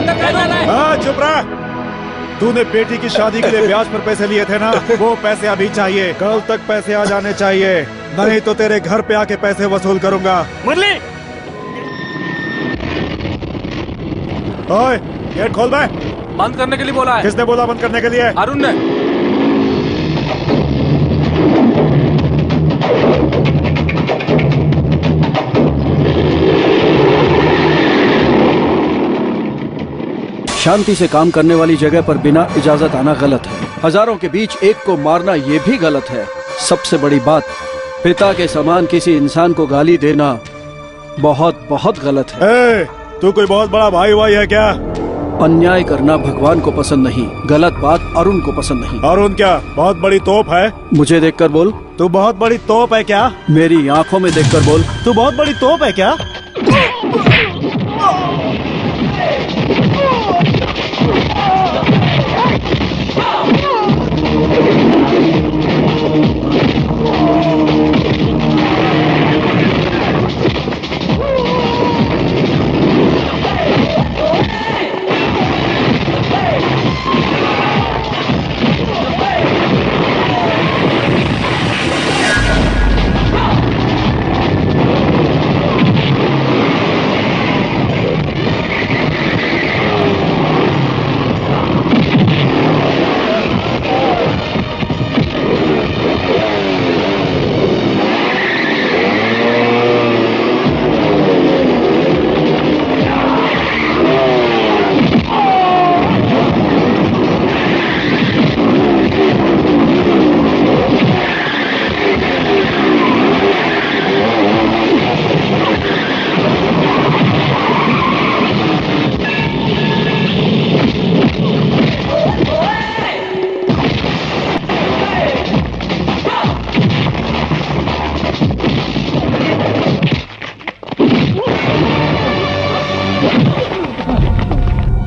अंदर क्या जाना है? हाँ, चुप रहा। तूने बेटी की शादी के लिए ब्याज पर पैसे लिए थे ना, वो पैसे अभी चाहिए। कल तक पैसे आ जाने चाहिए, नहीं तो तेरे घर पे आके पैसे वसूल करूंगा। मुरली, ओए, गेट खोल बे। बंद करने के लिए बोला है। किसने बोला बंद करने के लिए? अरुण ने। शांति से काम करने वाली जगह पर बिना इजाजत आना गलत है। हजारों के बीच एक को मारना ये भी गलत है। सबसे बड़ी बात, पिता के समान किसी इंसान को गाली देना बहुत बहुत गलत है। ए, तू कोई बहुत बड़ा भाई भाई है क्या? अन्याय करना भगवान को पसंद नहीं, गलत बात अरुण को पसंद नहीं। अरुण क्या बहुत बड़ी तोप है? मुझे देखकर बोल। तू बहुत बड़ी तोप है क्या? मेरी आंखों में देखकर बोल। तू बहुत बड़ी तोप है क्या?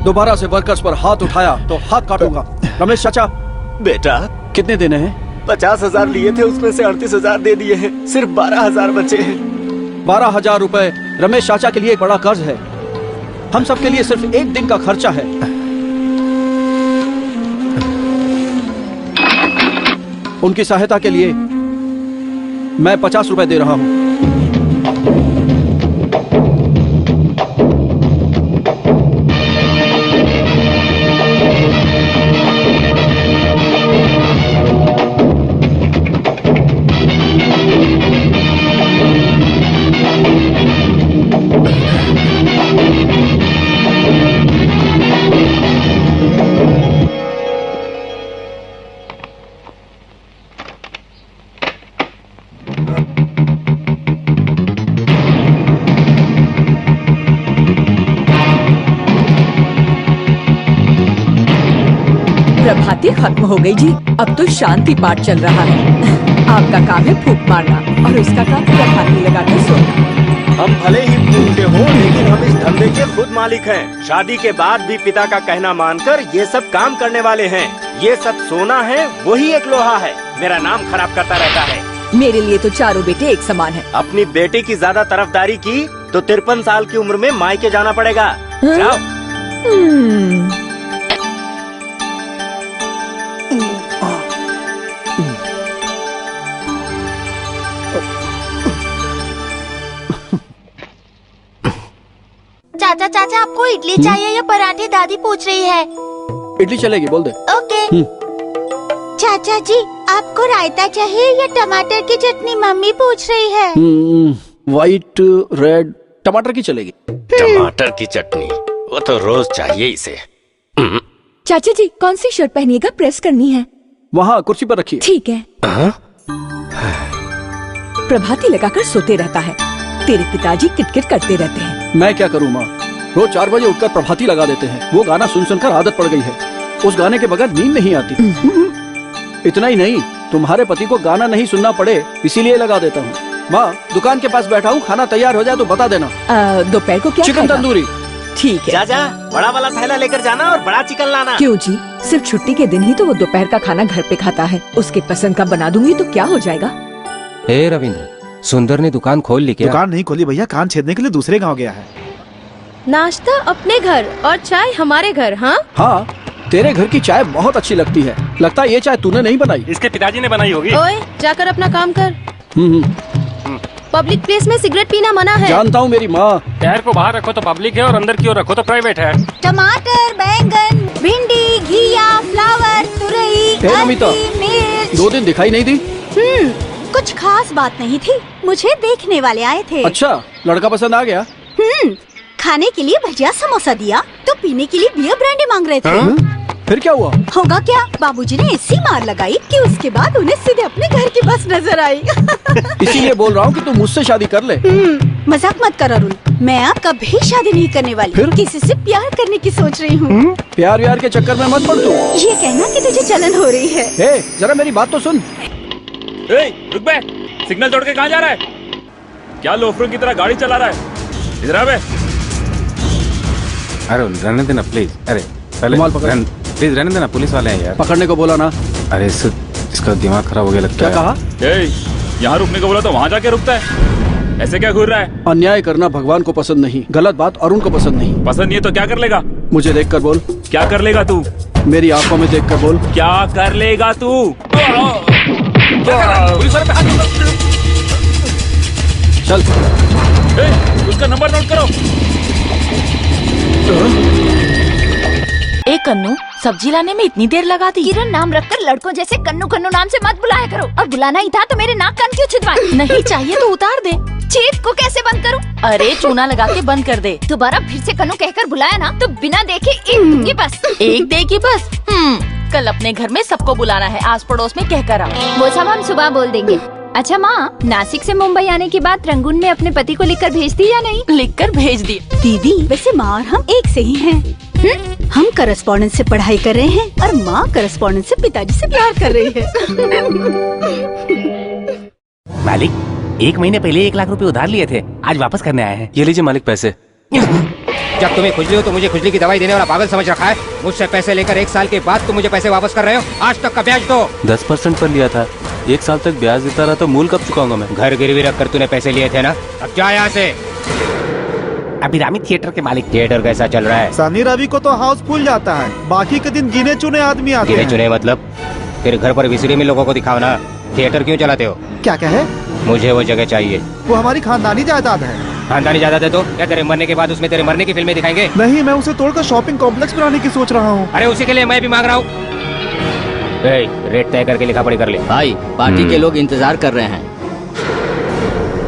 दोबारा से वर्कर्स पर हाथ उठाया तो हाथ काटूंगा। रमेश चाचा, बेटा कितने देने हैं? 50,000 लिए थे, उसमें से 38,000 दे दिए हैं, सिर्फ 12,000 बचे हैं। 12,000 रुपए रमेश चाचा के लिए एक बड़ा कर्ज है। हम सबके लिए सिर्फ एक दिन का खर्चा है। उनकी सहायता के लिए मैं 50 रुपए दे रहा हूं। प्रभाती खत्म हो गई जी। अब तो शांति पाठ चल रहा है। आपका काम है फूंक मारना और उसका काम प्रभाती लगाकर सोना। हम भले ही फूंकते हो, लेकिन हम इस धंधे के खुद मालिक हैं। शादी के बाद भी पिता का कहना मानकर ये सब काम करने वाले हैं। ये सब सोना है, वही एक लोहा है। मेरा नाम खराब करता रहता है। मेरे लिए तो चारों बेटे एक समान हैं। अपनी बेटी की ज्यादा तरफदारी की तो 53 साल की उम्र में मायके जाना पड़ेगा। जाओ। चाचा चाचा, आपको इडली चाहिए या पराठे? दादी पूछ रही है। इडली चलेगी, बोल दे। ओके। चाचा जी, आपको रायता चाहिए या टमाटर की चटनी? मम्मी पूछ रही है। व्हाइट, रेड, टमाटर की चलेगी। टमाटर की चटनी, वो तो रोज चाहिए इसे। चाचा जी, कौन सी शर्ट पहनिएगा? प्रेस करनी है। वहाँ कुर्सी पर रखिए। ठीक है। प्रभाती लगाकर सोते रहता है। तेरे पिताजी किटकिट करते रहते हैं। मैं क्या करूँ माँ, रोज 4 बजे उठकर प्रभाती लगा देते हैं। वो गाना सुन सुनकर आदत पड़ गई है। उस गाने के बगैर नींद नहीं आती। इतना ही नहीं, तुम्हारे पति को गाना नहीं सुनना पड़े इसीलिए लगा देता हूँ। माँ, दुकान के पास बैठा हूँ, खाना तैयार हो जाए तो बता देना। दोपहर को क्या? चिकन तंदूरी। ठीक है। चाचा, बड़ा वाला थैला लेकर जाना और बड़ा चिकन लाना। क्यों जी, सिर्फ छुट्टी के दिन ही तो वो दोपहर का खाना घर पे खाता है। उसके पसंद का बना दूंगी तो क्या हो जाएगा? हे रविंद्र, सुंदर ने दुकान खोल ली क्या? दुकान नहीं खोली भैया, कान छेदने के लिए दूसरे गांव गया है। नाश्ता अपने घर और चाय हमारे घर। हाँ हाँ, तेरे घर की चाय बहुत अच्छी लगती है। लगता है ये चाय तूने नहीं बनाई। इसके पिताजी ने बनाई होगी। ओए, जाकर अपना काम कर। हम्म। पब्लिक प्लेस में सिगरेट पीना मना है। जानता हूँ मेरी माँ। पैर को बाहर रखो तो पब्लिक है और अंदर की ओर रखो तो प्राइवेट है। टमाटर, बैंगन, भिंडी, घिया, फ्लावर, तुरई, हे नमिता, अरबी, मिर्च। 2 दिन दिखाई नहीं दी। कुछ खास बात नहीं थी, मुझे देखने वाले आए थे। अच्छा, लड़का पसंद आ गया? खाने के लिए भजिया समोसा दिया तो पीने के लिए बियर ब्रांडी मांग रहे थे। फिर क्या हुआ? होगा क्या, बाबूजी ने ऐसी मार लगाई कि उसके बाद उन्हें सीधे अपने घर की बस नजर आई। इसीलिए बोल रहा हूँ कि तू मुझसे शादी कर ले। मजाक मत कर अरुण, मैं अब कभी शादी नहीं करने वाली। फिर? किसी से प्यार करने की सोच रही हूँ। प्यार व्यार के चक्कर में मत पड़ तू। ये कहना कि तुझे जलन हो रही है। हे, जरा मेरी बात तो सुन। रुक बे, सिग्नल तोड़ के कहाँ जा रहा है? क्या लोफरों की तरह गाड़ी चला रहा है? इधर आ बे। अरे रहने देना प्लीज। अरे पहले रुमाल पकड़। प्लीज रहने देना, पुलिस वाले हैं यार। पकड़ने को बोला ना। अरे इसका दिमाग खराब हो गया लगता क्या है। कहा? यहाँ रुकने को बोला तो वहाँ जाके रुकता है। ऐसे क्या घूर रहा है? अन्याय करना भगवान को पसंद नहीं, गलत बात अरुण को पसंद नहीं। पसंद नहीं है तो क्या कर लेगा? मुझे देख कर बोल। क्या कर लेगा तू? मेरी आंखों में देख कर बोल। क्या कर लेगा तू? पुलिस वाले पे हाथ रखो। चल। उसका नंबर नोट करो। ए कन्नू, सब्जी लाने में इतनी देर लगा दी। किरण नाम रखकर लड़कों जैसे कन्नू कन्नू नाम से मत बुलाया करो। और बुलाना ही था तो मेरे नाक कान क्यों छिदवाए? नहीं चाहिए तो उतार दे। छेद को कैसे बंद करूं? अरे चूना लगा के बंद कर दे। दोबारा फिर से कन्नू कहकर बुलाया ना तो बिना देखे एक दूंगी बस। एक दे की बस। कल अपने घर में सबको बुलाना है, आस पड़ोस में कह कर आओ। वो सब हम सुबह बोल देंगे। अच्छा माँ, नासिक से मुंबई आने के बाद रंगून में अपने पति को लिखकर भेज दी या नहीं? लिखकर भेज दी। दीदी, वैसे माँ और हम एक से ही हैं। हम करस्पॉन्डेंट से पढ़ाई कर रहे हैं और माँ करस्पॉन्डेंट से पिताजी से प्यार कर रही है। मालिक, 1 महीने पहले 1 लाख रुपए उधार लिए थे, आज वापस करने आए हैं। ये लीजिए मालिक पैसे। जब तुम्हें खुजली हो तो मुझे खुजली की दवाई देने वाला पागल समझ रखा है। मुझसे पैसे लेकर 1 साल के बाद तुम मुझे पैसे वापस कर रहे हो। आज तक का ब्याज दो। 10% पर लिया था, 1 साल तक ब्याज देता रहा तो मूल कब चुकाऊंगा मैं? घर गिरवी रखकर तूने पैसे लिए थे ना, अब जा यहाँ से। अभिरामी थिएटर के मालिक। थिएटर कैसा चल रहा है? सनी रवि को तो हाउस फुल जाता है, बाकी के दिन गिने चुने आदमी आते गिने हैं। चुने मतलब? फिर घर पर विसरी में लोगों को दिखाओ ना। थिएटर क्यों चलाते हो? क्या कहे? मुझे वो जगह चाहिए। वो हमारी खानदानी जायदाद है। खानदानी जायदाद है तो क्या तेरे मरने के बाद उसमें तेरे मरने की फिल्में दिखाएंगे? नहीं, मैं उसे तोड़कर शॉपिंग कॉम्प्लेक्स बनाने की सोच रहा हूँ। अरे उसी के लिए मैं भी मांग रहा हूँ। रेट तय करके लिखा पढ़ी कर ले। भाई, पार्टी के लोग इंतजार कर रहे हैं।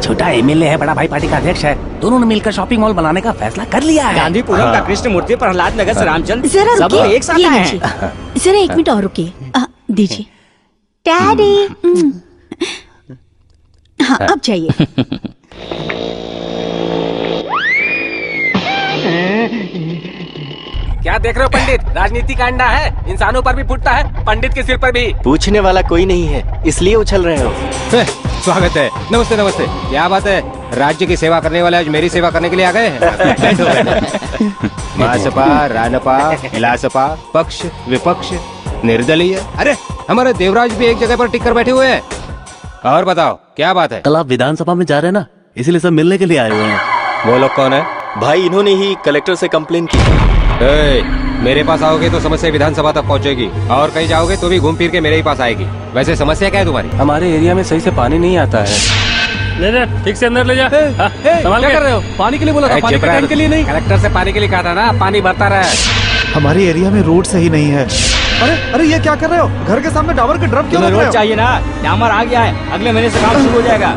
छोटा एमएलए है, बड़ा भाई पार्टी का अध्यक्ष है। दोनों ने मिलकर शॉपिंग मॉल बनाने का फैसला कर लिया है। गांधीपुरम का कृष्ण मूर्ति, प्रहलाद नगर से रामचंद्र, जरा सब रुकिए, लोग एक साथ ये आए लीजिए। हैं। जरा 1 मिनट और रुकिए। दीजिए। डैडी। हाँ, अब जाइए। क्या देख रहे हो पंडित? राजनीति का अंडा है, इंसानों पर भी फूटता है, पंडित के सिर पर भी। पूछने वाला कोई नहीं है, इसलिए उछल रहे हो। स्वागत है। नमस्ते नमस्ते। क्या बात है, राज्य की सेवा करने वाले आज मेरी सेवा करने के लिए आ गए हैं। बैठो। मासपा, रानपा, इलासपा, पक्ष विपक्ष, निर्दलीय। अरे हमारे देवराज भी एक जगह पर टिक कर बैठे हुए हैं। और बताओ क्या बात है? कल आप विधानसभा में जा रहे हैं ना, इसीलिए सब मिलने के लिए आए हुए हैं। वो लोग कौन है? भाई, इन्होंने ही कलेक्टर से कंप्लेन की। मेरे पास आओगे तो समस्या विधानसभा तक पहुंचेगी, और कहीं जाओगे तो भी घूम फिर के मेरे ही पास आएगी। वैसे समस्या क्या है तुम्हारी? हमारे एरिया में सही से पानी नहीं आता है। ले जा, ठीक से अंदर ले जा। संभाल क्या कर रहे हो? पानी के लिए बोला था, पानी के टैंक के लिए नहीं। कलेक्टर से पानी के लिए कहा था ना, पानी भरता रहा है। हमारे एरिया में रोड सही नहीं है। अरे अरे, ये क्या कर रहे हो? घर के सामने डामर के ड्रम क्यों रख रहे हो? रोड चाहिए ना, डामर आ गया है, अगले महीने से काम शुरू हो जाएगा।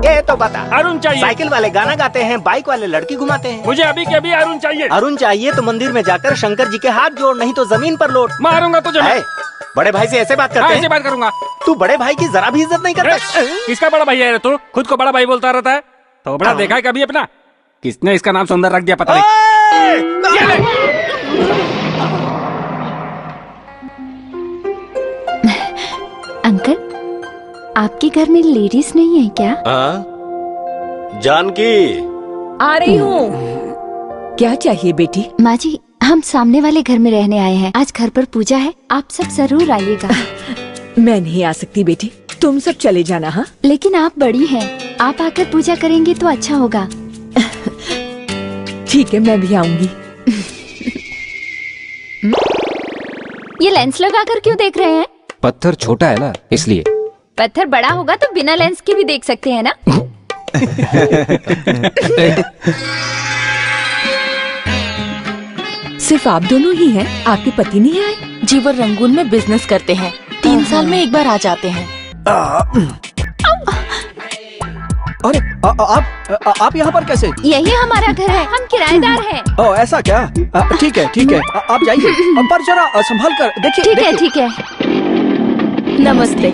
ये तो बता। अरुण चाहिए। साइकिल वाले गाना गाते हैं, बाइक वाले लड़की घुमाते हैं। मुझे अभी के अभी अरुण चाहिए। अरुण चाहिए तो मंदिर में जाकर शंकर जी के हाथ जोड़, नहीं तो जमीन पर लौट। मारूंगा तुझे मैं। बड़े भाई से ऐसे बात करते हाँ, हैं? ऐसे बात करूंगा। तू बड़े भाई की जरा भी इज्जत नहीं करता। किसका बड़ा भैया है तू? खुद को बड़ा भाई बोलता रहता है। तो बड़ा देखा है कभी अपना? किसने इसका नाम सुंदर रख दिया पता नहीं। ये ले। अंकल, आपके घर में लेडीज नहीं है क्या? जानकी, आ रही हूँ। क्या चाहिए बेटी? माँ जी, हम सामने वाले घर में रहने आए हैं। आज घर पर पूजा है, आप सब जरूर आइएगा। मैं नहीं आ सकती बेटी, तुम सब चले जाना। हाँ, लेकिन आप बड़ी हैं, आप आकर पूजा करेंगी तो अच्छा होगा। ठीक है, मैं भी आऊंगी। ये लेंस लगाकर क्यों देख रहे हैं? पत्थर छोटा है ना, इसलिए। पत्थर बड़ा होगा तो बिना लेंस के भी देख सकते हैं ना। सिर्फ आप दोनों ही हैं? आपके पति नहीं आए? जी वो रंगून में बिजनेस करते हैं, 3 साल में एक बार आ जाते हैं। अरे आप यहाँ पर कैसे? यही हमारा घर है, हम किराएदार हैं। ओ ऐसा क्या? ठीक है ठीक है, आप जाइए, पर जरा संभाल कर देखिए। ठीक है ठीक है। नमस्ते।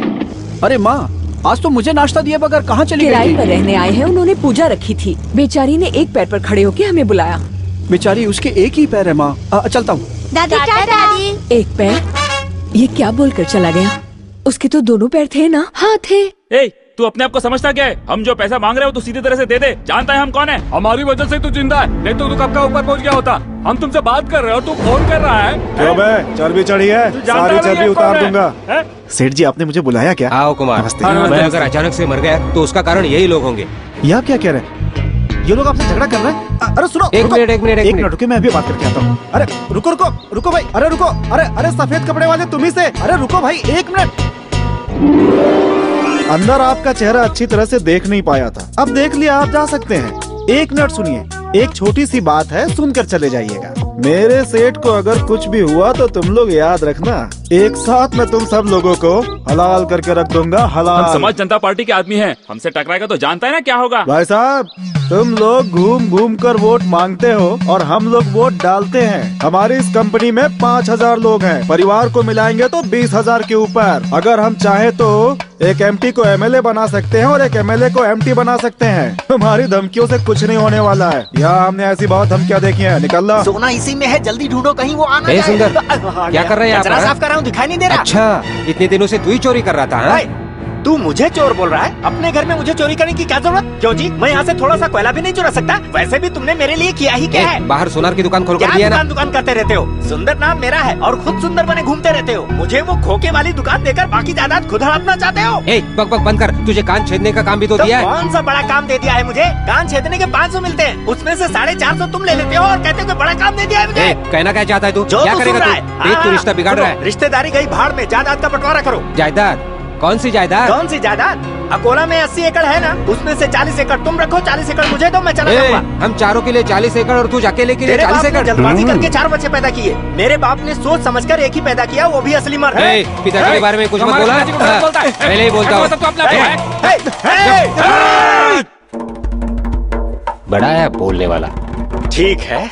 अरे माँ, आज तो मुझे नाश्ता दिए बगैर कहाँ चली गई? किराए पर रहने आए हैं, उन्होंने पूजा रखी थी। बेचारी ने एक पैर पर खड़े होके हमें बुलाया। बेचारी, उसके एक ही पैर है माँ। चलता हूँ। दादी। एक पैर? ये क्या बोलकर चला गया? उसके तो दोनों पैर थे ना? हाँ थे। ए, तू अपने आप को समझता क्या है? हम जो पैसा मांग रहे हो तो सीधी तरह से दे दे। जानता है हम कौन है? हमारी वजह से तू जिंदा है, नहीं तो तू कब का ऊपर पहुंच गया होता। हम तुमसे बात कर रहे हो, तू फोन कर रहा है। क्यों बे, चर्बी चढ़ी है? सारी चर्बी उतार दूंगा। सेठ जी, आपने मुझे बुलाया क्या? आओ कुमार। मैं अगर अचानक से मर गया तो उसका कारण यही लोग होंगे। ये आप क्या कह रहे हैं? ये लोग आपसे झगड़ा कर रहे हैं? अरे सुनो, एक मिनट रुके, मैं अभी बात करके आता हूँ। अरे रुको भाई, अरे रुको, अरे सफेद कपड़े वाले तुम्ही से, अरे रुको भाई, 1 मिनट। अंदर आपका चेहरा अच्छी तरह से देख नहीं पाया था, अब देख लिया, आप जा सकते हैं। 1 मिनट सुनिए, एक छोटी सी बात है, सुनकर चले जाइएगा। मेरे सेठ को अगर कुछ भी हुआ तो तुम लोग याद रखना, एक साथ मैं तुम सब लोगों को हलाल करके रख दूंगा। हलाल। हम समाज जनता पार्टी के आदमी हैं, हमसे टकराएगा तो जानता है ना क्या होगा। भाई साहब, तुम लोग घूम घूम कर वोट मांगते हो और हम लोग वोट डालते हैं। हमारी इस कंपनी में 5000 लोग हैं, परिवार को मिलाएंगे तो 20,000 के ऊपर। अगर हम चाहे तो एक एमटी को एमएलए बना सकते हैं और एक एमएलए को एमटी बना सकते हैं। तुम्हारी धमकियों से कुछ नहीं होने वाला है। यहाँ हमने ऐसी बहुत धमकियाँ देखी है। निकल ला। सोना इसी में है, जल्दी ढूंढो, कहीं वो आना ए सुंदर, क्या कर रहे हैं आप? साफ कर रहा हूँ, दिखाई नहीं दे रहा। अच्छा, इतने दिनों से तू ही चोरी कर रहा था? हाँ? तू मुझे चोर बोल रहा है? अपने घर में मुझे चोरी करने की क्या जरूरत? क्यों जी, मैं यहाँ से थोड़ा सा कोयला भी नहीं चुरा सकता? वैसे भी तुमने मेरे लिए किया ही क्या है? बाहर सोनार की दुकान खोल कर दिया ना? दुकान करते रहते हो। सुंदर नाम मेरा है और खुद सुंदर बने घूमते रहते हो। मुझे वो खोके वाली दुकान देकर बाकी जायदाद खुद हड़पना चाहते हो? बक बक बंद कर, तुझे कान छेदने का काम भी तो दिया है। कौन सा बड़ा काम दे दिया है मुझे? कान छेदने के 500 मिलते हैं, उसमें से 450 तुम ले लेते हो और कहते हो कि बड़ा काम दे दिया है मुझे। कहना क्या चाहता है तू? जो क्या तू करेगा सुन तू? रहा है? तू रिश्ता बिगाड़ रहा है। रिश्तेदारी गई भाड़ में, जायदाद का बंटवारा करो। जायदाद? कौन सी जायदाद? कौन सी जायदाद? अकोला में 80 एकड़ है ना, उसमें से 40 एकड़ तुम रखो, 40 एकड़ मुझे दो, मैं चला जाऊंगा। हम चारों के लिए 40 एकड़ और तू अकेले के लिए 40 एकड़? जल्दबाजी करके 4 बच्चे पैदा किए। मेरे बाप ने सोच समझकर एक ही पैदा किया, वो भी असली मर्द है। पिताजी के बारे में कुछ मत बोला। पहले ही बोलता हूँ। बड़ा है बोलने वाला। ठीक है,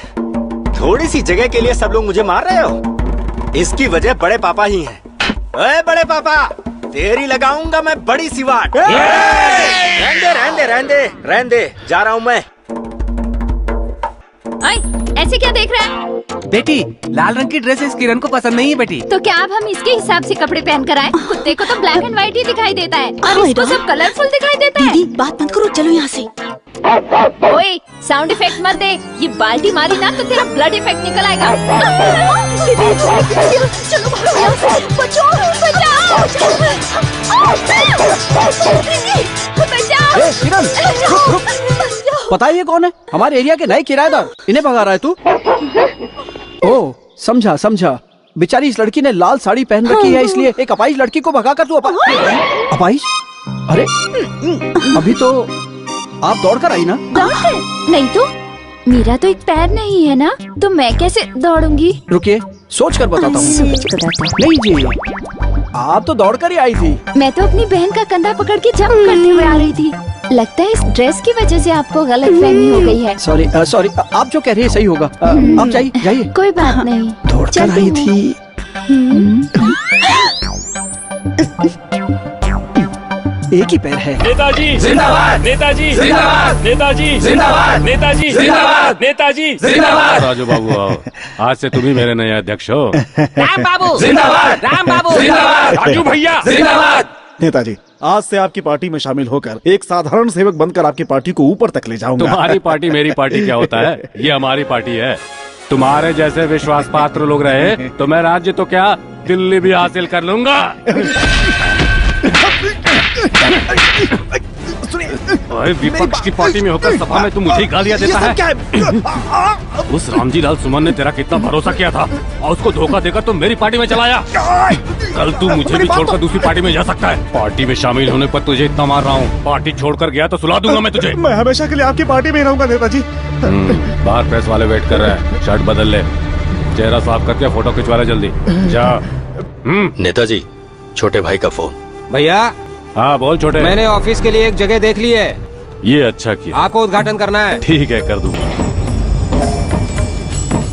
थोड़ी सी जगह के लिए सब लोग मुझे मार रहे हो, इसकी वजह बड़े पापा ही हैं। ओए बड़े पापा, तेरी लगाऊंगा मैं बड़ी सी वाट। रहने दे, जा रहा हूँ मैं। ऐसे क्या देख रहा है? बेटी, लाल रंग की ड्रेस इस किरण को पसंद नहीं है बेटी। तो क्या अब हम इसके हिसाब से कपड़े पहन कर आए? कुत्ते को तो ब्लैक एंड व्हाइट ही दिखाई देता है और इसको सब कलरफुल दिखाई देता है। दीदी बात मत करो, चलो यहाँ से। ओए, साउंड इफेक्ट मत दे, ये बाल्टी मारी ना तो तेरा ब्लड इफेक्ट निकल आएगा। चलो बचाओ, किरण, रुक। पता है ये कौन है? हमारे एरिया के नए किराएदार। इन्हें भगा रहा है तू? ओह, समझा। बेचारी इस लड़की ने लाल साड़ी पहन रखी है, इसलिए एक अपाहिज लड़की को भगाकर तू अपाहिज? अरे अभी तो आप दौड़कर आई ना? दौड़कर? नहीं तो मेरा तो एक पैर नहीं है ना, तो मैं कैसे दौड़ूंगी? रुकिए, सोच कर बताता हूँ। नहीं जी, आप तो दौड़कर ही आई थी। मैं तो अपनी बहन का कंधा पकड़ के जंप करते हुए आ रही थी। लगता है इस ड्रेस की वजह से आपको गलतफहमी हो गई है। सॉरी, आप जो कह रही है सही होगा। आप जाइए। कोई बात नहीं, दौड़कर आई थी। एक ही पैर है। नेताजी जिंदाबाद, नेताजी जिंदाबाद, नेताजी जिंदाबाद, नेताजी जिंदाबाद, नेताजी जिंदाबाद। राजू बाबू आओ, आज से तुम ही मेरे नए अध्यक्ष हो। राम बाबू जिंदाबाद, राम बाबू जिंदाबाद, राजू भैया जिंदाबाद। नेताजी, आज से आपकी पार्टी में शामिल होकर एक साधारण सेवक बनकर आपकी पार्टी को ऊपर तक ले जाऊंगा। तुम्हारी पार्टी मेरी पार्टी क्या होता है? ये हमारी पार्टी है। तुम्हारे जैसे विश्वास पात्र लोग रहे तो मैं राज्य तो क्या, दिल्ली भी हासिल कर लूंगा। अरे विपक्ष की पार्टी में होकर सभा में तू मुझे ही गालियां देता है। उस रामजी लाल सुमन ने तेरा कितना भरोसा किया था और उसको धोखा देकर तो मेरी पार्टी में चला आया। कल तू मुझे भी छोड़कर दूसरी पार्टी में जा सकता है। पार्टी में शामिल होने पर तुझे इतना मार रहा हूँ, पार्टी छोड़कर गया तो सुला दूंगा मैं तुझे। मैं हमेशा के लिए आपकी पार्टी में ही रहूंगा नेताजी। बाहर प्रेस वाले वेट कर रहे हैं, शर्ट बदल ले, चेहरा साफ करके फोटो खिंचवा ले जल्दी जा। नेताजी, छोटे भाई का फोन। भैया। हाँ बोल छोटे। मैंने ऑफिस के लिए एक जगह देख ली है। ये अच्छा किया। आपको उद्घाटन करना है। ठीक है, कर दूंगा।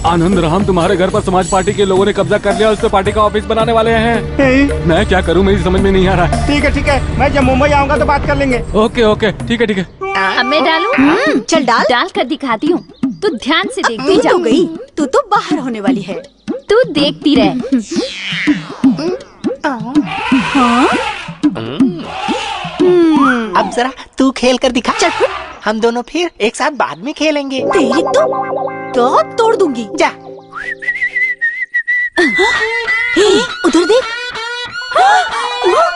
आनंद राम, तुम्हारे घर पर समाज पार्टी के लोगों ने कब्जा कर लिया, उस पे पार्टी का ऑफिस बनाने वाले हैं। मैं क्या करूं, मेरी समझ में नहीं आ रहा है। ठीक है, मैं जब मुंबई आऊंगा तो बात कर लेंगे। ओके, ठीक है। अब मैं डालूं? चल डाल कर दिखाती हूँ। तू ध्यान से देखती जा। तू गई, तू तो बाहर होने वाली है। तू देखती रह। हाँ? अब जरा तू खेल कर दिखा। चल, हम दोनों फिर एक साथ बाद में खेलेंगे। तेरी तो तोड़ दूंगी। जा। उधर देख।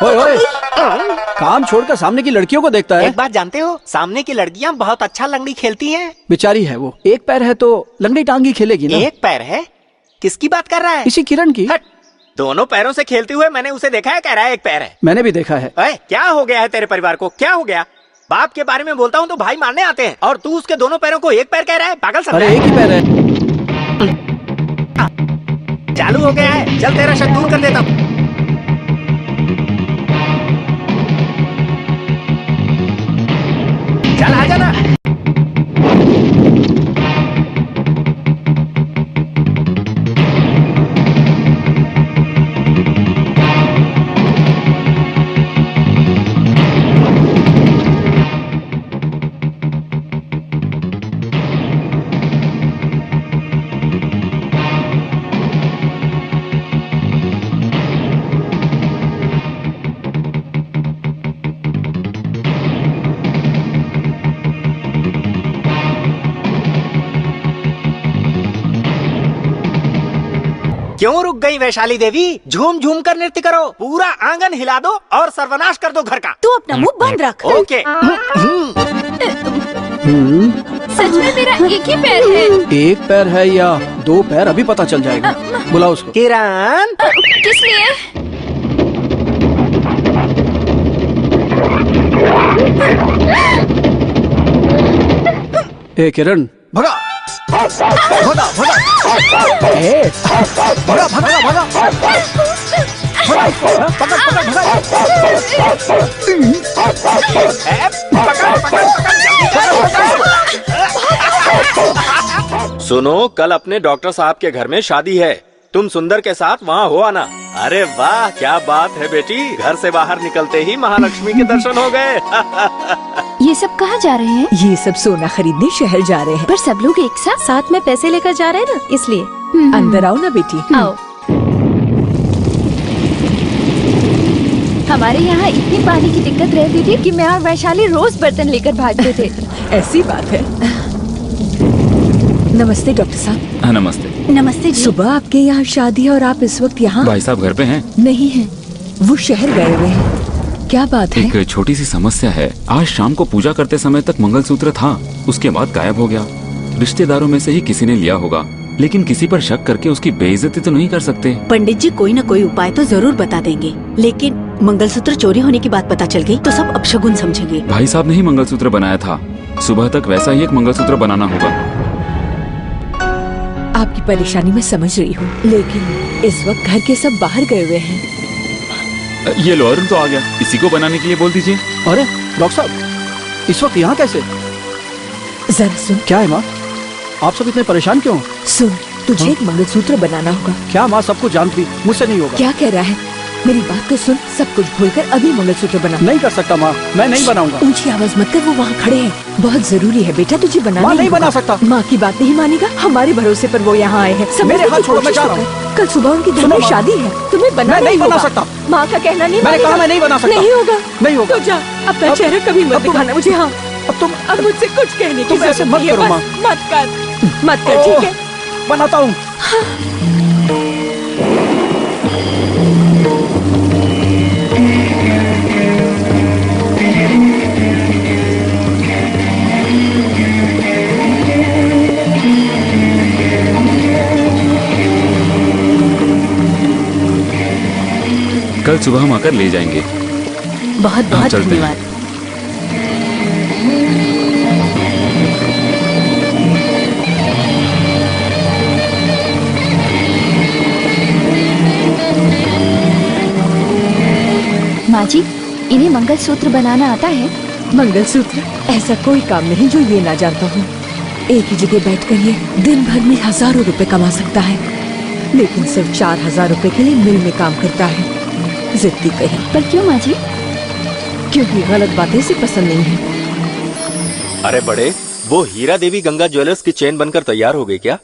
ओए, काम छोड़कर सामने की लड़कियों को देखता है। एक बात जानते हो, सामने की लड़कियां बहुत अच्छा लंगड़ी खेलती हैं। बेचारी है वो, एक पैर है तो लंगड़ी टांगी खेलेगी ना। एक पैर है? किसकी बात कर रहा है? इसी किरण की। दोनों पैरों से खेलते हुए मैंने उसे देखा है, कह रहा है एक पैर है। मैंने भी देखा है। क्या हो गया है तेरे परिवार को, क्या हो गया? बाप के बारे में बोलता हूँ तो भाई मारने आते हैं, और तू उसके दोनों पैरों को एक पैर कह रहा है? पागल समझा? अरे एक ही पैर है। चालू हो गया है, चल तेरा शक दूर कर देता हूँ। चल आ जाना। क्यों रुक गई वैशाली देवी? झूम झूम कर नृत्य करो, पूरा आंगन हिला दो और सर्वनाश कर दो घर का। तू अपना मुंह बंद रख। ओके। सच में मेरा एक ही पैर है। एक पैर है या दो पैर, अभी पता चल जाएगा। बुलाओ उसको। किरण। किस लिए? ए किरण, भगा भगा भगा। ए, भगा भगा भगा। सुनो, कल अपने डॉक्टर साहब के घर में शादी है, तुम सुंदर के साथ वहाँ हो आना। अरे वाह, क्या बात है बेटी, घर से बाहर निकलते ही महालक्ष्मी के दर्शन हो गए। ये सब कहाँ जा रहे हैं? ये सब सोना खरीदने शहर जा रहे हैं। पर सब लोग एक साथ में पैसे लेकर जा रहे हैं ना, इसलिए। अंदर आओ ना बेटी। आओ। हमारे यहाँ इतनी पानी की दिक्कत रहती थी कि मैं और वैशाली रोज बर्तन लेकर भागते थे। ऐसी बात है। नमस्ते डॉक्टर साहब। हाँ नमस्ते। नमस्ते जी। सुबह आपके यहाँ शादी है और आप इस वक्त यहाँ? भाई साहब घर पे हैं? नहीं है, वो शहर गए हुए हैं। क्या बात है? एक छोटी सी समस्या है। आज शाम को पूजा करते समय तक मंगलसूत्र था, उसके बाद गायब हो गया। रिश्तेदारों में से ही किसी ने लिया होगा, लेकिन किसी पर शक करके उसकी बेइज्जती तो नहीं कर सकते। पंडित जी कोई न कोई उपाय तो जरूर बता देंगे, लेकिन मंगलसूत्र चोरी होने की बात पता चल गई तो सब अपशगुन समझेंगे। भाई साहब ने ही मंगलसूत्र बनाया था, सुबह तक वैसा ही एक मंगलसूत्र बनाना होगा। आपकी परेशानी मैं समझ रही हूँ, लेकिन इस वक्त घर के सब बाहर गए हुए हैं। ये लो, अरुण तो आ गया, इसी को बनाने के लिए बोल दीजिए। अरे डॉक्टर साहब, इस वक्त यहाँ कैसे? जरा सुन। क्या है माँ, आप सब इतने परेशान क्यों? सुन, तुझे एक मंगलसूत्र बनाना होगा। क्या माँ, सब कुछ जानती, मुझसे नहीं होगा। क्या कह रहा है? मेरी बात तो सुन, सब कुछ भूलकर अभी मंगलसूत्र बना। नहीं कर सकता माँ, मैं नहीं बनाऊंगा। ऊंची आवाज मत कर, वो वहाँ खड़े हैं। बहुत जरूरी है बेटा, तुझे बनाना। माँ नहीं बना सकता। माँ की बात नहीं मानेगा, हमारे भरोसे पर वो यहाँ आए हैं। मेरे हाथ छोड़ो, मैं जा रहा हूँ। कल सुबह उनकी घर में शादी है, तुम्हें बनाना नहीं बना सकता। माँ का कहना नहीं मैंने कहा मैं नहीं बना सकता। नहीं होगा, नहीं होगा। तो जा, अपना चेहरा कभी मत दिखाना मुझे। हाँ, अब मुझसे कुछ कहने की तुम ऐसे मत करो माँ। मत कर, ठीक है? बनाता हूँ। कल सुबह हम आकर ले जाएंगे। बहुत बहुत चलते हैं। धन्यवाद। माँ जी, इन्हें मंगलसूत्र बनाना आता है? मंगलसूत्र? ऐसा कोई काम नहीं जो ये ना जानता हूँ। एक ही जगह बैठकर ये दिन भर में हजारों रुपए कमा सकता है, लेकिन सिर्फ 4000 रुपए के लिए मिल में काम करता है। जिद्दी कहीं। पर क्यों माँ जी? क्योंकि गलत बातें इसे पसंद नहीं है। अरे बड़े, वो हीरा देवी गंगा ज्वेलर्स की चेन बनकर तैयार हो गई क्या?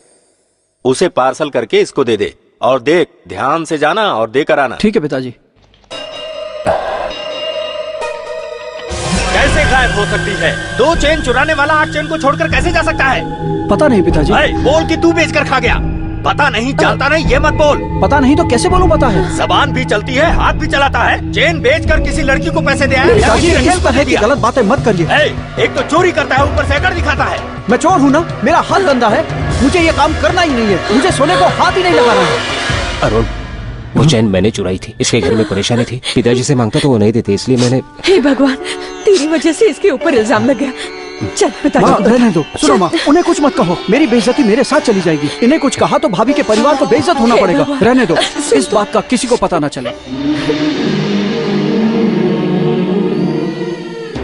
उसे पार्सल करके इसको दे दे, और देख ध्यान से जाना और देकर आना। ठीक है पिताजी। कैसे गायब हो सकती है? 2 चेन चुराने वाला 8 चेन को छोड़कर कैसे जा सकता है? पता नहीं पिताजी। बोल कि तू बेचकर खा गया। पता नहीं, जानता नहीं, ये मत बोल। पता नहीं तो कैसे बोलूं पता है? जबान भी चलती है, हाथ भी चलाता है। चेन बेचकर किसी लड़की को पैसे दे आया। पिताजी इस तरह की गलत बातें मत करिए। एक तो चोरी करता है, ऊपर से अकड़ दिखाता है। मैं चोर हूँ ना, मेरा हाथ गंदा है, मुझे ये काम करना ही नहीं है। मुझे सोने को हाथ ही नहीं लगाना है। अरुण, वो चैन मैंने चुराई थी। इसके घर में परेशानी थी, पिताजी से मांगता तो वो नहीं देते, इसलिए मैंने। हे भगवान, तेरी वजह से इसके ऊपर इल्जाम लग गया। चल पिताजी। रहने दो। सुनो माँ, उन्हें कुछ मत कहो, मेरी बेइज्जती मेरे साथ चली जाएगी। इन्हें कुछ कहा तो भाभी के परिवार को बेइज्जत होना पड़ेगा। रहने दो, इस बात का किसी को पता न चले।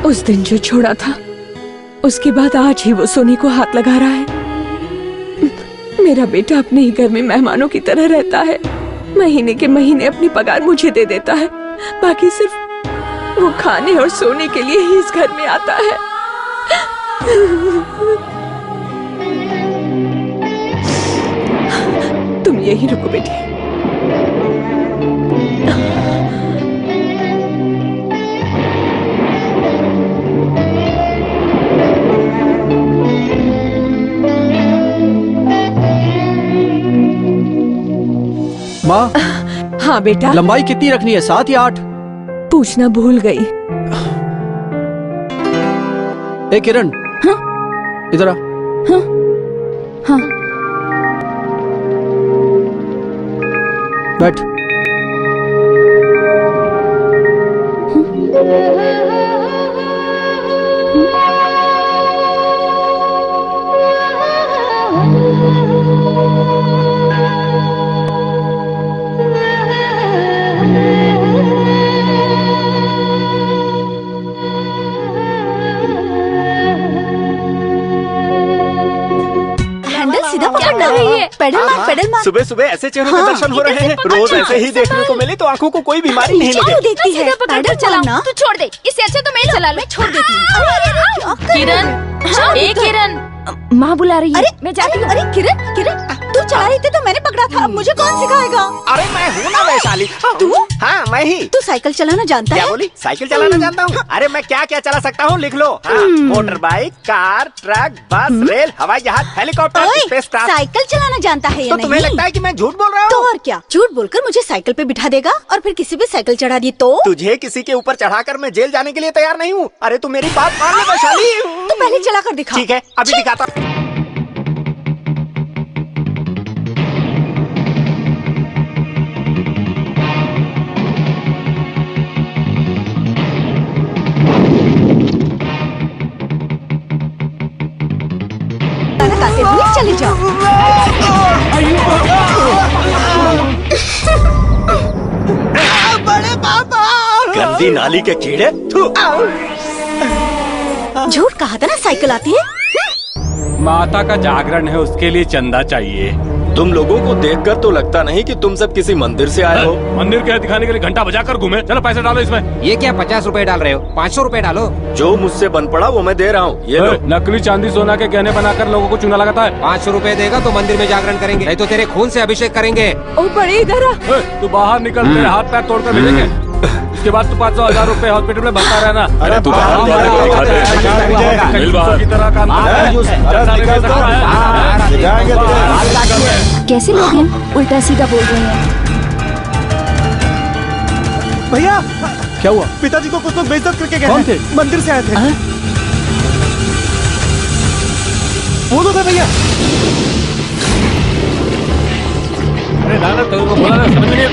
उस दिन जो छोड़ा था, उसके बाद आज ही वो सोनी को हाथ लगा रहा है। मेरा बेटा अपने ही घर में मेहमानों की तरह रहता है। महीने के महीने अपनी पगार मुझे दे देता है, बाकी सिर्फ वो खाने और सोने के लिए ही इस घर में आता है। तुम यही रुको बेटी। माँ। हाँ बेटा। लंबाई कितनी रखनी है, 7 या 8? पूछना भूल गई। ए किरण। हाँ? इधर आ। हाँ? हाँ? बैठ। सीधा पकड़ना है। पेडल मार, पेडल मार। सुबह सुबह ऐसे चेहरों के दर्शन हो रहे हैं। रोज ऐसे ही देखने को मिले तो आंखों को कोई बीमारी नहीं लगे। देखती है। पेडल चलाना। तू छोड़ दे, इससे अच्छा तो मैं चला लूं। मैं छोड़ देती हूँ। किरण, ए किरण, माँ बुला रही है। मैं जाती हूँ। अरे किरण, किरण, तू चला रही थी तो मैंने पकड़ा था, अब मुझे कौन सिखाएगा? अरे मैं हूँ ना वैशाली। तू? हाँ मैं ही। तू साइकिल चलाना जानता है? क्या बोली? साइकिल चलाना जानता हूँ? अरे मैं क्या क्या चला सकता हूँ, लिख लो। मोटर बाइक, कार, ट्रक, बस, रेल, हवाई जहाज, हेलीकॉप्टर, स्पेसक्राफ्ट। साइकिल चलाना जानता है या तो नहीं? तुम्हें लगता है कि मैं झूठ बोल रहा हूँ? तो और क्या, झूठ बोलकर मुझे साइकिल पे बिठा देगा और फिर किसी भी साइकिल चढ़ा दी तो? तुझे किसी के ऊपर चढ़ाकर मैं जेल जाने के लिए तैयार नहीं हूँ। अरे तू मेरी बात मान ले वैशाली। तू पहले चला कर दिखा। ठीक है, अभी दिखाता। चले जाओ। बड़े पापा। गंदी नाली के कीड़े। झूठ कहा था ना साइकिल आती है। माता का जागरण है, उसके लिए चंदा चाहिए। तुम लोगों को देखकर तो लगता नहीं कि तुम सब किसी मंदिर से आए हो। मंदिर क्या दिखाने के लिए घंटा बजाकर घूमे। चलो पैसे डालो इसमें। ये क्या 50 रुपए डाल रहे हो? 500 रुपए डालो। जो मुझसे बन पड़ा वो मैं दे रहा हूँ, ये लो। नकली चांदी सोना के गहने बनाकर लोगों को चूना लगाता है। 500 रुपए देगा तो मंदिर में जागरण करेंगे, नहीं तो तेरे खून से अभिषेक करेंगे। ओ बड़े इधर आ। तू बाहर निकल, तेरे हाथ पैर तोड़कर भेजेंगे। उसके बाद तू 500,000 रुपए हॉस्पिटल में भरता रहना। अरे तू बाहर की तरह काम कैसे लोग हैं, उल्टा सीधा बोल रहे हैं। भैया क्या हुआ? पिताजी को कुछ लोग बेइज्जत करके गए। कौन थे? मंदिर से आए थे। वो लोग है भैया। अरे दादा तेरे को बोला ना, समझ नहीं।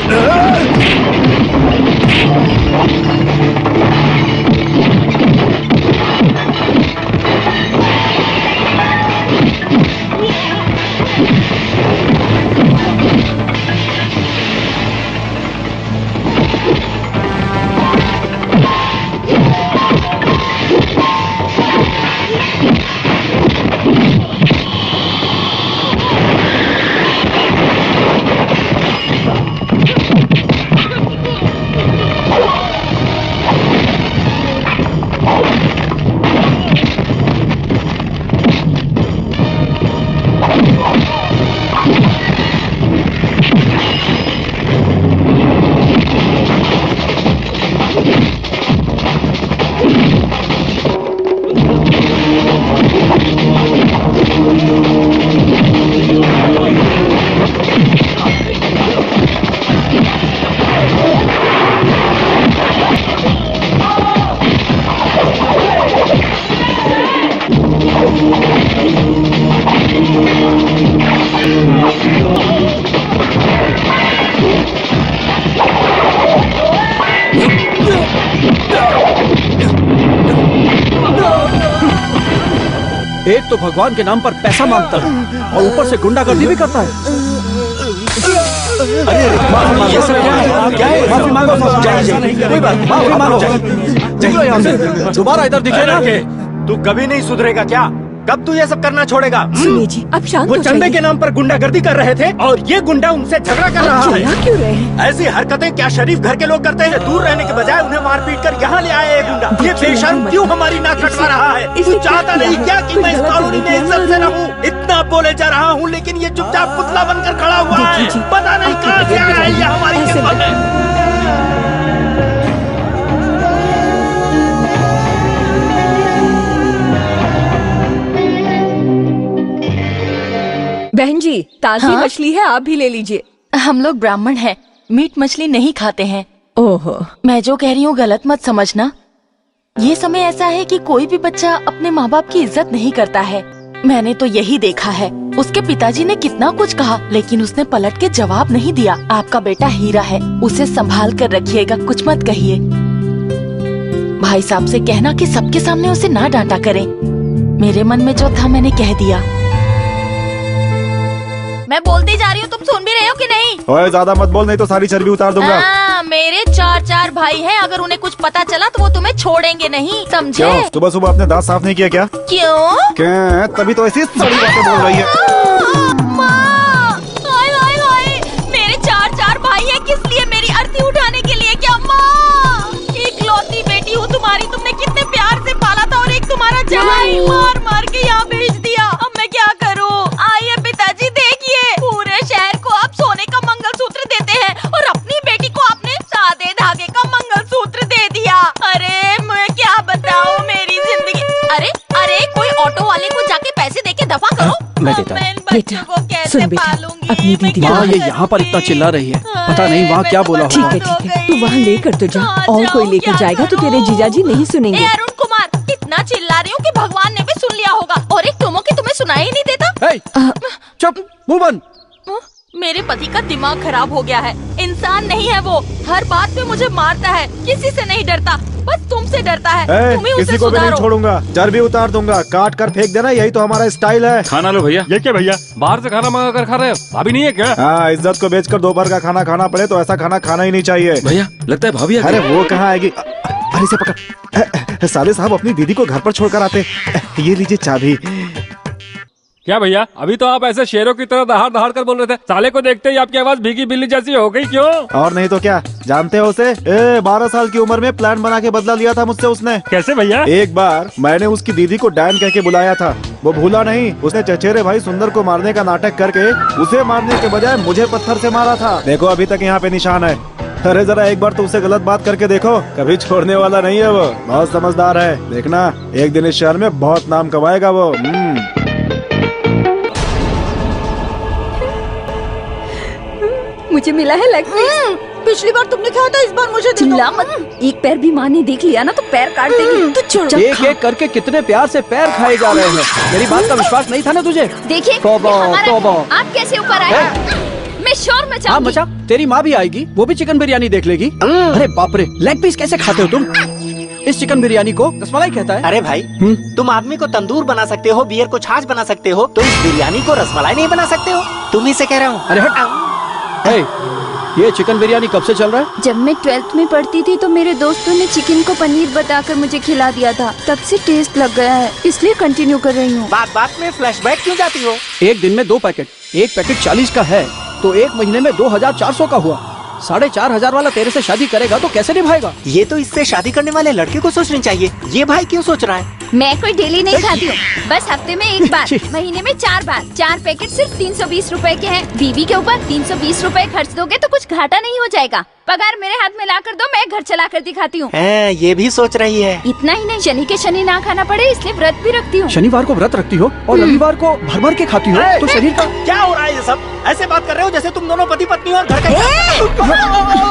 एक तो भगवान के नाम पर पैसा मांगता है और ऊपर से गुंडागर्दी भी करता है। अरे माफी मांगो, कोई बात, माफी मांगो, चलो यहाँ से, दोबारा इधर दिखे ना। तू कभी नहीं सुधरेगा क्या? कब तू ये सब करना छोड़ेगा? सुनिए जी, अब शांत वो हो चंदे जाइए। के नाम पर गुंडागर्दी कर रहे थे और ये गुंडा उनसे झगड़ा कर रहा है। क्यों रहे हैं? ऐसी हरकतें क्या शरीफ घर के लोग करते हैं? दूर रहने के बजाय उन्हें मार पीट कर यहाँ ले आए ये गुंडा। ये बेशर्म क्यों हमारी नाक कटवा रहा है? तू चाहता नहीं क्या कि मैं इस कॉलोनी में इज्जत से रहूं? इतना बोले जा रहा हूँ लेकिन ये चुपचाप पुतला बनकर खड़ा हुआ है। पता नहीं कहाँ से आया है ये हमारी किस्मत है। बहन जी, ताज़ी मछली है, आप भी ले लीजिए। हम लोग ब्राह्मण हैं, मीट मछली नहीं खाते हैं। ओहो, मैं जो कह रही हूँ गलत मत समझना। ये समय ऐसा है कि कोई भी बच्चा अपने माँ बाप की इज्जत नहीं करता है। मैंने तो यही देखा है। उसके पिताजी ने कितना कुछ कहा लेकिन उसने पलट के जवाब नहीं दिया। आपका बेटा हीरा है, उसे संभाल कर रखिएगा, कुछ मत कहिए। भाई साहब से कहना कि सबके सामने उसे ना डांटा करें। मेरे मन में जो था मैंने कह दिया। मैं बोलती जा रही हूँ, तुम सुन भी रहे हो कि नहीं? ओए ज्यादा मत बोल, नहीं तो सारी चर्बी उतार दूंगा। मेरे चार भाई हैं, अगर उन्हें कुछ पता चला तो वो तुम्हें छोड़ेंगे नहीं, समझे? क्यों? सुबह सुबह अपने दांत साफ नहीं किया क्या? क्यों? क्या? तभी तो ऐसी सारी बातें बोल रही है। मेरे चार भाई हैं, किस लिए? मेरी अर्थी उठाने के लिए क्या? माँ, इकलौती बेटी हूँ तुम्हारी, तुमने कितने प्यार से पाला था और एक तुम्हारा जवाई मार मार के यहाँ भेज दिया। अब मैं क्या करूँ? आइए पिताजी, देखिए, पूरे शहर को आप सोने का मंगलसूत्र देते हैं और अपनी बेटी को आपने सादे धागे का मंगलसूत्र दे दिया। अरे मैं क्या बताऊँ मेरी जिंदगी। अरे अरे, कोई ऑटो वाले को जाके पैसे दे के दफा करो। मैं देता हूँ। बेटा सुन बेटा, अपनी दीदी माँ ये यहाँ पर इतना चिल्ला रही है, पता नहीं वहाँ क्या बोला होगा। ठीक है, तू वहाँ लेकर तो जा, और कोई लेकर जाएगा तो तेरे जीजाजी नहीं सुनेंगे। अरुण कुमार, इतना चिल्ला रही हूँ कि भगवान ने भी सुन लिया होगा। और एक टोमो की तुम्हें सुनाई नहीं देता? चुप, मुंह बंद। मेरे पति का दिमाग खराब हो गया है। इंसान नहीं है वो, हर बात पे मुझे मारता है, किसी से नहीं डरता, बस तुमसे डरता है। तुम ही उसे किसी को भी नहीं सुधारो। छोड़ूंगा, चर्बी उतार दूंगा, काट कर फेंक देना, यही तो हमारा स्टाइल है। खाना लो भैया। ये क्या भैया, बाहर से खाना मंगा कर खा रहे हो? भाभी नहीं है क्या? हाँ, इज्जत को बेचकर दोपहर का खाना खाना पड़े तो ऐसा खाना खाना ही नहीं चाहिए। भैया लगता है भाभी आ गई। अरे वो कहाँ आएगी? अरे इसे पकड़। साले साहब अपनी दीदी को घर पर छोड़कर आते। ये लीजिए चाबी। क्या भैया, अभी तो आप ऐसे शेरों की तरह दहाड़ दहाड़ कर बोल रहे थे, साले को देखते ही आपकी आवाज भीगी बिल्ली जैसी हो गई। क्यों? और नहीं तो क्या, जानते हो उसे? 12 साल की उम्र में प्लान बना के बदला लिया था मुझसे उसने। कैसे भैया? एक बार मैंने उसकी दीदी को डैन कह के बुलाया था, वो भूला नहीं। उसने चचेरे भाई सुंदर को मारने का नाटक करके उसे मारने के बजाय मुझे पत्थर से मारा था। देखो अभी तक यहाँ पे निशान है। अरे जरा एक बार तो उससे गलत बात करके देखो, कभी छोड़ने वाला नहीं है वो, बहुत समझदार है। देखना एक दिन इस शहर में बहुत नाम कमाएगा वो। मुझे मिला है लेग पीस। पिछली बार तुमने खाया था, इस बार मुझे दे दो। चिल्ला मत, एक पैर भी माँ ने देख लिया ना तो पैर काट देगी। तू चुपचाप एक एक करके कितने प्यार से पैर खाए जा रहे हैं। मेरी बात का विश्वास नहीं था ना तुझे? देखिए तौबा, ये हमारा तौबा। है। आप कैसे ऊपर आए? मैं मैं शोर हाँ मचाऊंगी। मचा, तेरी माँ भी आएगी, वो भी चिकन बिरयानी देख लेगी। अरे बाप रे, लेग पीस कैसे खाते हो तुम? इस चिकन बिरयानी को रसमलाई कहता है। अरे भाई, तुम आदमी को तंदूर बना सकते हो, बियर को छाछ बना सकते हो, तो इस बिरयानी को रसमलाई नहीं बना सकते हो? तुम ही से कह रहा हूँ। अरे हट। ये चिकन बिरयानी कब से चल रहा है? जब मैं 12th में पढ़ती थी तो मेरे दोस्तों ने चिकन को पनीर बताकर मुझे खिला दिया था, तब से टेस्ट लग गया है, इसलिए कंटिन्यू कर रही हूँ। बात बात में फ्लैशबैक क्यों जाती हो? एक दिन में 2 पैकेट, एक पैकेट 40 का है तो एक महीने में 2400 का हुआ। 4500 वाला तेरे से शादी करेगा तो कैसे निभाएगा? ये तो इससे शादी करने वाले लड़के को सोचनी चाहिए। ये भाई क्यों सोच रहा है? मैं कोई डेली नहीं खाती हूँ, बस हफ्ते में 1 बार, महीने में 4 बार। 4 पैकेट सिर्फ 320 रुपए के हैं। बीवी के ऊपर 320 रुपए खर्च दोगे तो कुछ घाटा नहीं हो जाएगा। पगार मेरे हाथ में ला कर दो, मैं घर चला कर दिखाती हूँ। ये भी सोच रही है। इतना ही नहीं, शनि के शनि ना खाना पड़े इसलिए व्रत भी रखती हूँ। शनिवार को व्रत रखती हो और रविवार को भर भर के खाती हो, तो शरीर का क्या हो रहा है? ये सब ऐसे बात कर रहे हो जैसे तुम दोनों पति पत्नी और घर का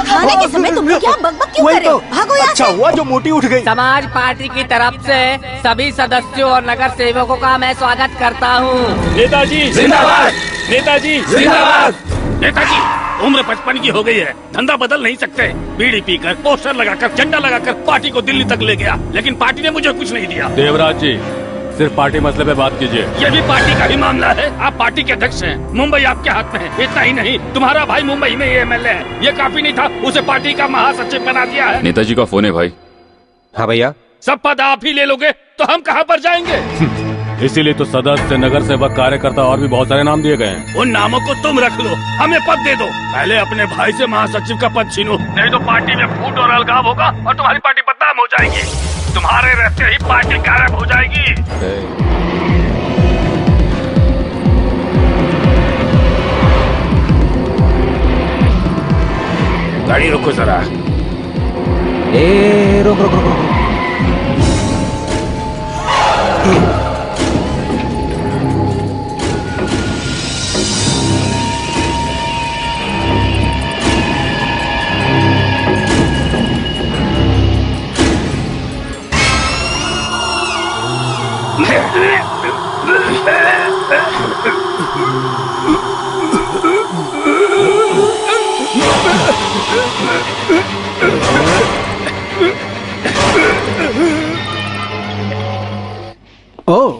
खाने के समय तुम लोग यहाँ बकबक क्यों कर रहे हो? भागो यहाँ अच्छा हुआ जो मोटी उठ गई। समाज पार्टी की तरफ से सभी सदस्यों और नगर सेवकों का मैं स्वागत करता हूँ। नेताजी जिंदाबाद, नेताजी जिंदाबाद। नेताजी, उम्र 55 की हो गई है, धंधा बदल नहीं सकते। बीड़ी पीकर, पोस्टर लगाकर, झंडा लगाकर पार्टी को दिल्ली तक ले गया, लेकिन पार्टी ने मुझे कुछ नहीं दिया। देवराज जी, सिर्फ पार्टी मसले पे बात कीजिए। ये भी पार्टी का ही मामला है। आप पार्टी के अध्यक्ष हैं, मुंबई आपके हाथ में है। इतना ही नहीं, तुम्हारा भाई मुंबई में एमएलए है। ये काफी नहीं था, उसे पार्टी का महासचिव बना दिया है। नेताजी का फोन है भाई। हाँ भैया। सब पद आप ही ले लोगे तो हम कहाँ पर जाएंगे? इसीलिए तो सदस्य, नगर सेवक, कार्यकर्ता और भी बहुत सारे नाम दिए गए हैं। उन नामों को तुम रख लो, हमें पद दे दो। पहले अपने भाई से महासचिव का पद छीनो, नहीं तो पार्टी में फूट और अलगाव होगा और तुम्हारी पार्टी बदनाम हो जाएगी। तुम्हारे रहते ही पार्टी गायब हो जाएगी। गाड़ी रोको जरा। रोक रोक रोक रोक। ओह,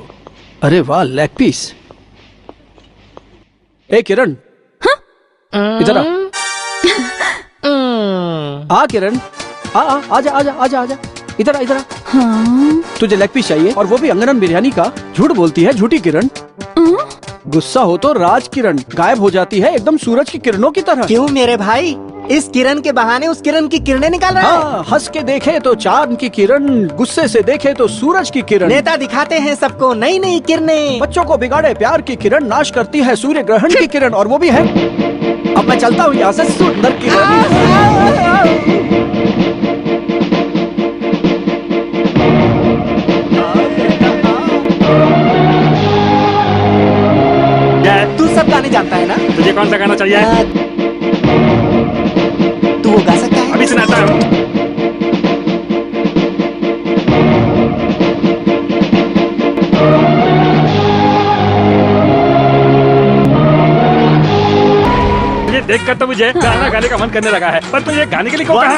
अरे वाह, लेग पीस। ए किरण, इधर आ किरण, आजा आजा आजा आजा, इधर इधर। हाँ? तुझे लेग पीस चाहिए और वो भी अंगनन बिरयानी का? झूठ बोलती है झूठी किरण। गुस्सा हो तो राज किरण गायब हो जाती है एकदम सूरज की किरणों की तरह। क्यों मेरे भाई, इस किरण के बहाने उस किरण की किरणें निकाल रहा है? हाँ, हंस के देखे तो चांद की किरण, गुस्से से देखे तो सूरज की किरण। नेता दिखाते हैं सबको नई नई किरणें। बच्चों को बिगाड़े प्यार की किरण, नाश करती है सूर्य ग्रहण की किरण, और वो भी है। अब मैं चलता हूँ यहाँ से, सुंदर किरण। तू सब गाने जानता है ना? तुझे कौन सा गाना चाहिए? तू वो गा सकता है? अभी सुनाता हूँ। ये देखकर तो मुझे गाना गाने का मन करने लगा है, पर तुझे गाने के लिए क्यों कहा?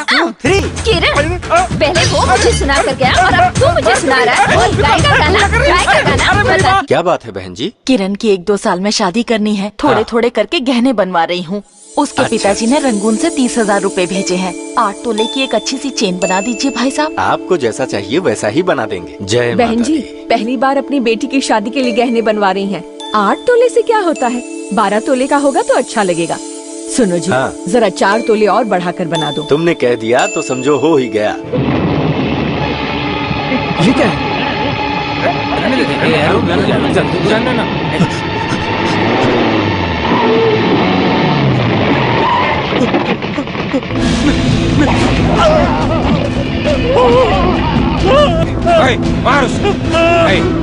किरण, पहले वो मुझे सुना कर गया और अब तू मुझे सुना रहा है। और गाएगा गाना बता। क्या बात है बहन जी? किरण की 1-2 साल में शादी करनी है, थोड़े थोड़े करके गहने बनवा रही हूँ। उसके पिताजी ने रंगून से 30,000 रुपए भेजे हैं। 8 तोले की एक अच्छी सी चेन बना दीजिए भाई साहब। आपको जैसा चाहिए वैसा ही बना देंगे। जय बहन जी, पहली बार अपनी बेटी की शादी के लिए गहने बनवा रही हैं। 8 तोले से क्या होता है, 12 तोले का होगा तो अच्छा लगेगा। सुनो जी, जरा 4 तोले और बढ़ाकर बना दो। तुमने कह दिया तो समझो हो ही गया। ये क्या है?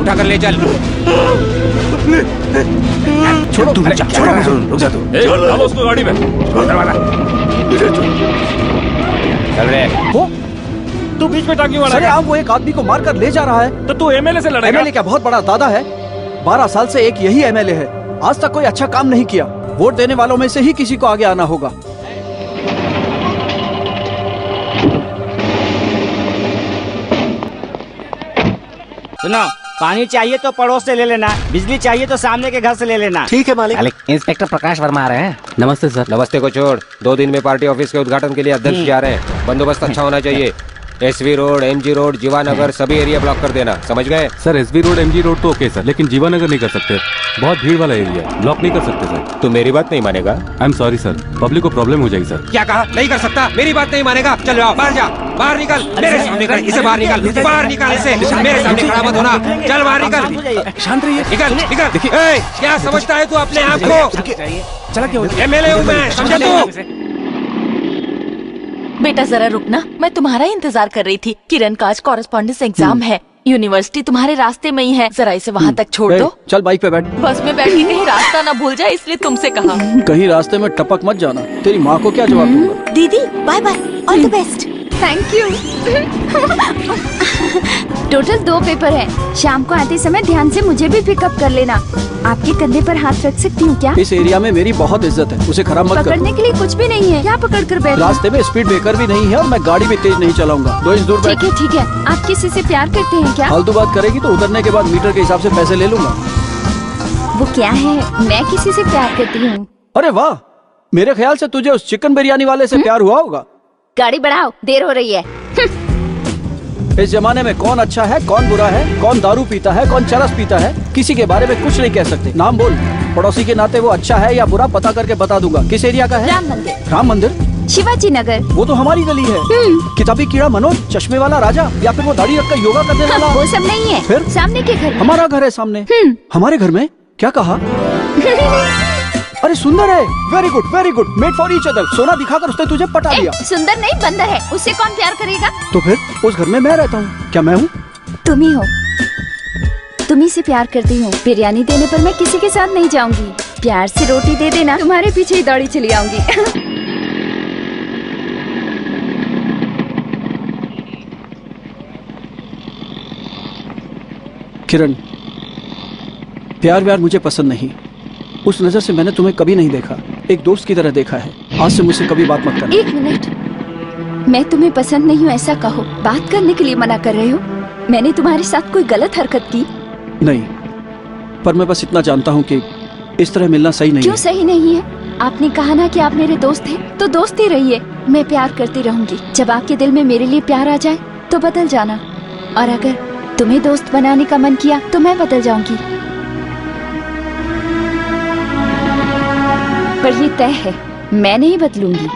उठा कर ले चल। छोड़ो तू, छोड़ो रुक जा तू। डालो उसको गाड़ी में। चल रे। वो तू बीच में टांगी वाला अरे आप वो एक आदमी को मारकर ले जा रहा है। तो तू एमएलए से लड़ेगा? एमएलए क्या बहुत बड़ा दादा है? 12 साल से एक यही एमएलए है, आज तक कोई अच्छा काम नहीं किया। वोट देने वालों में से ही किसी को आगे आना होगा। सुनो, पानी चाहिए तो पड़ोस से ले लेना, बिजली चाहिए तो सामने के घर से ले लेना। ठीक है मालिक। इंस्पेक्टर प्रकाश वर्मा आ रहे हैं। नमस्ते सर। नमस्ते को छोड़, 2 दिन में पार्टी ऑफिस के उद्घाटन के लिए अध्यक्ष जा रहे हैं। बंदोबस्त अच्छा होना चाहिए। SV road, MG road, Jeevanagar सभी एरिया ब्लॉक कर देना, समझ गए? Sir SV road, MG road तो ओके सर, लेकिन जीवानगर नहीं कर सकते, बहुत भीड़ वाला एरिया है, ब्लॉक नहीं कर सकते सर। तू मेरी बात नहीं मानेगा? I am sorry sir, public को प्रॉब्लम हो जाएगी सर। क्या कहा? नहीं कर सकता? मेरी बात नहीं मानेगा? चल जाओ, बाहर जा, बाहर निकल, मेरे सामने खड़ा, इसे बाहर निकल, बाहर निकाल इसे, मेरे सामने खड़ा मत होना, चल बाहर निकल, शांत रहिए, निकल निकल। देखिए क्या समझता है तू अपने आप को? चला क्या हो? एमएलए हूँ मैं, समझा तू? बेटा जरा रुकना, मैं तुम्हारा इंतजार कर रही थी। किरण का आज कॉरेस्पॉन्डेंस एग्जाम है, यूनिवर्सिटी तुम्हारे रास्ते में ही है, जरा इसे वहाँ तक छोड़ दो। चल बाइक पे बैठ। बस में बैठी कहीं रास्ता न भूल जाए, इसलिए तुमसे कहा। कहीं रास्ते में टपक मत जाना, तेरी माँ को क्या जवाब दूंगा। दीदी bye bye, all the best. Thank you. Total 2 paper है, शाम को आते समय ध्यान से मुझे भी पिकअप कर लेना। आपके कंधे पर हाथ रख सकती हूँ क्या? इस एरिया में मेरी बहुत इज्जत है, उसे खराब मत कर। पकड़ने के लिए कुछ भी नहीं है, क्या पकड़ कर बैठ? रास्ते में स्पीड ब्रेकर भी नहीं है और मैं गाड़ी भी तेज नहीं चलाऊंगा। 2 इंच दूर बैठ। ठीक है ठीक है। आप किसी से प्यार करते हैं क्या? फालतू बात करेगी तो उतरने के बाद मीटर के हिसाब से पैसे ले लूंगा। वो क्या है, मैं किसी से प्यार करती हूँ। अरे वाह, मेरे ख्याल से तुझे उस चिकन बिरयानी वाले से प्यार हुआ होगा। गाड़ी बढ़ाओ, देर हो रही है। इस जमाने में कौन अच्छा है, कौन बुरा है, कौन दारू पीता है, कौन चरस पीता है, किसी के बारे में कुछ नहीं कह सकते। नाम बोल, पड़ोसी के नाते वो अच्छा है या बुरा पता करके बता दूंगा। किस एरिया का है? राम मंदिर। राम मंदिर? शिवाजी नगर। वो तो हमारी गली है। किताबी कीड़ा मनोज, चश्मे वाला राजा, या फिर वो दाढ़ी रखकर योगा करने वाला? वो सब नहीं है। फिर सामने के घर। हमारा घर है सामने। हमारे घर में? क्या कहा? अरे सुंदर है, very good, made for each other. सोना दिखाकर उसने तुझे पटा लिया। सुंदर नहीं, बंदर है, उससे कौन प्यार करेगा? तो फिर उस घर में मैं रहता हूँ, क्या मैं हूँ? तुम ही हो। तुम्ही से प्यार करती हूँ। बिरयानी देने पर मैं किसी के साथ नहीं जाऊंगी। प्यार से रोटी दे देना, तुम्हारे पीछे ही दौड़ी चली आऊंगी। किरण, प्यार व्यार मुझे पसंद नहीं। उस नजर से मैंने तुम्हें कभी नहीं देखा, एक दोस्त की तरह देखा है। आज से मुझसे कभी बात मत करना। 1 मिनट, मैं तुम्हें पसंद नहीं हूँ ऐसा कहो। बात करने के लिए मना कर रहे हो? मैंने तुम्हारे साथ कोई गलत हरकत की? नहीं, पर मैं बस इतना जानता हूँ कि इस तरह मिलना सही नहीं क्यों है। सही नहीं है? आपने कहा ना कि आप मेरे दोस्त हैं, तो दोस्त ही रहिए। मैं प्यार करती रहूंगी। जब आपके दिल में मेरे लिए प्यार आ जाए तो बदल जाना, और अगर तुम्हें दोस्त बनाने का मन किया तो मैं बदल जाऊंगी। पर ये तय है, मैं नहीं बदलूंगी।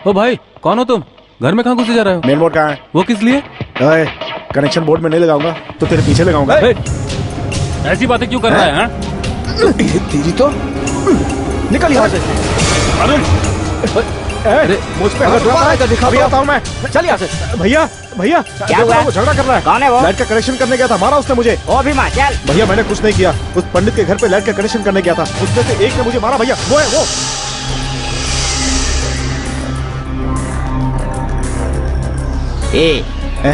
ओ भाई, कौन हो तुम? घर में कहाँ घुसे जा रहे हो? मेन बोर्ड कहाँ है? वो किस लिए? कनेक्शन बोर्ड में नहीं लगाऊंगा तो तेरे पीछे लगाऊंगा। ऐसी बातें क्यों कर रहा है? हाँ? तेरी तो निकल यहाँ से। अरे मुझ पे हाथ उठाता है, दिखा भी आता हूँ मैं। चल यहाँ से। भैया भैया, क्या हुआ? वो झगड़ा कर रहा है। कौन है वो? लाइट का कनेक्शन करने गया था, मारा उसने मुझे। ओ भीमा, चल। भैया मैंने कुछ नहीं किया, उस पंडित के घर पे लाइट का कनेक्शन करने गया था, उसमें से एक ने मुझे मारा। भैया वो है वो।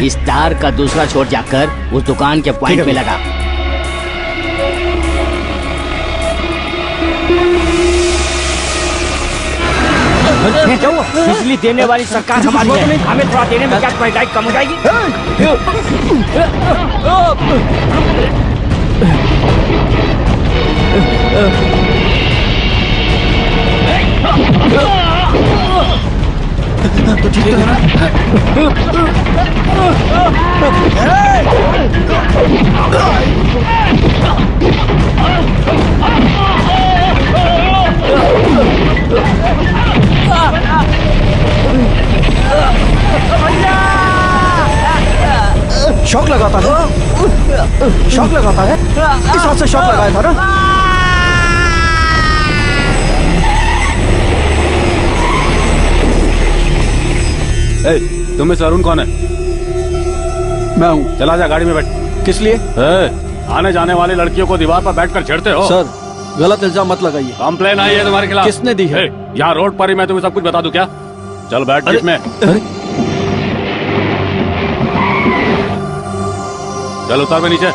इस तार का दूसरा छोर जाकर उस दुकान के पॉइंट पे लगा। क्या हुआ? बिजली देने वाली सरकार हमारी है, हमें थोड़ा देने में क्या तुम्हारी लाइट कम हो जाएगी? तो ठीक है ना? शॉक लगाता है, शॉक लगाता है। इस हाथ से शॉक लगाया था ना? तुम्हें से अरुण कौन है? मैं हूँ। चला जा गाड़ी में बैठ। किस लिए? आने जाने वाली लड़कियों को दीवार पर बैठकर छेड़ते हो। सर, गलत इल्जाम मत लगाइए। कंप्लेन आई है तुम्हारे खिलाफ। किसने दी है? यहाँ रोड पर ही मैं तुम्हें सब कुछ बता दूं क्या? चल बैठ जीप में। चल उतार में नीचे।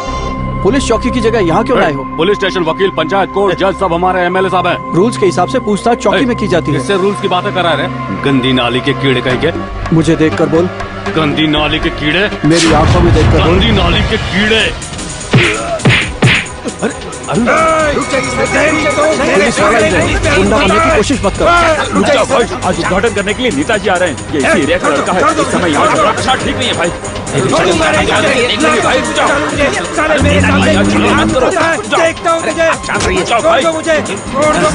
पुलिस चौकी की जगह यहाँ क्यों लाए हो? पुलिस स्टेशन, वकील, पंचायत, कोर्ट, जज सब हमारे एमएलए साहब हैं। रूल्स के हिसाब से पूछताछ चौकी में की जाती है। इससे रूल्स की बातें करा रहे? गंदी नाली के कीड़े कहीं के। मुझे देखकर बोल। गंदी नाली के कीड़े। मेरी आंखों में देखकर बोल। गंदी नाली के कीड़े। पुलिस वाला गुंडा बनने की कोशिश मत करो। आज उद्घाटन करने के लिए नेताजी आ रहे हैं। ये इसी एरिया का लड़का है। इस समय यहाँ झगड़ा प्रसाद ठीक नहीं है भाई।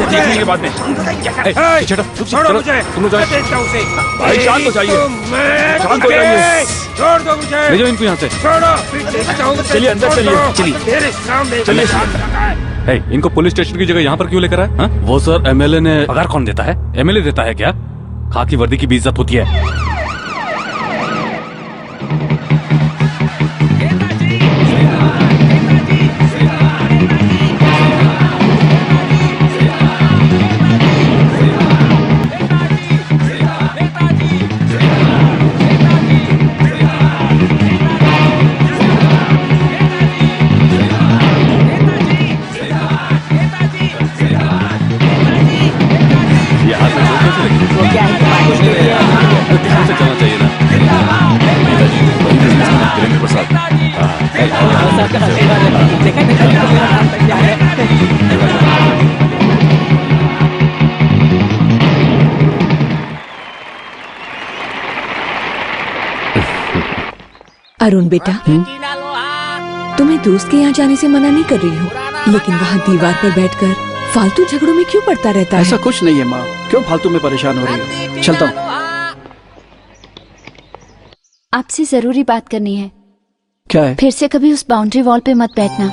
देखने के बाद में भाई शांत हो जाइए, शांत हो जाइए। छोड़ दो मुझे। ले जाओ इनको यहाँ से। चलिए अंदर चलिए। चलिए चलिए। इनको पुलिस स्टेशन की जगह यहाँ पर क्यों लेकर आए? हाँ? वो सर एमएलए ने पगार कौन देता है? एमएलए देता है क्या? खाकी वर्दी की भी इज्जत होती है। अरुण बेटा, तुम्हें दोस्त के यहाँ जाने से मना नहीं कर रही हूँ, लेकिन वहाँ दीवार पर बैठकर फालतू झगड़ों में क्यों पड़ता रहता है? ऐसा कुछ नहीं है माँ, क्यों फालतू में परेशान हो रही हो? चलता हूँ। आपसे जरूरी बात करनी है। क्या है? फिर से कभी उस बाउंड्री वॉल पे मत बैठना।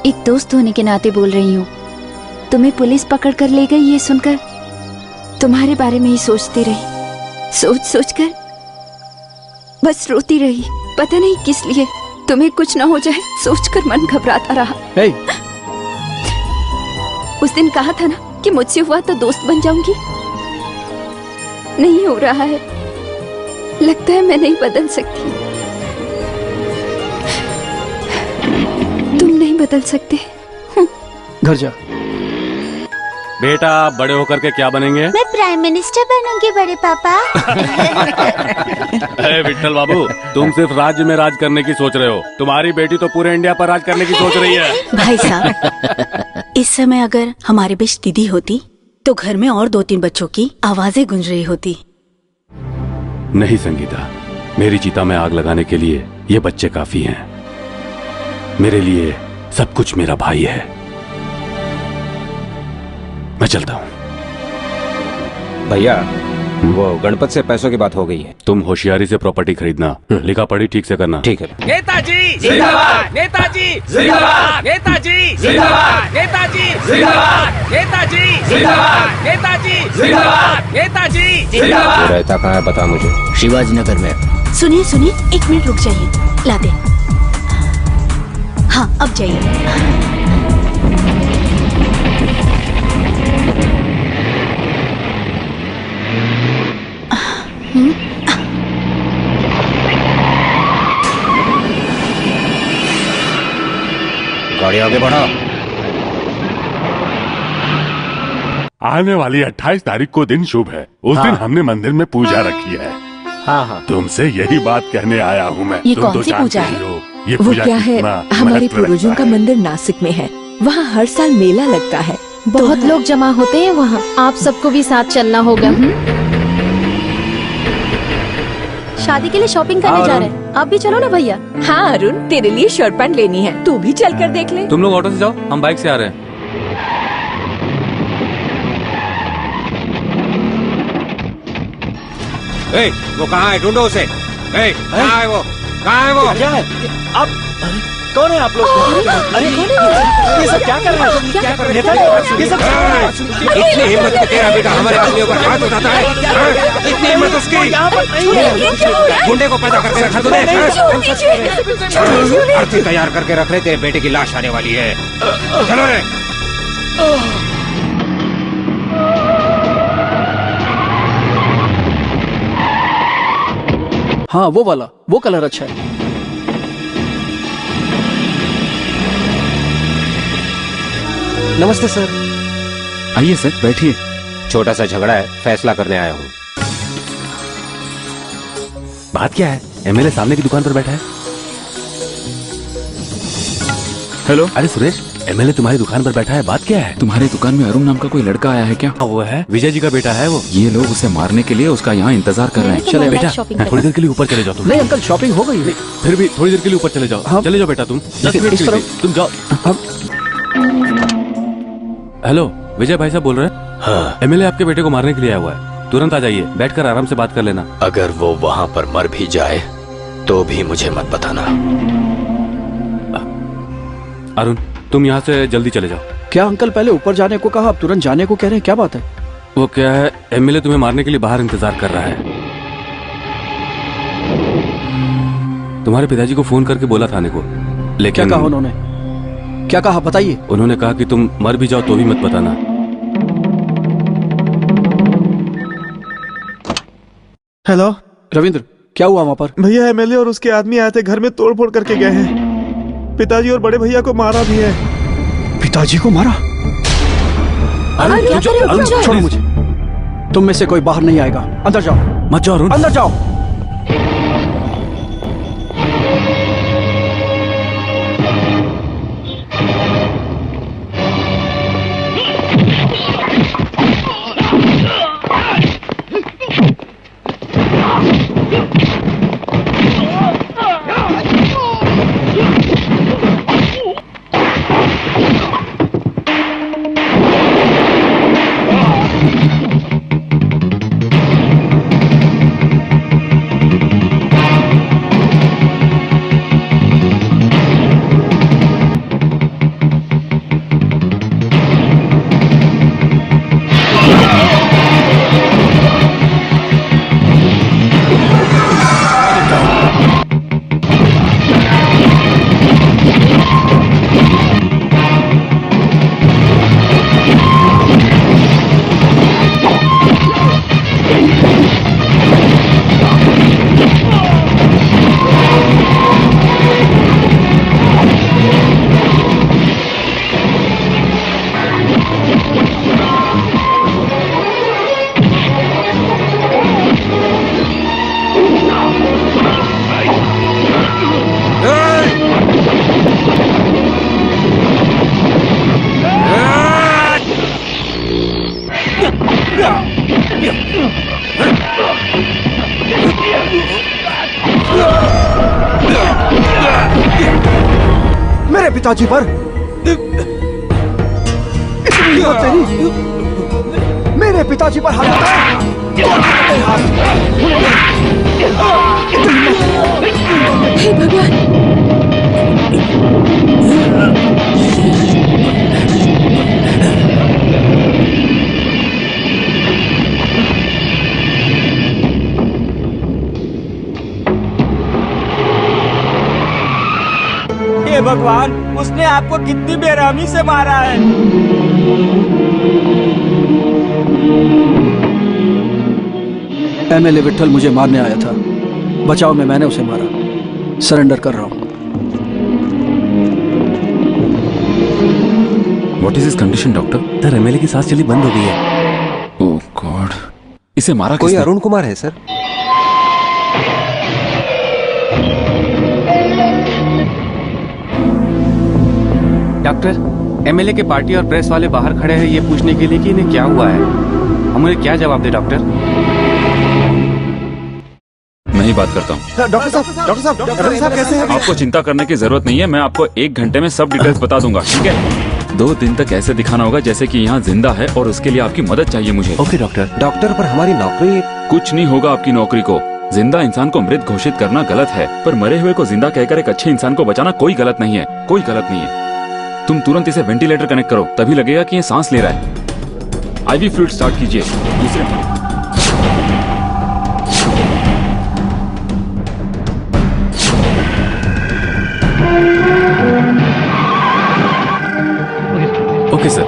एक दोस्त होने के नाते बोल रही हूँ। तुम्हें पुलिस पकड़ कर ले गई, ये सुनकर तुम्हारे बारे में ही सोचती रही। सोच सोच कर बस रोती रही। पता नहीं किस लिए। तुम्हें कुछ ना हो जाए सोचकर मन घबराता रहा। उस दिन कहा था ना कि मुझसे हुआ तो दोस्त बन जाऊंगी। नहीं हो रहा है। लगता है मैं नहीं बदल सकती। तुम नहीं बदल सकते। घर जा। बेटा बड़े होकर के क्या बनेंगे? मैं प्राइम मिनिस्टर बनूंगी बड़े पापा। विट्ठल बाबू, तुम सिर्फ राज्य में राज करने की सोच रहे हो। तुम्हारी बेटी तो पूरे इंडिया पर राज करने की सोच रही है। भाई साहब, इस समय अगर हमारे बीच दीदी होती तो घर में और 2-3 बच्चों की आवाजें गूंज रही होती। नहीं संगीता, मेरी चिता में आग लगाने के लिए ये बच्चे काफी हैं। मेरे लिए सब कुछ मेरा भाई है। मैं चलता हूँ। भैया, वो गणपत से पैसों की बात हो गई है। तुम होशियारी से प्रॉपर्टी खरीदना, लिखा पढ़ी ठीक से करना। ठीक है। नेताजी जिंदाबाद, नेताजी जिंदाबाद, नेताजी जिंदाबाद, नेताजी जिंदाबाद, नेताजी जिंदाबाद, नेताजी जिंदाबाद, नेताजी जिंदाबाद। वो रहता कहाँ है बता मुझे। शिवाजी नगर में। सुनिए सुनिए, 1 मिनट रुक जाइए, ला दे। हाँ अब जाइए। गाड़ी आगे बढ़ा। आने वाली 28 तारीख को दिन शुभ है। उस दिन हमने मंदिर में पूजा रखी है। हाँ। तुमसे यही बात कहने आया हूँ मैं। ये तुम कौन तो सी पूजा है? ये वो पूजा क्या है? हमारे पूर्वजों का मंदिर नासिक में है। वहाँ हर साल मेला लगता है। बहुत लोग जमा होते हैं वहाँ। आप सबको भी साथ चलना होगा। शादी के लिए शॉपिंग करने जा रहे हैं। आप भी चलो ना भैया। हाँ अरुण, तेरे लिए शर्ट पैंट लेनी है, तू भी चल कर देख ले। तुम लोग ऑटो से जाओ, हम बाइक से आ रहे हैं। वो कहाँ है? ढूंढो उसे। कहाँ है वो? कहाँ है वो? क्या है? आप कौन है आप लोग? अरे ये सब क्या कर रहे हैं? क्या कर रहे हैं? ये सब क्या कर रहे हैं? इतनी हिम्मत है तेरा बेटा हमारे आदमियों पर हाथ उठाता है? इतनी हिम्मत उसकी? गुंडे को पैदा करके रखा तूने? अर्थी तैयार करके रख रहे, तेरे बेटे की लाश आने वाली है। चलो रे। हाँ वो वाला, वो कलर अच्छा है। नमस्ते सर। आइए सर, बैठिए। छोटा सा झगड़ा है, फैसला करने आया हूँ। बात क्या है? एमएलए सामने की दुकान पर बैठा है। हेलो। अरे सुरेश, एमएलए तुम्हारी दुकान पर बैठा है, बात क्या है? तुम्हारी दुकान में अरुण नाम का कोई लड़का आया है क्या? वो है, विजय जी का बेटा है वो। ये लोग उसे मारने के लिए उसका यहाँ इंतजार कर रहे हैं। चले बेटा, थोड़ी देर के लिए ऊपर चले जाओ तुम। नहीं अंकल, शॉपिंग हो गई। फिर भी थोड़ी देर के लिए ऊपर चले जाओ। हाँ। चले जाओ बेटा तुम, 10 मिनट इस के लिए तरफ। तुम जाओ। हेलो, विजय भाई साहब बोल रहे हैं? हाँ। एमएलए आपके बेटे को मारने के लिए आया हुआ है, तुरंत आ जाइए, बैठकर आराम से बात कर लेना। अगर वो वहाँ पर मर भी जाए तो भी मुझे मत बताना। अरुण, तुम यहाँ से जल्दी चले जाओ। क्या अंकल, पहले ऊपर जाने को कहा, अब तुरंत जाने को कह रहे हैं, क्या बात है? वो क्या है, एमएलए तुम्हें मारने के लिए बाहर इंतजार कर रहा है। तुम्हारे पिताजी को फोन करके बोला थाने को, लेकिन क्या कहा उन्होंने? क्या कहा बताइए। उन्होंने कहा कि तुम मर भी जाओ तो भी मत बताना। हेलो रविंद्र, क्या हुआ वहाँ पर? भैया, एमएलए और उसके आदमी आए थे, घर में तोड़फोड़ करके गए हैं। पिताजी और बड़े भैया को मारा भी है। पिताजी को मारा? छोड़ो मुझे, तुम में से कोई बाहर नहीं आएगा। अंदर जाओ। मत जाओ अरुण, अंदर जाओ। मेरे पिताजी पर इतनी हिम्मत तेरी, मेरे पिताजी पर हाथ उठाया। हे भगवान। हे भगवान, उसने आपको कितनी बेरहमी से मारा है। एमएलए विट्ठल मुझे मारने आया था, बचाव में मैंने उसे मारा। सरेंडर कर रहा हूँ। What is his condition doctor? Sir, MLA की सांस चली बंद हो गई है। ओह गॉड, इसे मारा कोई किसने? अरुण कुमार है सर। डॉक्टर, एमएलए के पार्टी और प्रेस वाले बाहर खड़े हैं ये पूछने के लिए कि इन्हें क्या हुआ है। हम उन्हें क्या जवाब दे डॉक्टर? मैं ही बात करता हूँ। डॉक्टर साहब कैसे हैं? आपको चिंता करने की जरूरत नहीं है, मैं आपको 1 घंटे में सब डिटेल्स बता दूंगा, ठीक है? 2 दिन तक ऐसे दिखाना होगा जैसे कि यहाँ जिंदा है और उसके लिए आपकी मदद चाहिए मुझे। Okay doctor. डॉक्टर, पर हमारी नौकरी। कुछ नहीं होगा आपकी नौकरी को। जिंदा इंसान को मृत घोषित करना गलत है, पर मरे हुए को जिंदा कहकर एक अच्छे इंसान को बचाना कोई गलत नहीं है, कोई गलत नहीं है। तुम तुरंत इसे वेंटिलेटर कनेक्ट करो, तभी लगेगा कि ये सांस ले रहा है। आईवी फ्लूइड स्टार्ट कीजिए। दूसरे ओके सर।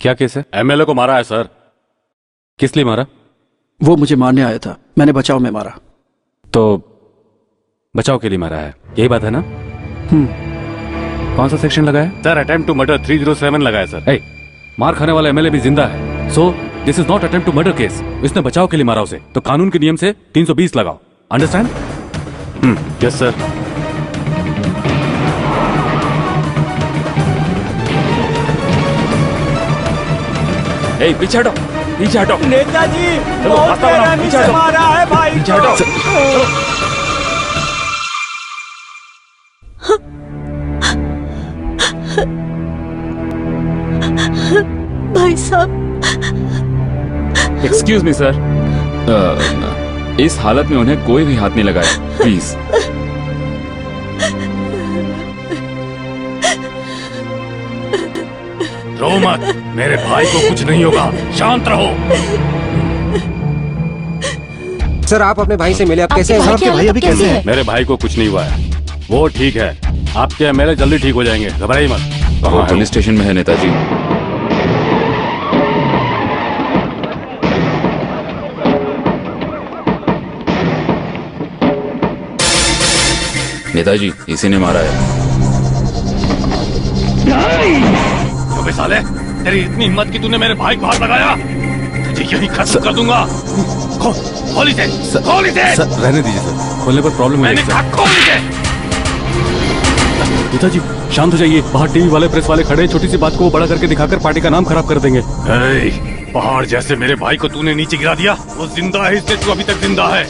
क्या केस है? एमएलए को मारा है सर। किस लिए मारा? वो मुझे मारने आया था, मैंने बचाव में मारा। तो बचाव के लिए मारा है, यही बात है ना? कौन सा सेक्शन लगाया सर? अटेम्प्ट टू मर्डर 307 लगाया सर। मार खाने वाला एमएलए भी जिंदा है, so this is not attempt to murder case. इसने बचाव के लिए मारा उसे, तो कानून के नियम से 320 लगाओ। अंडरस्टैंड? Yes sir. पीछे हटो, पीछे हटो। नेताजी, चलो, बहुत रास्ता बनाओ, बेरहमी पीछे से हटो। मारा है भाई पीछे को। हटो। चलो। भाई साहब। एक्सक्यूज मी सर, इस हालत में उन्हें कोई भी हाथ नहीं लगाया, प्लीज। रो मत, मेरे भाई को कुछ नहीं होगा, शांत रहो। सर आप अपने भाई से मिले, आप कैसे हैं? आपके भाई अभी कैसे हैं? मेरे भाई को कुछ नहीं हुआ है, वो ठीक है। आपके एमएलए जल्दी ठीक हो जाएंगे, घबराइए मत। वो पुलिस स्टेशन में है नेताजी। नेताजी, इसी ने मारा है। अबे साले, तेरी इतनी हिम्मत कि तूने मेरे भाई को हाथ लगाया? तुझे यहीं खत्म कर दूंगा। खोल इसे, खोल इसे। सर रहने दीजिए सर, खोलने पर प्रॉब्लम है। मैंने कहा खोल इसे। नेताजी शांत हो जाइए, बाहर टीवी वाले प्रेस वाले खड़े हैं, छोटी सी बात को वो बड़ा करके दिखाकर पार्टी का नाम खराब कर देंगे। पहाड़ जैसे मेरे भाई को तूने नीचे गिरा दिया, वो जिंदा है इसलिए तू अभी तक जिंदा है।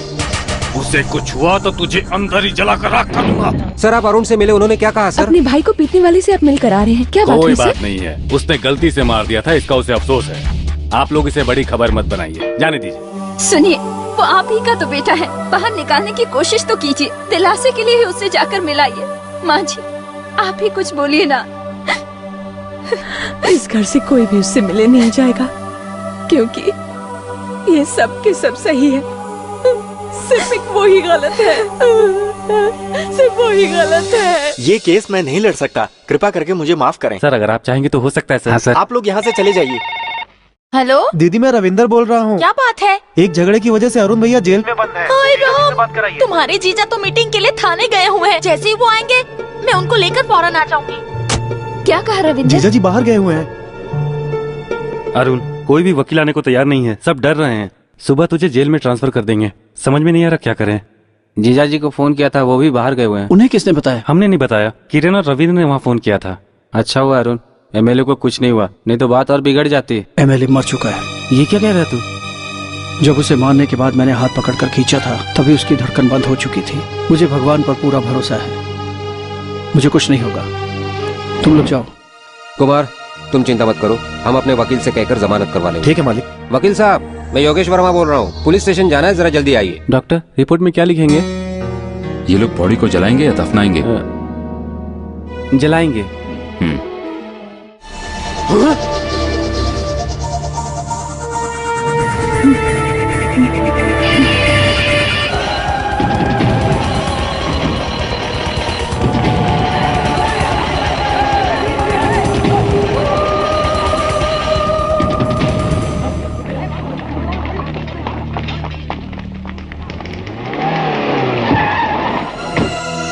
उसे कुछ हुआ तो तुझे अंदर ही जलाकर राख कर दूंगा। सर आप अरुण से मिले, उन्होंने क्या कहा सर? अपने भाई को पीटने वाले से आप मिलकर आ रहे हैं, क्या बात कोई है बात सर? नहीं है, उसने गलती से मार दिया था, इसका उसे अफसोस है। आप लोग इसे बड़ी खबर मत बनाइए, जाने दीजिए। सुनिए, वो आप ही का तो बेटा है, बाहर निकालने की कोशिश तो कीजिए, दिलासे के लिए ही उससे जाकर मिलाइए। माँ जी, आप ही कुछ बोलिए ना। इस घर से कोई भी उससे मिले नहीं जाएगा, क्योंकि ये सब के सब सही है, सिर्फ एक वो ही गलत है, सिर्फ वो ही गलत है। ये केस मैं नहीं लड़ सकता, कृपा करके मुझे माफ करें। सर अगर आप चाहेंगे तो हो सकता है सर। हाँ, सर। आप लोग यहाँ से चले जाइए। हेलो दीदी, मैं रविंदर बोल रहा हूँ। क्या बात है? एक झगड़े की वजह से अरुण भैया जेल में बंद है। हाय राम, तुम्हारे जीजा तो मीटिंग के लिए थाने गए हुए हैं। जैसे ही वो आएंगे मैं उनको लेकर फौरन आ जाऊंगी। क्या कहा रविंदर? जीजा जी बाहर गए हुए हैं। अरुण, कोई भी वकील आने को तैयार नहीं है, सब डर रहे हैं। सुबह तुझे जेल में ट्रांसफर कर देंगे, समझ में नहीं आ रहा क्या करें। जीजा जी को फोन किया था, वो भी बाहर गए हुए हैं। उन्हें किसने बताया? हमने नहीं बताया, किरण और रविंद्र ने वहाँ फोन किया था। अच्छा हुआ अरुण, एमएलए को कुछ नहीं हुआ, नहीं तो बात और बिगड़ जाती। एमएलए मर चुका है। ये क्या कह रहा तू? जब उसे मारने के बाद मैंने हाथ पकड़कर खींचा था, तभी उसकी धड़कन बंद हो चुकी थी। मुझे भगवान पर पूरा भरोसा है, मुझे कुछ नहीं होगा, तुम लोग जाओ। कुमार तुम चिंता मत करो, हम अपने वकील से कहकर जमानत करवा लेंगे। ठीक है मालिक। वकील साहब, मैं योगेश वर्मा बोल रहा हूँ, पुलिस स्टेशन जाना है, जरा जल्दी आइए। डॉक्टर रिपोर्ट में क्या लिखेंगे? ये लोग बॉडी को जलाएंगे या दफनाएंगे? जलाएंगे।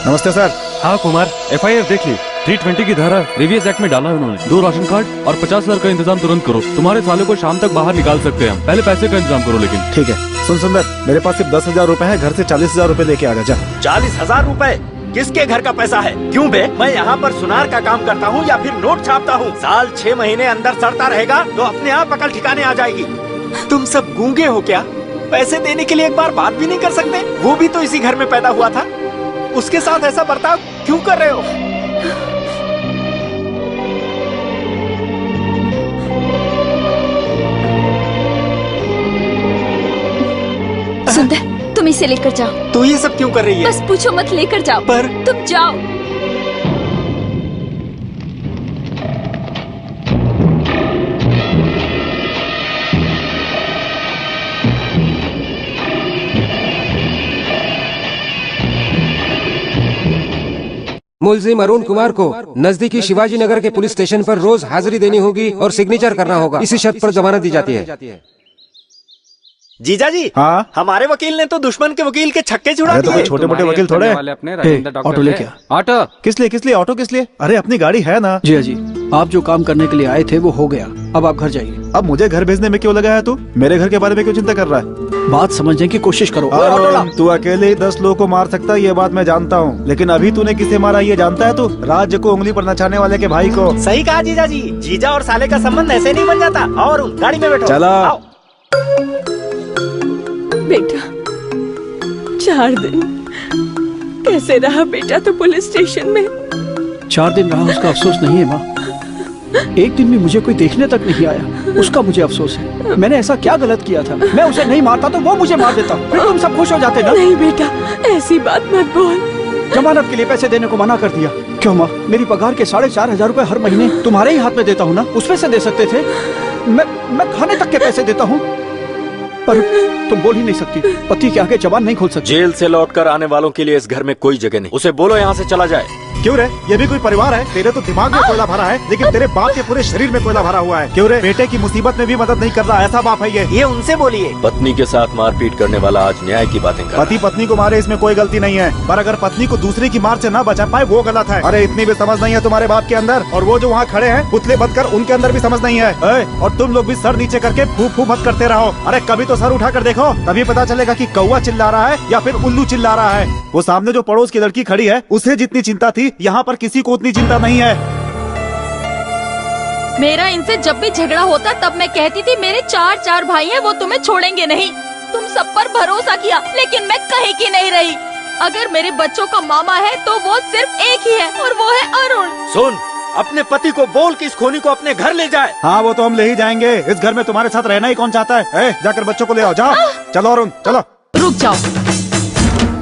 नमस्ते सर। हाँ कुमार, एफआईआर देख ली, 320 की धारा रिवियस एक्ट में डाला है उन्होंने। 2 राशन कार्ड और 50,000 का इंतजाम तुरंत करो, तुम्हारे साले को शाम तक बाहर निकाल सकते हैं हम। पहले पैसे का इंतजाम करो। लेकिन ठीक है। सुन सुंदर, मेरे पास सिर्फ 10,000 रूपए है, घर से 40,000 रूपए लेके आ जा। 40,000 रूपए? किसके घर का पैसा है? क्यों बे? मैं यहाँ पर सुनार का काम करता हूँ या फिर नोट छापता हूँ? साल 6 महीने अंदर सड़ता रहेगा तो अपने आप अकल ठिकाने आ जाएगी। तुम सब गूंगे हो क्या? पैसे देने के लिए एक बार बात भी नहीं कर सकते? वो भी तो इसी घर में पैदा हुआ था, उसके साथ ऐसा बर्ताव क्यों कर रहे हो? सुंदर, तुम इसे लेकर जाओ। तू ये सब क्यों कर रही है? बस पूछो मत, लेकर जाओ। पर तुम जाओ। मुलजिम अरुण कुमार को नजदीकी शिवाजी नगर के पुलिस स्टेशन पर रोज हाजिरी देनी होगी और सिग्नेचर करना होगा। इसी शर्त पर जमानत दी जाती है। जीजा जी, हाँ हमारे वकील ने तो दुश्मन के वकील के छक्के छुड़ा तो दिए। छोटे मोटे वकील थोड़े। ऑटो लेके आ। ऑटो किस लिए ऑटो किस लिए? अरे अपनी गाड़ी है ना। जी जी, आप जो काम करने के लिए आए थे वो हो गया, अब आप घर जाइए। अब मुझे घर भेजने में क्यों लगा है तू? मेरे घर के बारे में क्यों चिंता कर रहा है? बात समझने की कोशिश करो। तू अकेले ही 10 लोगों को मार सकता है, ये बात मैं जानता हूँ, लेकिन अभी तूने किसे मारा ये जानता है तू? राज्य को उंगली पर नचाने वाले के भाई को। सही कहा जीजा जी, जीजा और साले का संबंध ऐसे नहीं बन जाता। और गाड़ी में बैठो। चला। बेटा 4 दिन कैसे रहा बेटा तो पुलिस स्टेशन में? 4 दिन रहा उसका अफसोस नहीं है माँ। एक दिन भी मुझे कोई देखने तक नहीं आया, उसका मुझे अफसोस है। मैंने ऐसा क्या गलत किया था? मैं उसे नहीं मारता तो वो मुझे मार देता, फिर तुम सब खुश हो जाते ना। नहीं बेटा, ऐसी बात मत बोल। जमानत के लिए पैसे देने को मना कर दिया। क्यों माँ? मेरी पगार के 4,500 रुपए हर महीने तुम्हारे ही हाथ में देता हूँ ना, उसमें से दे सकते थे। मैं खाने तक के पैसे देता हूँ, पर तुम बोल ही नहीं सकती। पति के आगे जबान नहीं खोल सकती। जेल से लौटकर आने वालों के लिए इस घर में कोई जगह नहीं। उसे बोलो यहाँ से चला जाए। क्यों रे? ये भी कोई परिवार है? तेरे तो दिमाग में कोयला भरा है, लेकिन तेरे बाप के पूरे शरीर में कोयला भरा हुआ है। क्यों रे? बेटे की मुसीबत में भी मदद नहीं कर रहा, ऐसा बाप है ये उनसे बोलिए। पत्नी के साथ मारपीट करने वाला आज न्याय की बातें कर। पति पत्नी को मारे इसमें कोई गलती नहीं है, पर अगर पत्नी को दूसरे की मार से न बचा पाए वो गलत है। अरे इतनी भी समझ नहीं है तुम्हारे बाप के अंदर, और वो जो वहाँ खड़े हैं पुतले बनकर उनके अंदर भी समझ नहीं है। और तुम लोग भी सर नीचे करके फू फू मत करते रहो। अरे कभी तो सर उठा कर देखो, तभी पता चलेगा कि कौवा चिल्ला रहा है या फिर उल्लू चिल्ला रहा है। वो सामने जो पड़ोस की लड़की खड़ी है, उसे जितनी चिंता थी यहाँ पर किसी को उतनी चिंता नहीं है। मेरा इनसे जब भी झगड़ा होता तब मैं कहती थी मेरे 4 भाई हैं, वो तुम्हें छोड़ेंगे नहीं। तुम सब पर भरोसा किया, लेकिन मैं कहीं की नहीं रही। अगर मेरे बच्चों का मामा है तो वो सिर्फ एक ही है, और वो है अरुण। सुन, अपने पति को बोल कि इस खूनी को अपने घर ले जाए। हाँ वो तो हम ले ही जाएंगे। इस घर में तुम्हारे साथ रहना ही कौन चाहता है? जाकर बच्चों को ले आओ, जाओ। चलो अरुण चलो। रुक जाओ।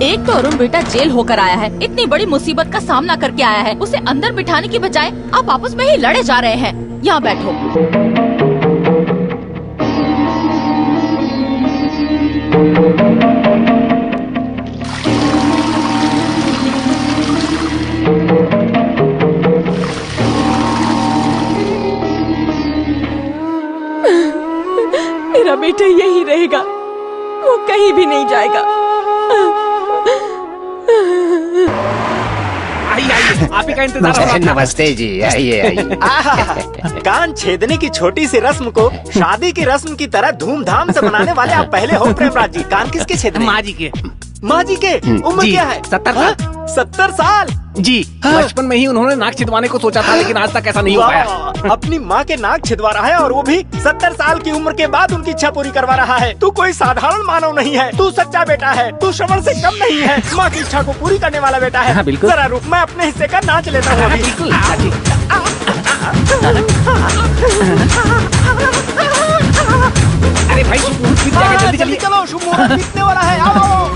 एक तो अरुण बेटा जेल होकर आया है, इतनी बड़ी मुसीबत का सामना करके आया है। उसे अंदर बिठाने की बजाय आप आपस में ही लड़े जा रहे हैं। यहाँ बैठो। मेरा बेटा यही रहेगा, वो कहीं भी नहीं जाएगा। आइए, आप ही का इंतजार हो रहा था। नमस्ते जी, आइए आइए। कान छेदने की छोटी सी रस्म को शादी की रस्म की तरह धूमधाम से मनाने वाले आप पहले हो प्रेमराज जी। कान किसके छेदने? माँ जी के। माँ जी के? उम्र क्या है? 70 साल। 70 साल जी। बचपन में ही उन्होंने नाक छिदवाने को सोचा था, लेकिन आज तक ऐसा नहीं हो पाया। अपनी माँ के नाक छिदवा रहा है, और वो भी 70 साल की उम्र के बाद उनकी इच्छा पूरी करवा रहा है। तू कोई साधारण मानव नहीं है, तू सच्चा बेटा है। तू श्रवण से कम नहीं है, माँ की इच्छा को पूरी करने वाला बेटा है। हाँ, बिल्कुल। जरा रुक, मैं अपने हिस्से का नाच लेता हूँ। बिल्कुल। अरे भाई शुभ मुहूर्त बीत जाएगा, जल्दी जल्दी चलो, शुभ मुहूर्त बीतने वाला है। आओ।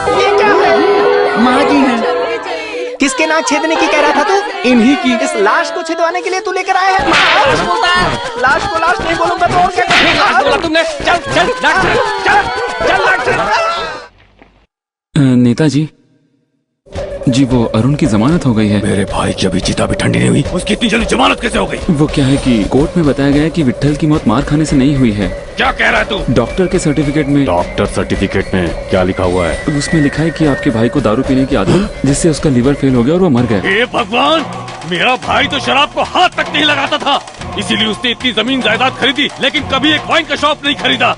ये क्या है? माँ जी हैं। किसके नाक छेदने की कह रहा था तू? इन्हीं की। इस लाश को छिदवाने के लिए तू लेकर आया है? लाश को लाश नहीं बोलूंगा तो और क्या कहेगा? तुमने चल नेताजी जी, वो अरुण की जमानत हो गई है। मेरे भाई की अभी चिता भी ठंडी नहीं हुई, उसकी इतनी जल्दी जमानत कैसे हो गई? वो क्या है कि कोर्ट में बताया गया है कि विट्ठल की मौत मार खाने से नहीं हुई है। क्या कह रहा है तू? डॉक्टर के सर्टिफिकेट में। डॉक्टर सर्टिफिकेट में क्या लिखा हुआ है? उसमें लिखा है कि आपके भाई को दारू पीने की आदत, जिससे उसका लीवर फेल हो गया और वो मर गया। हे भगवान, मेरा भाई तो शराब को हाथ तक नहीं लगाता था, इसीलिए उसने इतनी जमीन जायदाद खरीदी, लेकिन कभी एक वाइन का शॉप नहीं खरीदा।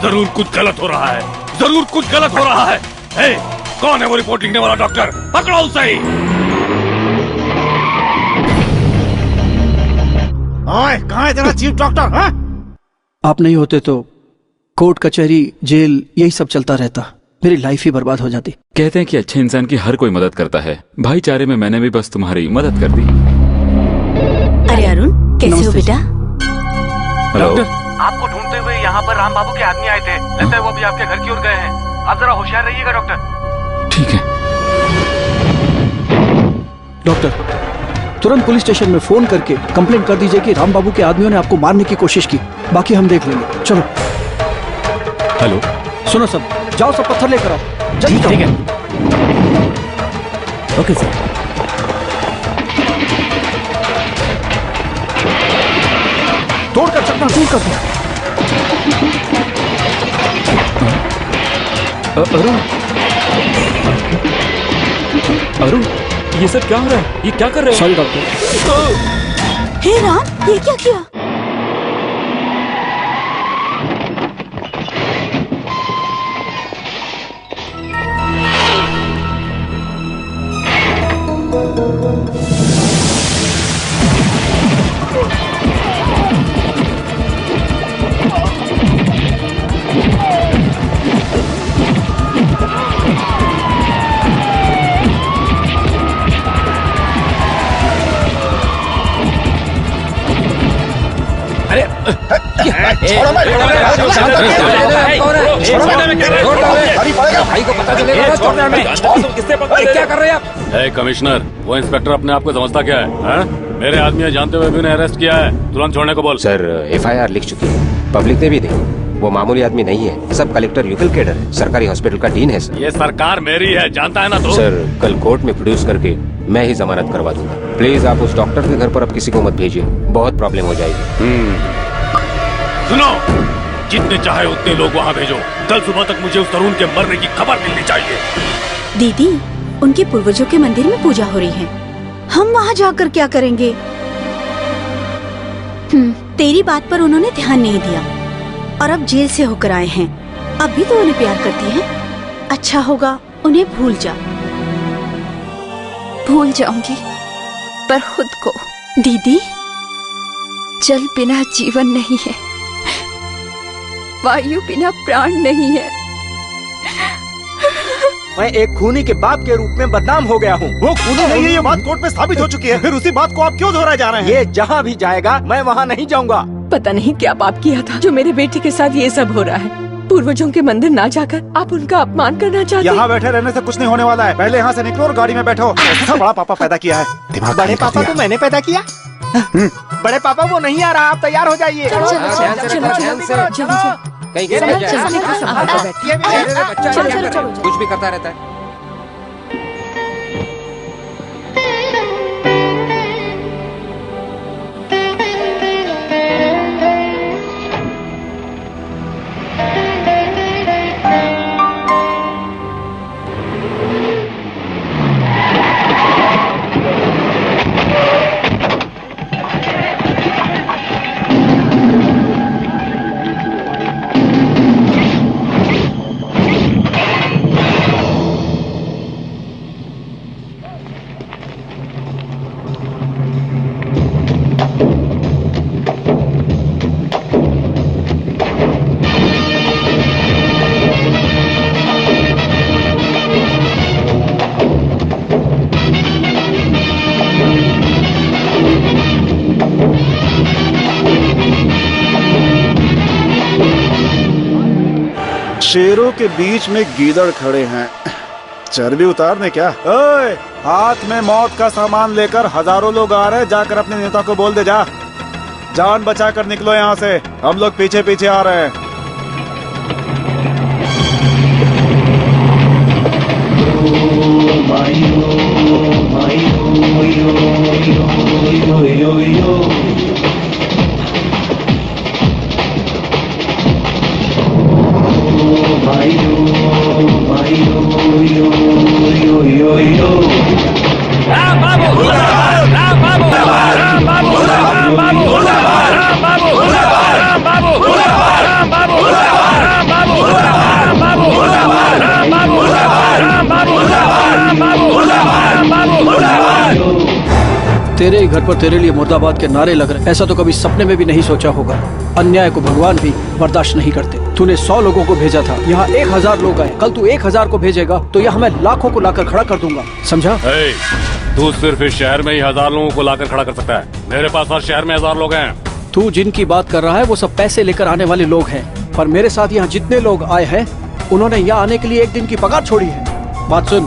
जरूर कुछ गलत हो रहा है, जरूर कुछ गलत हो रहा है। हे, कौन है वो रिपोर्ट लिखने वाला डॉक्टर? पकड़ो उसे। ओए, कहाँ है तेरा चीफ डॉक्टर? हाँ? आप नहीं होते तो कोर्ट कचहरी जेल यही सब चलता रहता, मेरी लाइफ ही बर्बाद हो जाती। कहते हैं कि अच्छे इंसान की हर कोई मदद करता है। भाईचारे में मैंने भी बस तुम्हारी मदद कर दी। अरे अरुण, कैसे हो बेटा? हेलो। आपको ढूंढते हुए यहाँ पर राम बाबू के आदमी आए थे, लगता है वो अभी आपके घर की ओर गए हैं। आप जरा होशियार रहिएगा डॉक्टर। ठीक है डॉक्टर, तुरंत पुलिस स्टेशन में फोन करके कंप्लेंट कर दीजिए कि राम बाबू के आदमियों ने आपको मारने की कोशिश की। बाकी हम देख लेंगे। चलो। हेलो। सुनो सब, जाओ सब पत्थर लेकर आओ, जल्दी। ठीक है। Okay sir. तोड़ कर चकना चूर कर दो। अरुण, अरुण, ये सब क्या हो रहा है? ये क्या कर रहे हो? Sorry doctor. हे राम, ये क्या किया? क्या कर रहे हैं आप? कमिश्नर, वो इंस्पेक्टर अपने आप को समझता क्या है? मेरे आदमी जानते हुए भी उन्हें अरेस्ट किया है। तुरंत छोड़ने को बोल। सर, FIR लिख चुकी है, पब्लिक ने भी देखी। वो मामूली आदमी नहीं है, सब कलेक्टर यूपी कैडर है, सरकारी हॉस्पिटल का डीन है सर। ये सरकार मेरी है, जानता है ना तू? सर, कल कोर्ट में प्रोड्यूस करके मैं ही जमानत करवा दूंगा। प्लीज आप उस डॉक्टर के घर पर अब किसी को मत भेजिए, बहुत प्रॉब्लम हो जाएगी। सुनो, जितने चाहे उतने लोग वहाँ भेजो। कल सुबह तक मुझे उस तरुण के मरने की खबर मिलनी चाहिए। दीदी, उनके पूर्वजों के मंदिर में पूजा हो रही है, हम वहाँ जाकर क्या करेंगे? तेरी बात पर उन्होंने ध्यान नहीं दिया और अब जेल से होकर आए हैं। अब भी तो उन्हें प्यार करती है, अच्छा होगा उन्हें भूल जा। भूल जाऊंगी, पर खुद को। दीदी, जल बिना जीवन नहीं है, वायु बिना प्राण नहीं है। मैं एक खूनी के बाप के रूप में बदनाम हो गया हूँ। वो खूनी नहीं है, ये बात कोर्ट में साबित हो चुकी है। फिर उसी बात को आप क्यों दोहराए जा रहे हैं? ये जहाँ भी जाएगा मैं वहाँ नहीं जाऊँगा। पता नहीं क्या पाप किया था जो मेरे बेटे के साथ ये सब हो रहा है। पूर्वजों के मंदिर ना जाकर आप उनका अपमान करना चाहते हैं? यहाँ बैठे रहने से कुछ नहीं होने वाला है। पहले यहाँ से निकलो और गाड़ी में बैठो। ऐसा बड़ा पापा पैदा किया है। बड़े पापा को मैंने पैदा किया? बड़े पापा वो नहीं आ रहा, आप तैयार हो जाइए। कुछ भी करता रहता है। शेरों के बीच में गीदड़ खड़े हैं, चर्बी उतारने क्या? ओए, हाथ में मौत का सामान लेकर हजारों लोग आ रहे हैं। जाकर अपने नेता को बोल दे, जा, जान बचाकर निकलो यहाँ से, हम लोग पीछे पीछे आ रहे हैं। तेरे ही घर पर तेरे लिए मुर्दाबाद के नारे लग रहे, ऐसा तो कभी सपने में भी नहीं सोचा होगा। अन्याय को भगवान भी बर्दाश्त नहीं करते। तूने 100 लोगों को भेजा था, यहाँ 1000 लोग आए। कल तू 1000 को भेजेगा तो यहाँ मैं लाखों को लाकर खड़ा कर दूंगा, समझा? तू सिर्फ इस शहर में ही 1000 लोगों को लाकर खड़ा कर सकता है। मेरे पास हर शहर में 1000 लोग हैं। तू जिनकी बात कर रहा है वो सब पैसे लेकर आने वाले लोग हैं, पर मेरे साथ यहाँ जितने लोग आए हैं उन्होंने यहाँ आने के लिए एक दिन की पगार छोड़ी है। बात सुन,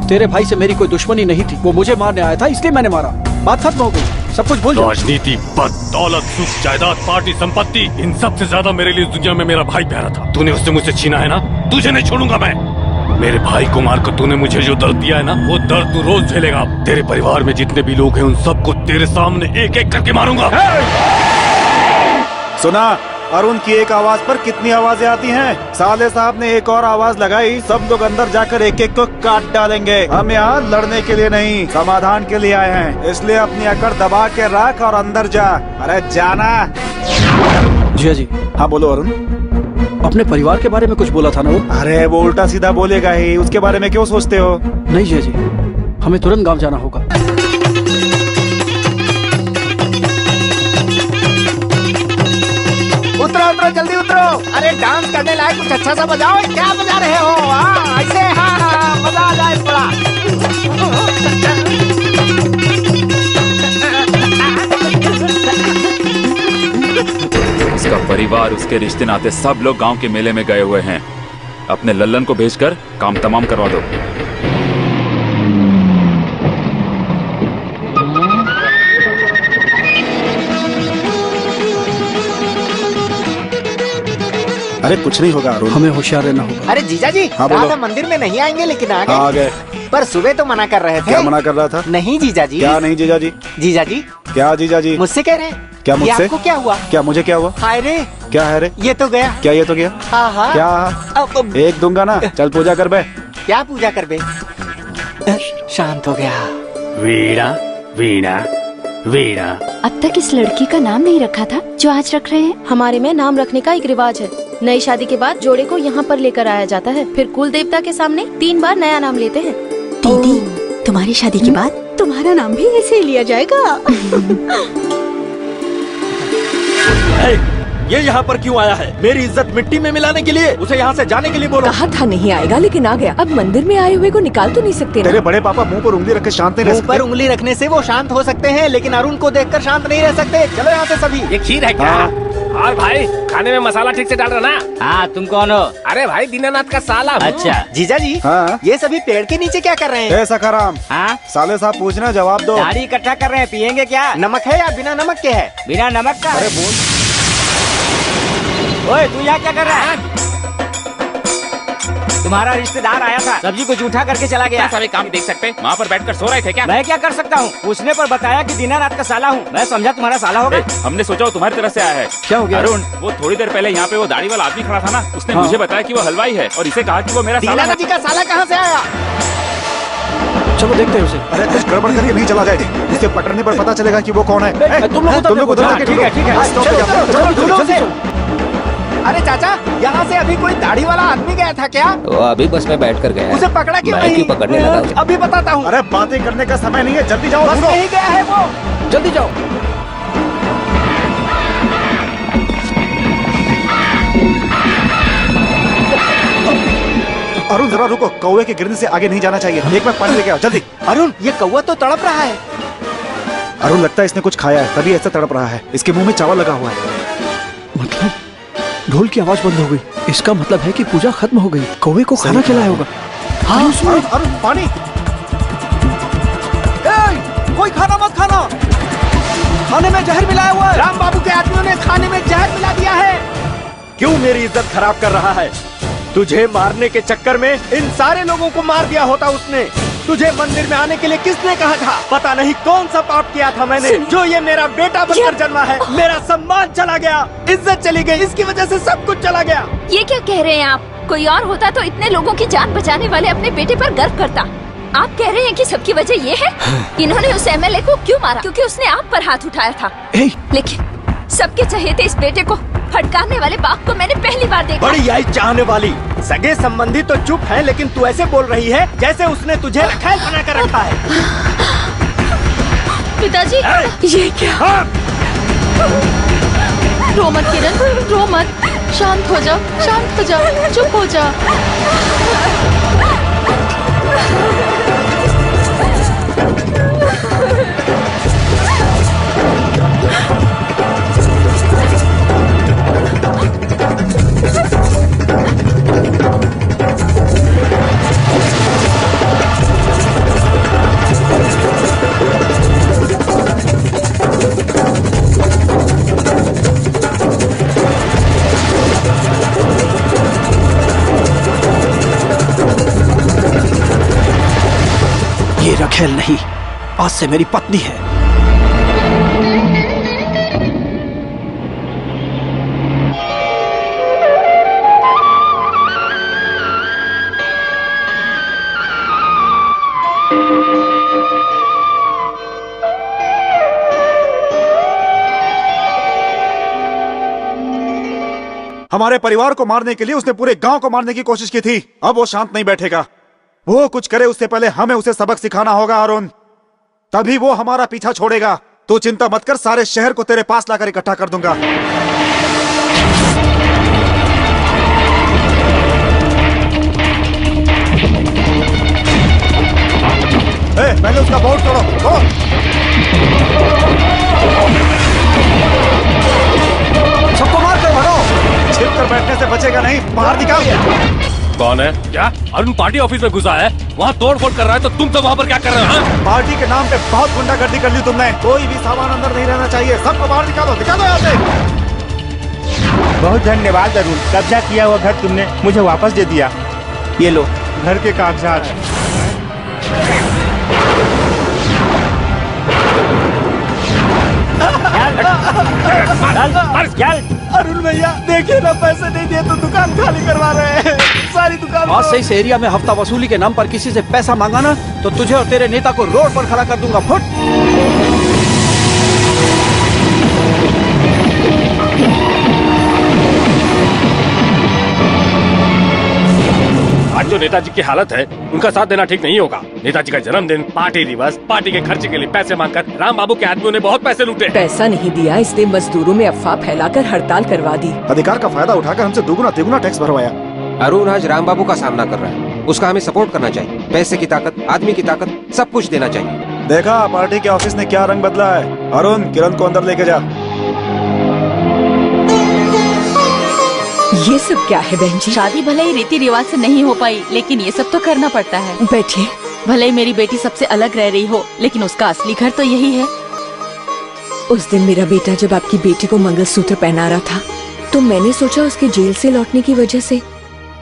तेरे भाई से मेरी कोई दुश्मनी नहीं थी, वो मुझे मारने आया था इसलिए मैंने मारा। बात खत्म हो गई, सब कुछ भूल जाओ। राजनीति, पद, दौलत, सुख, जायदाद, पार्टी, संपत्ति, इन सब से ज्यादा मेरे लिए दुनिया में मेरा भाई प्यारा था। तूने उससे मुझसे छीना है ना, तुझे नहीं छोड़ूंगा मैं। मेरे भाई को मारकर तूने मुझे जो दर्द दिया है ना, वो दर्द तू रोज झेलेगा। तेरे परिवार में जितने भी लोग हैं उन सबको तेरे सामने एक एक करके मारूंगा। सुना, अरुण की एक आवाज पर कितनी आवाजें आती हैं? साले साहब ने एक और आवाज लगाई, सब लोग अंदर जाकर एक एक को काट डालेंगे। हम यहाँ लड़ने के लिए नहीं, समाधान के लिए आए हैं, इसलिए अपनी अकड़ दबा के रख और अंदर जा। अरे जाना। जिया जी। हाँ बोलो अरुण। अपने परिवार के बारे में कुछ बोला था ना वो? अरे वो उल्टा सीधा बोलेगा ही, उसके बारे में क्यों सोचते हो? नहीं जिया जी, हमें तुरंत गाँव जाना होगा। उतरो उतरो जल्दी उतरो। अरे डांस करने लायक कुछ अच्छा सा बजाओ। क्या बजा रहे हो? ऐसे हाँ मजा आ जाए थोड़ा। उसका परिवार, उसके रिश्ते नाते सब लोग गांव के मेले में गए हुए हैं। अपने लल्लन को भेजकर काम तमाम करवा दो। अरे कुछ नहीं होगा अरुण, हमें होशियार रहना होगा। अरे जीजा जी, हाँ, कहा बोलो। था मंदिर में नहीं आएंगे, लेकिन आ आ गए। पर सुबह तो मना कर रहे थे। क्या मना कर रहा था? नहीं जीजा जी। क्या नहीं जीजा जी? जीजा जी। क्या जीजा जी? मुझसे कह रहे हैं। क्या ये मुझसे? आपको क्या हुआ? क्या मुझे क्या हुआ? हाय रे, क्या है रे? ये तो गया। क्या ये तो गया? हाँ हाँ। क्या एक दूंगा ना, चल पूजा कर बे। क्या पूजा कर बे? शांत हो गया। वीणा वीणा वीणा। अब तक इस लड़की का नाम नहीं रखा था जो आज रख रहे हैं। हमारे में नाम रखने का एक रिवाज है। नई शादी के बाद जोड़े को यहाँ पर लेकर आया जाता है, फिर कुल देवता के सामने 3 बार नया नाम लेते हैं। दीदी, तुम्हारी शादी के बाद तुम्हारा नाम भी ऐसे लिया जाएगा। ये यहाँ पर क्यों आया है? मेरी इज्जत मिट्टी में मिलाने के लिए? उसे यहाँ से जाने के लिए बोलो। कहा था नहीं आएगा, लेकिन आ गया। अब मंदिर में आए हुए को निकाल तो नहीं सकते ना? तेरे बड़े पापा मुंह पर उंगली रख के शांत नहीं रह मुंह सकते? पर उंगली रखने से वो शांत हो सकते हैं, लेकिन अरुण को देखकर शांत नहीं रह सकते। चलो यहाँ से सभी। ये खीर है क्या? और भाई खाने में मसाला ठीक से डाल रहा ना? हाँ, तुम कौन हो? अरे भाई दीनानाथ का साला हूँ। अच्छा जीजा जी। हाँ? ये सभी पेड़ के नीचे क्या कर रहे हैं? सखाराम, हाँ? साले साहब पूछना जवाब दो। दाढ़ी इकट्ठा कर रहे हैं, पियेंगे क्या? नमक है या बिना नमक के है? बिना नमक का। अरे बोल। ओए तू यहाँ क्या कर रहा है? तुम्हारा रिश्तेदार आया था, सब्जी को जूठा करके चला गया। सभी काम देख सकते, वहाँ पर बैठकर सो रहे थे क्या? मैं क्या कर सकता हूँ? पूछने पर बताया कि दीनानाथ का साला हूँ। मैं समझा तुम्हारा साला होगा। हमने सोचा वो तुम्हारी तरफ से आया है। क्या हो गया? अरुण, वो थोड़ी देर पहले यहाँ पे वो दाढ़ी वाला आदमी खड़ा था ना, उसने मुझे बताया कि वो हलवाई है और इसे कहा कि वो मेरा साला है। दीनानाथ जी का साला कहाँ से आया? चलो देखते हैं उसे। अरे कुछ गड़बड़ करके नहीं चला जाए, उसके पटरनी पर पता चलेगा कि वो कौन है। तुम लोग उधर जाके ढूंढो। अरे चाचा, यहाँ से अभी कोई दाढ़ी वाला आदमी गया था क्या? वो अभी बस में बैठ कर गया। उसे पकड़ा क्यों मैं नहीं? क्यों पकड़ने लगा उसे? अभी बताता हूँ। अरे बातें करने का समय नहीं है, जल्दी जाओ। बस में ही गया है वो। जल्दी जाओ। अरुण जरा रुको, कौवे के गिरने से आगे नहीं जाना चाहिए। एक बार पानी लेके आओ जल्दी। अरुण, ये कौवा तो तड़प रहा है। अरुण लगता है इसने कुछ खाया है, तभी ऐसा तड़प रहा है। इसके मुंह में चावल लगा हुआ है। मतलब ढोल की आवाज बंद हो गई, इसका मतलब है कि पूजा खत्म हो गई। कौवे को खाना खिलाया होगा। हाँ, अरुण पानी। कोई खाना मत खाना, खाने में जहर मिलाया हुआ है। राम बाबू के आदमियों ने खाने में जहर मिला दिया है। क्यों मेरी इज्जत खराब कर रहा है? तुझे मारने के चक्कर में इन सारे लोगों को मार दिया होता उसने। तुझे मंदिर में आने के लिए किसने कहा था? पता नहीं कौन सा पाप किया था मैंने, जो ये मेरा बेटा बनकर जन्मा है। मेरा सम्मान चला गया, इज्जत चली गई, इसकी वजह से सब कुछ चला गया। ये क्या कह रहे हैं आप? कोई और होता तो इतने लोगों की जान बचाने वाले अपने बेटे पर गर्व करता। आप कह रहे हैं कि सबकी वजह ये है? इन्होंने उस एमएलए को क्यों मारा? क्योंकि उसने आप पर हाथ उठाया था। लेकिन सबके चहेते इस बेटे को फटकारने वाले बाप को मैंने पहली बार देखा। बड़ी आई चाहने वाली। सगे संबंधी तो चुप है, लेकिन तू ऐसे बोल रही है जैसे उसने तुझे रखैल बना कर रखा है। पिताजी, ये क्या? रो मत किरण, रो मत। शांत हो जा, शांत हो जा, चुप हो जा। ये रखेल नहीं, आज से मेरी पत्नी है। हमारे परिवार को मारने के लिए उसने पूरे गांव को मारने की कोशिश की थी। अब वो शांत नहीं बैठेगा। वो कुछ करे उससे पहले हमें उसे सबक सिखाना होगा अरुण, तभी वो हमारा पीछा छोड़ेगा। तू चिंता मत कर, सारे शहर को तेरे पास लाकर इकट्ठा कर दूंगा। पहले उसका बोर्ड तोड़ो। सबको मार कर भरो। छिप कर बैठने से बचेगा नहीं, बाहर निकाल। कौन है? क्या अरुण पार्टी ऑफिस में घुसा है? वहाँ तोड़-फोड़ कर रहा है तो तुम तो वहाँ पर क्या कर रहे हो? पार्टी के नाम पे बहुत गुंडागर्दी कर ली तुमने। कोई भी सामान अंदर नहीं रहना चाहिए। सबको बाहर निकालो, निकालो यहाँ से। बहुत धन्यवाद अरुण, कब्जा किया हुआ घर तुमने मुझे वापस दे दिया। ये लो घर के कागजात। अरुण भैया देखिए ना, पैसे नहीं दिए तो दुकान खाली करवा रहे हैं। सारी दुकान आज से इस एरिया में हफ्ता वसूली के नाम पर किसी से पैसा मांगा ना तो तुझे और तेरे नेता को रोड पर खड़ा कर दूंगा। फुट। आज जो नेताजी की हालत है उनका साथ देना ठीक नहीं होगा। नेताजी का जन्मदिन, पार्टी दिवस, पार्टी के खर्चे के लिए पैसे मांगकर राम बाबू के आदमियों ने बहुत पैसे लूटे। पैसा नहीं दिया इसलिए मजदूरों में अफवाह फैलाकर हड़ताल करवा दी। अधिकार का फायदा उठाकर हमसे दुगुना तिगुना टैक्स भरवाया। अरुण आज राम बाबू का सामना कर रहा है, उसका हमें सपोर्ट करना चाहिए। पैसे की ताकत, आदमी की ताकत, सब कुछ देना चाहिए। देखा पार्टी के ऑफिस ने क्या रंग बदला है। अरुण, किरण को अंदर लेके जा। ये सब क्या है बहन जी? शादी भले ही रीति रिवाज से नहीं हो पाई, लेकिन ये सब तो करना पड़ता है। बैठिए। भले ही मेरी बेटी सबसे अलग रह रही हो, लेकिन उसका असली घर तो यही है। उस दिन मेरा बेटा जब आपकी बेटी को मंगलसूत्र पहना रहा था तो मैंने सोचा उसके जेल से लौटने की वजह से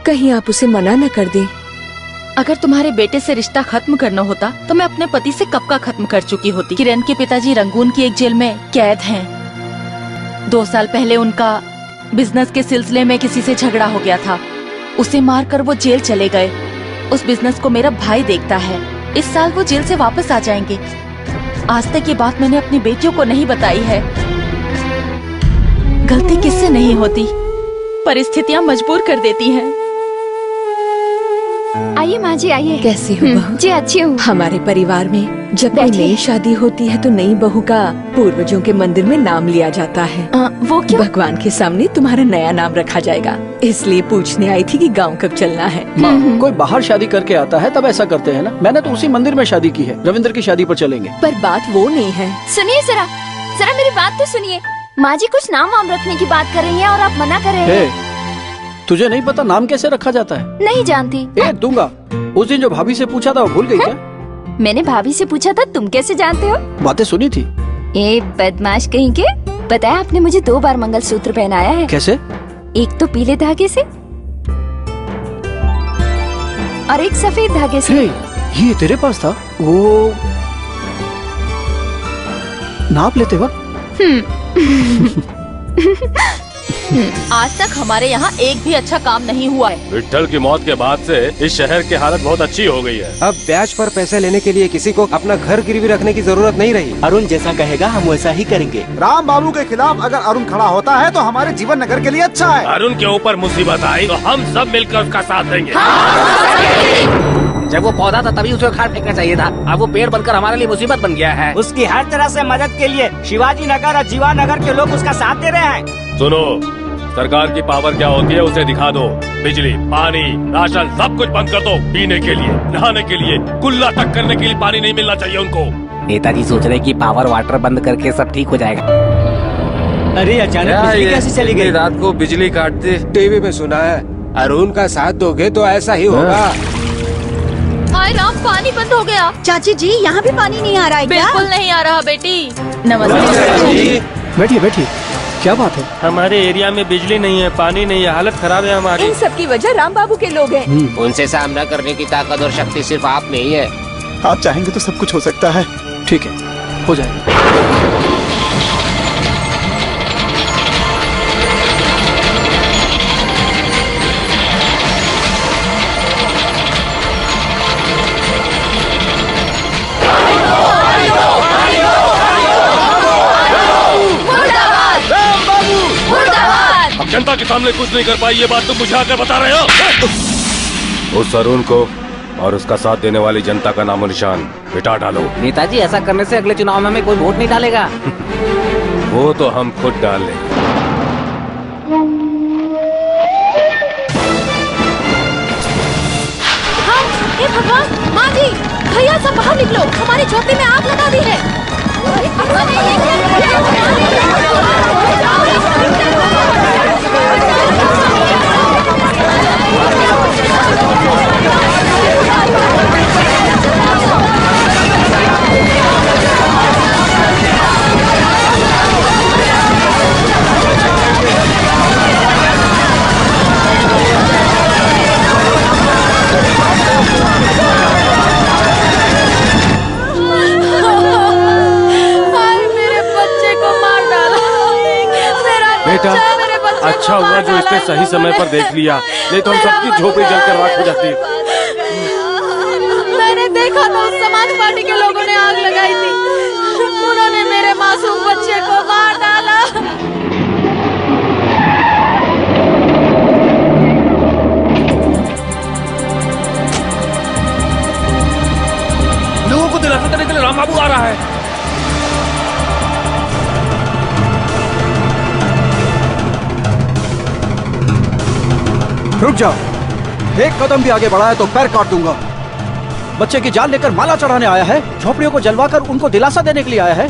कहीं आप उसे मना न कर दें। अगर तुम्हारे बेटे से रिश्ता खत्म करना होता तो मैं अपने पति से कब का खत्म कर चुकी होती। किरण के पिताजी रंगून की एक जेल में कैद हैं। 2 साल पहले उनका बिजनेस के सिलसिले में किसी से झगड़ा हो गया था, उसे मारकर वो जेल चले गए। उस बिजनेस को मेरा भाई देखता है। इस साल वो जेल से वापस आ जाएंगे। आज तक ये बात मैंने अपनी बेटियों को नहीं बताई है। गलती किससे नहीं होती, परिस्थितियाँ मजबूर कर देती हैं। आइए माँ जी, आइए। कैसी हो बहू? जी अच्छी हूँ। हमारे परिवार में जब कोई नई शादी होती है तो नई बहू का पूर्वजों के मंदिर में नाम लिया जाता है। वो क्यों? भगवान के सामने तुम्हारा नया नाम रखा जाएगा, इसलिए पूछने आई थी कि गांव कब चलना है। कोई बाहर शादी करके आता है तब ऐसा करते हैं ना। मैंने तो उसी मंदिर में शादी की है। रविंद्र की शादी पर चलेंगे। पर बात वो नहीं है। सुनिए जरा मेरी बात तो सुनिए। माँ जी कुछ नाम वाम रखने की बात कर रही हैं और आप मना कर रहे हैं। तुझे नहीं पता नाम कैसे रखा जाता है? नहीं जानती। दूंगा। उस दिन जो भाभी से पूछा था वो भूल गई क्या? मैंने भाभी से पूछा था, तुम कैसे जानते हो? बातें सुनी थी। ए बदमाश कहीं के। बताया आपने मुझे 2 बार मंगलसूत्र पहनाया है। कैसे? एक तो पीले धागे से और एक सफेद धागे से। ये तेरे पास था? वो नाप लेते वक्त। आज तक हमारे यहाँ एक भी अच्छा काम नहीं हुआ है। विट्ठल की मौत के बाद से इस शहर की हालत बहुत अच्छी हो गई है। अब ब्याज पर पैसे लेने के लिए किसी को अपना घर गिरवी रखने की जरूरत नहीं रही। अरुण जैसा कहेगा हम वैसा ही करेंगे। राम बाबू के खिलाफ अगर अरुण खड़ा होता है तो हमारे जीवन नगर के लिए अच्छा है। अरुण के ऊपर मुसीबत आई तो हम सब मिलकर उसका साथ देंगे। जब वो पौधा था तभी उसे उखाड़ फेंकना चाहिए था। अब वो पेड़ बनकर हमारे लिए मुसीबत बन गया है। उसकी हर तरह से मदद के लिए शिवाजी नगर और जीवा नगर के लोग उसका साथ दे रहे हैं। सुनो, सरकार की पावर क्या होती है उसे दिखा दो। बिजली, पानी, राशन सब कुछ बंद कर दो। पीने के लिए, नहाने के लिए, कुल्ला तक करने के लिए पानी नहीं मिलना चाहिए उनको। नेताजी सोच रहे कि पावर वाटर बंद करके सब ठीक हो जाएगा। अरे अचानक बिजली कैसे चली गई? रात को बिजली काटते टीवी में सुना है। अरुण का साथ दोगे तो ऐसा ही होगा। हाय राम, पानी बंद हो गया। चाची जी यहाँ भी पानी नहीं आ रहा है क्या? बिल्कुल नहीं आ रहा बेटी। नमस्ते। बैठिए बैठिए, क्या बात है? हमारे एरिया में बिजली नहीं है, पानी नहीं है, हालत खराब है हमारी। इन सब की वजह राम बाबू के लोग हैं। उनसे सामना करने की ताकत और शक्ति सिर्फ आप में ही है। आप चाहेंगे तो सब कुछ हो सकता है। ठीक है, हो जाएगा। जनता के साथ सामने कुछ नहीं कर पाई, ये बात तुम मुझे आकर बता रहे हो? उस अरुण को और उसका साथ देने वाली जनता का नामो निशान मिटा डालो। नेताजी, ऐसा करने से अगले चुनाव में हमें कोई वोट नहीं डालेगा। वो तो हम खुद डाल लेंगे। हे भगवान, माँ जी, भैया सब बाहर निकलो, हमारी झोपड़ी में आग लगा दी है। बेटा, अच्छा हुआ जो इसने सही समय पर देख लिया, नहीं तो हम सबकी झोपड़ी जलकर राख हो जाती। मैंने देखा तो उस समाज पार्टी के लोगों ने आग लगाई थी, उन्होंने मेरे मासूम बच्चे को मार डाला। लोगों को दिलासा देने के लिए राम बाबू आ रहा है। रुक जाओ, एक कदम भी आगे बढ़ा है तो पैर काट दूंगा। बच्चे की जान लेकर माला चढ़ाने आया है, झोपड़ियों को जलवाकर उनको दिलासा देने के लिए आया है।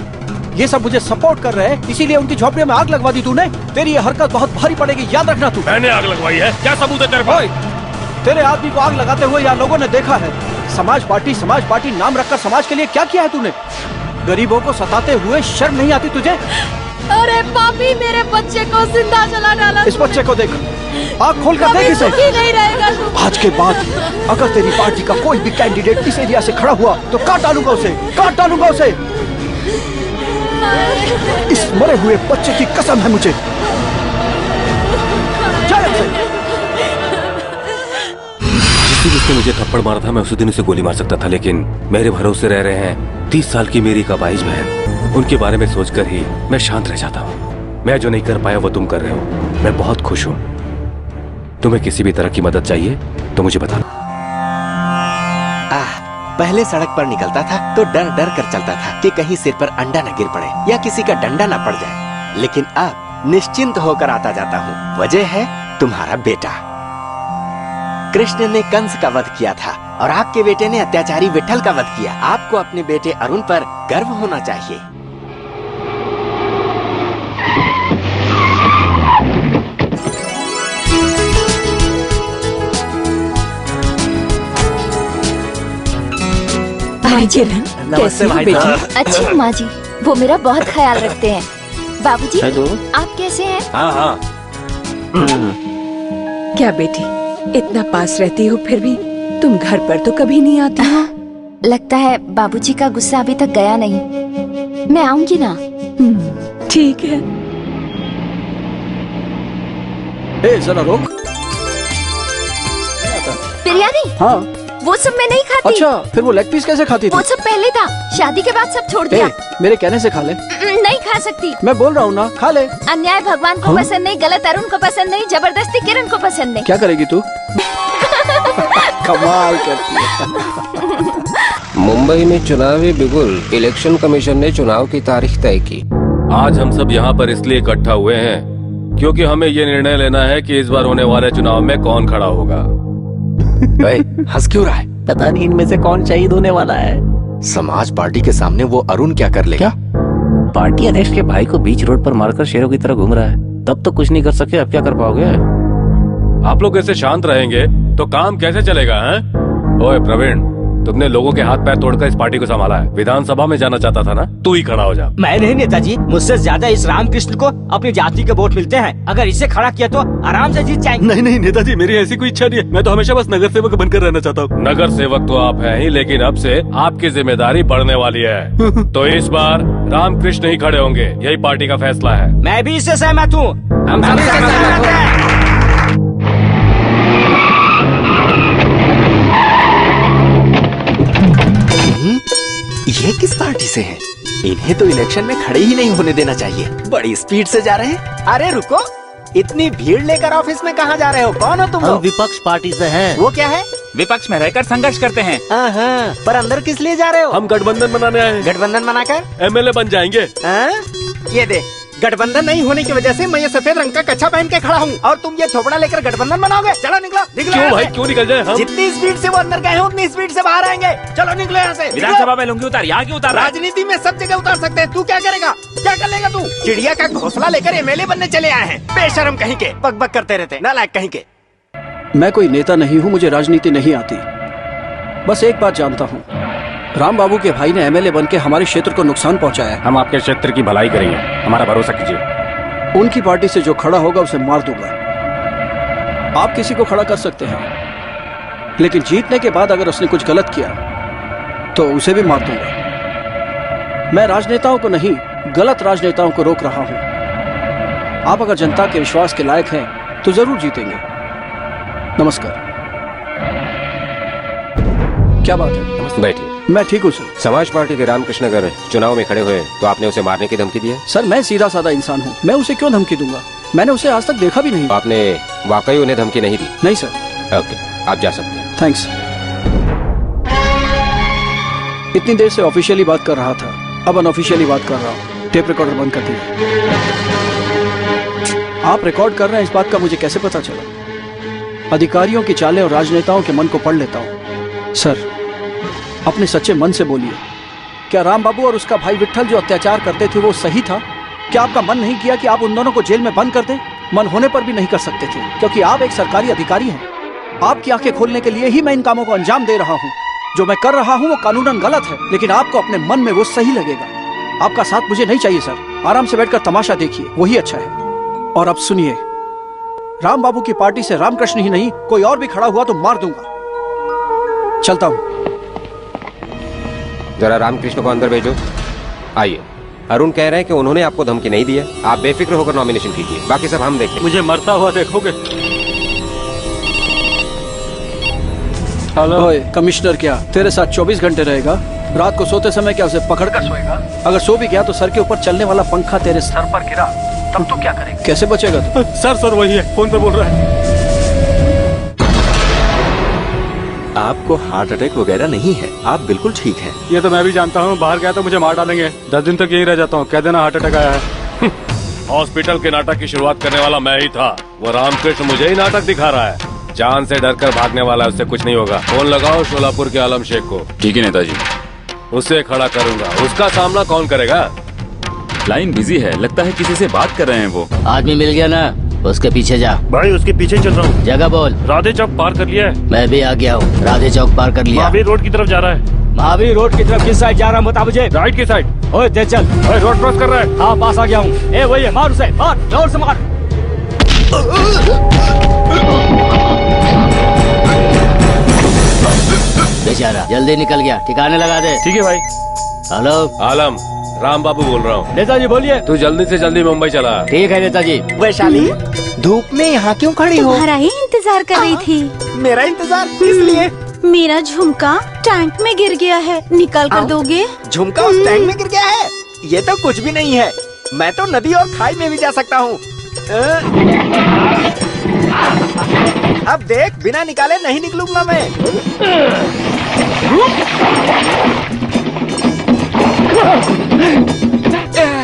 ये सब मुझे सपोर्ट कर रहे हैं, इसीलिए उनकी झोपड़ियों में आग लगवा दी तूने। तेरी ये हरकत बहुत भारी पड़ेगी, याद रखना तू। मैंने आग लगवाई है? क्या सबूत है तेरे पास? तेरे आदमी को आग लगाते हुए यहाँ लोगों ने देखा है। समाज पार्टी नाम रखकर समाज के लिए क्या किया है तूने? गरीबों को सताते हुए शर्म नहीं आती तुझे? अरे पापी, मेरे बच्चे को जिंदा जला डाला। इस बच्चे को देख, आँख खोल कर देख इसे। नहीं रहेगा तू। आज के बाद अगर तेरी पार्टी का कोई भी कैंडिडेट इस एरिया से खड़ा हुआ तो काट डालूंगा उसे, काट डालूंगा उसे। इस मरे हुए बच्चे की कसम है मुझे। जिसने मुझे थप्पड़ मारा था मैं उसी दिन उसे गोली मार सकता था, लेकिन मेरे भरोसे रह रहे हैं 30 साल की मेरी काबाइज बहन। उनके बारे में सोचकर ही मैं शांत रह जाता हूँ। मैं जो नहीं कर पाया वो तुम कर रहे हो, मैं बहुत खुश हूँ। तुम्हें किसी भी तरह की मदद चाहिए तो मुझे बता। पहले सड़क पर निकलता था तो डर डर कर चलता था कि कहीं सिर पर अंडा न गिर पड़े या किसी का डंडा न पड़ जाए, लेकिन अब निश्चिंत होकर आता जाता हूँ। वजह है तुम्हारा बेटा। कृष्ण ने कंस का वध किया था और आपके बेटे ने अत्याचारी विट्ठल का वध किया। आपको अपने बेटे अरुण पर गर्व होना चाहिए। कैसी हो बेटी? अच्छी हूँ माँ जी, वो मेरा बहुत ख्याल रखते हैं। बाबूजी, आप कैसे हैं? हाँ हाँ। क्या बेटी, इतना पास रहती हो फिर भी तुम घर पर तो कभी नहीं आती हो? लगता है बाबूजी का गुस्सा अभी तक गया नहीं। मैं आऊंगी ना। ठीक है। जरा रोक। बिरयानी? हाँ। वो सब मैं नहीं खाती। अच्छा, फिर वो लेग पीस कैसे खाती थी? वो सब पहले था, शादी के बाद सब छोड़ दिया। मेरे कहने से खा ले। नहीं खा सकती। मैं बोल रहा हूँ ना, खा ले। अन्याय भगवान को पसंद नहीं, गलत अरुण को पसंद नहीं, जबरदस्ती किरण को पसंद नहीं। क्या करेगी तू? कमाल करती है। मुंबई में चुनावी बिगुल। इलेक्शन कमीशन ने चुनाव की तारीख तय की। आज हम सब यहाँ पर इसलिए इकट्ठा हुए हैं क्योंकि हमें ये निर्णय लेना है कि इस बार होने वाले चुनाव में कौन खड़ा होगा। हंस क्यों रहा है? पता नहीं इनमें से कौन शहीद होने वाला है। समाज पार्टी के सामने वो अरुण क्या कर लेगा? पार्टी अध्यक्ष के भाई को बीच रोड पर मारकर शेरों की तरह घूम रहा है। तब तो कुछ नहीं कर सके, अब क्या कर पाओगे? आप लोग ऐसे शांत रहेंगे तो काम कैसे चलेगा? हैं? ओए प्रवीण, तुमने लोगों के हाथ पैर तोड़कर इस पार्टी को संभाला है। विधानसभा में जाना चाहता था ना, तू ही खड़ा हो जा। मैं नहीं नेताजी, मुझसे ज्यादा इस रामकृष्ण को अपनी जाति के वोट मिलते हैं। अगर इसे खड़ा किया तो आराम से जीत जाएंगे। नहीं नहीं नेताजी, मेरी ऐसी कोई इच्छा नहीं है। मैं तो हमेशा बस नगर सेवक बनकर रहना चाहता हूँ। नगर सेवक तो आप हैं ही, लेकिन अब से आपकी जिम्मेदारी बढ़ने वाली है। तो इस बार रामकृष्ण ही खड़े होंगे, यही पार्टी का फैसला है। मैं भी इससे सहमत हूँ। हम सभी से सहमत हैं। ये किस पार्टी से हैं? इन्हें तो इलेक्शन में खड़े ही नहीं होने देना चाहिए। बड़ी स्पीड से जा रहे हैं। अरे रुको, इतनी भीड़ लेकर ऑफिस में कहाँ जा रहे हो? कौन हो तुम हम लोग? विपक्ष पार्टी से हैं। वो क्या है? विपक्ष में रहकर संघर्ष करते हैं। पर अंदर किस लिए जा रहे हो? हम गठबंधन बनाने आए हैं। गठबंधन बनाकर एमएलए बन जाएंगे। ये दे, गठबंधन नहीं होने की वजह से मैं ये सफेद रंग का कच्छा पहन के खड़ा हूँ और तुम ये थोपड़ा लेकर गठबंधन बनाओगे? चलो निकलो, निकलो। क्यों भाई, क्यों निकल जाए हम? जितनी स्पीड से वो अंदर गए हैं उतनी स्पीड से बाहर आएंगे। चलो निकलो यहाँ से। विधानसभा में लुंगी उतार, यहाँ क्यों उतार? राजनीति में सब जगह उतार सकते हैं। तू क्या करेगा? क्या कर लेगा तू? चिड़िया का घोंसला लेकर एमएलए बनने चले आए हैं। बेशरम कहीं के, बकबक करते रहते, नालायक कहीं के। मैं कोई नेता नहीं हूँ, मुझे राजनीति नहीं आती। बस एक बात जानता हूँ, राम बाबू के भाई ने एमएलए बनके हमारे क्षेत्र को नुकसान पहुँचाया है। हम आपके क्षेत्र की भलाई करेंगे, हमारा भरोसा कीजिए। उनकी पार्टी से जो खड़ा होगा उसे मार दूंगा। आप किसी को खड़ा कर सकते हैं, लेकिन जीतने के बाद अगर उसने कुछ गलत किया तो उसे भी मार दूंगा। मैं राजनेताओं को नहीं, गलत राजनेताओं को रोक रहा हूं। आप अगर जनता के विश्वास के लायक हैं तो जरूर जीतेंगे। नमस्कार। क्या बात है? बैठिए। मैं ठीक हूँ सर। समाज पार्टी के रामकृष्ण अगर चुनाव में खड़े हुए तो आपने उसे मारने की धमकी दी है? सर मैं सीधा साधा इंसान हूँ, मैं उसे क्यों धमकी दूंगा? मैंने उसे आज तक देखा भी नहीं। आपने वाकई उन्हें धमकी नहीं दी? नहीं सर। ओके, आप जा सकते हैं। थैंक्स। इतनी देर से ऑफिशियली बात कर रहा था, अब अनऑफिशियली बात कर रहा हूँ। टेप रिकॉर्डर बंद कर दिया। आप रिकॉर्ड कर रहे हैं इस बात का मुझे कैसे पता चला? अधिकारियों की चालें और राजनेताओं के मन को पढ़ लेता हूँ। सर अपने सच्चे मन से बोलिए, क्या राम बाबू और उसका भाई विट्ठल जो अत्याचार करते थे वो सही था? क्या आपका मन नहीं किया कि आप उन दोनों को जेल में बंद कर दें? मन होने पर भी नहीं कर सकते थे, क्योंकि आप एक सरकारी अधिकारी हैं। आपकी आंखें खोलने के लिए ही मैं इन कामों को अंजाम दे रहा हूँ। जो मैं कर रहा हूँ वो कानूनन गलत है, लेकिन आपको अपने मन में वो सही लगेगा। आपका साथ मुझे नहीं चाहिए सर। आराम से बैठकर तमाशा देखिए, वही अच्छा है। और अब सुनिए, राम बाबू की पार्टी से रामकृष्ण ही नहीं कोई और भी खड़ा हुआ तो मार दूंगा। चलता हूँ। जरा रामकृष्ण को अंदर भेजो। आइए। अरुण कह रहे हैं कि उन्होंने आपको धमकी नहीं दी है। आप बेफिक्र होकर नॉमिनेशन कीजिए, बाकी सब हम देखेंगे। मुझे मरता हुआ देखोगे? ओए कमिश्नर, क्या तेरे साथ 24 घंटे रहेगा? रात को सोते समय क्या उसे पकड़ कर सोएगा? अगर सो भी गया तो सर के ऊपर चलने वाला पंखा तेरे सर पर गिरा तब तू क्या करेगा? कैसे बचेगा तू? सर वही है, फोन पर बोल रहा है। आपको हार्ट अटैक वगैरह नहीं है, आप बिल्कुल ठीक हैं। ये तो मैं भी जानता हूँ, बाहर गया तो मुझे मार डालेंगे। 10 दिन तक यही रह जाता हूँ, कह देना हार्ट अटैक आया है। हॉस्पिटल के नाटक की शुरुआत करने वाला मैं ही था। वो रामकृष्ण मुझे ही नाटक दिखा रहा है। जान से डरकर भागने वाला, उससे कुछ नहीं होगा। फोन लगाओ शोलापुर के आलम शेख को। ठीक है नेताजी। उसे खड़ा करूंगा, उसका सामना कौन करेगा? लाइन बिजी है, लगता है किसी से बात कर रहे हैं वो। आदमी मिल गया ना, उसके पीछे जा। भाई उसके पीछे चल रहा हूँ। जगह बोल। राधे चौक पार कर लिया है। मैं भी आ गया हूँ, राधे चौक पार कर लिया। महावीर रोड की तरफ जा रहा है। महावीर रोड की तरफ किस साइड जा रहा हूँ बता मुझे। राइट की साइड। ओए तेज चल। ओए रोड क्रॉस कर रहा है। हाँ पास आ गया हूँ। ए वही है, मार उसे, मार जोर से मार। बेचारा जल्दी निकल गया, ठिकाने लगा दे। ठीक है भाई। हेलो आलम, राम बाबू बोल रहा हूँ। नेताजी बोलिए। तू जल्दी से जल्दी मुंबई चला। ठीक है नेताजी। वैशाली, धूप में यहाँ क्यों खड़ी हो? तुम्हारा ही इंतजार कर रही थी। मेरा इंतजार किस लिए? मेरा झुमका टैंक में गिर गया है, निकाल कर दोगे? झुमका उस टैंक में गिर गया है? ये तो कुछ भी नहीं है। मैं तो नदी और खाई में भी जा सकता हूँ। अब देख, बिना निकाले नहीं निकलूंगा मैं।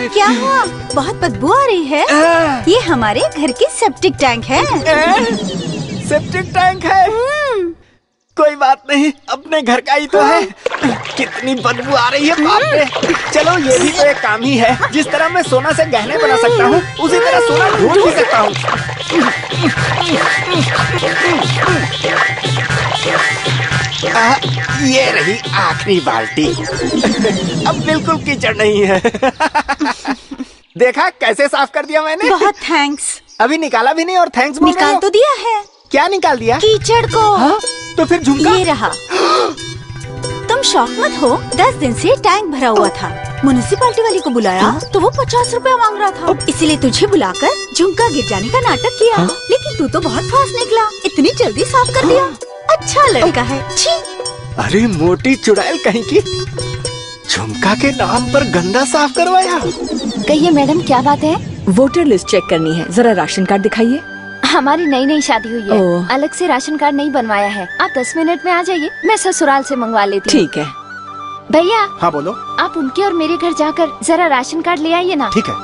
क्या हुआ? बहुत बदबू आ रही है। ये हमारे घर की सेप्टिक टैंक है। सेप्टिक टैंक है? कोई बात नहीं, अपने घर का ही तो है। कितनी बदबू आ रही है, बाप रे। चलो ये भी तो एक काम ही है। जिस तरह मैं सोना से गहने बना सकता हूँ, उसी तरह सोना ढूंढ भी सकता हूँ। ये रही आखिरी बाल्टी। अब बिल्कुल कीचड़ नहीं है। देखा कैसे साफ कर दिया मैंने? बहुत थैंक्स। अभी निकाला भी नहीं और थैंक्स बोल रहे हो? निकाल तो दिया है। क्या निकाल दिया? कीचड़ को। हाँ? तो फिर झुमका? ये रहा। तुम शौक मत हो, 10 दिन से टैंक भरा हुआ था। म्युनिसिपैलिटी वाली को बुलाया तो वो 50 रुपए मांग रहा था, इसीलिए तुझे बुलाकर झुमका गिर जाने का नाटक किया। लेकिन तू तो बहुत फास्ट निकला, इतनी जल्दी साफ कर दिया। अच्छा लड़का है। छी। अरे मोटी चुड़ैल कहीं की, झुमका के नाम पर गंदा साफ करवाया। कहिए मैडम क्या बात है? वोटर लिस्ट चेक करनी है, जरा राशन कार्ड दिखाइए। हमारी नई नई शादी हुई है, ओह। अलग से राशन कार्ड नहीं बनवाया है। आप 10 मिनट में आ जाइए, मैं ससुराल से मंगवा लेती हूँ। ठीक है। भैया। हाँ बोलो। आप उनके और मेरे घर जाकर जरा राशन कार्ड ले आइए ना। ठीक है।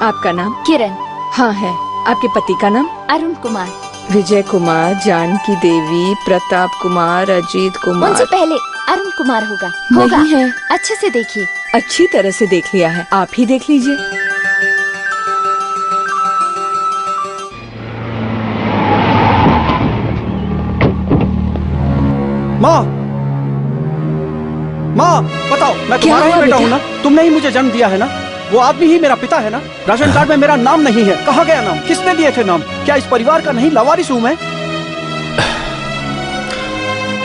आपका नाम? किरण। हाँ है। आपके पति का नाम? अरुण कुमार। विजय कुमार, जानकी देवी, प्रताप कुमार, अजीत कुमार। उनसे पहले अरुण कुमार होगा। नहीं है। अच्छे से देखिए। अच्छी तरह से देख लिया है, आप ही देख लीजिए। माँ, माँ बताओ, मैं तुम्हारा ही बेटा हूँ ना? तुमने ही मुझे जन्म दिया है ना? वो आदमी ही मेरा पिता है ना? राशन कार्ड में मेरा नाम नहीं है, कहाँ गया नाम? किसने दिए थे नाम? क्या इस परिवार का नहीं लावारिस हूँ मैं?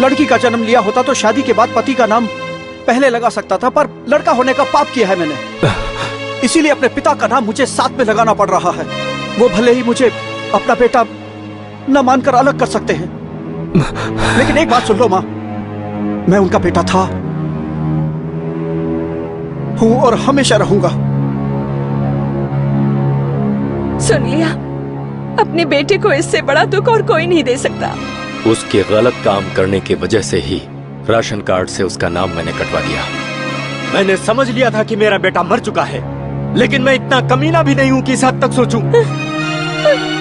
लड़की का जन्म लिया होता तो शादी के बाद पति का नाम पहले लगा सकता था, पर लड़का होने का पाप किया है मैंने, इसीलिए अपने पिता का नाम मुझे साथ में लगाना पड़ रहा है। वो भले ही मुझे अपना बेटा न मानकर अलग कर सकते हैं, लेकिन एक बात सुन लो माँ, मैं उनका बेटा था, हूँ और हमेशा रहूंगा। सुन लिया, अपने बेटे को इससे बड़ा दुख और कोई नहीं दे सकता। उसके गलत काम करने की वजह से ही राशन कार्ड से उसका नाम मैंने कटवा दिया। मैंने समझ लिया था कि मेरा बेटा मर चुका है, लेकिन मैं इतना कमीना भी नहीं हूँ कि इस हद तक सोचूं।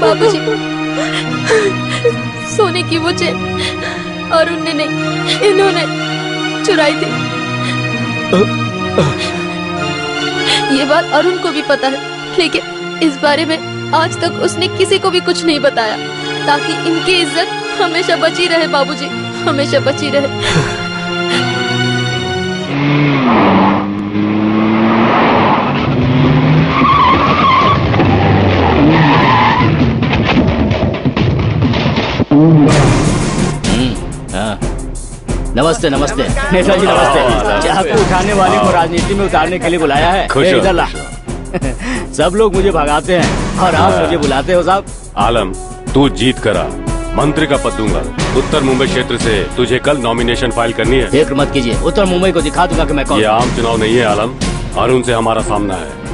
बाबूजी, सोने की वो चेन अरुण ने नहीं, इन्होंने चुराई थी। ये बात अरुण को भी पता है, लेकिन इस बारे में आज तक उसने किसी को भी कुछ नहीं बताया, ताकि इनकी इज्जत हमेशा बची रहे। बाबूजी, हमेशा बची रहे। नमस्ते नमस्ते नेताजी, नमस्ते। चाकू उठाने वाले को राजनीति में उतारने के लिए बुलाया है। खुश हो, इधर ला। सब लोग मुझे भगाते हैं और आप मुझे बुलाते हो साहब। आलम, तू जीत करा, मंत्री का पद दूंगा। उत्तर मुंबई क्षेत्र से तुझे कल नॉमिनेशन फाइल करनी है। फिक्र मत कीजिए, उत्तर मुंबई को दिखा दूंगा कि मैं कौन। ये आम चुनाव नहीं है आलम, अरुण से हमारा सामना है।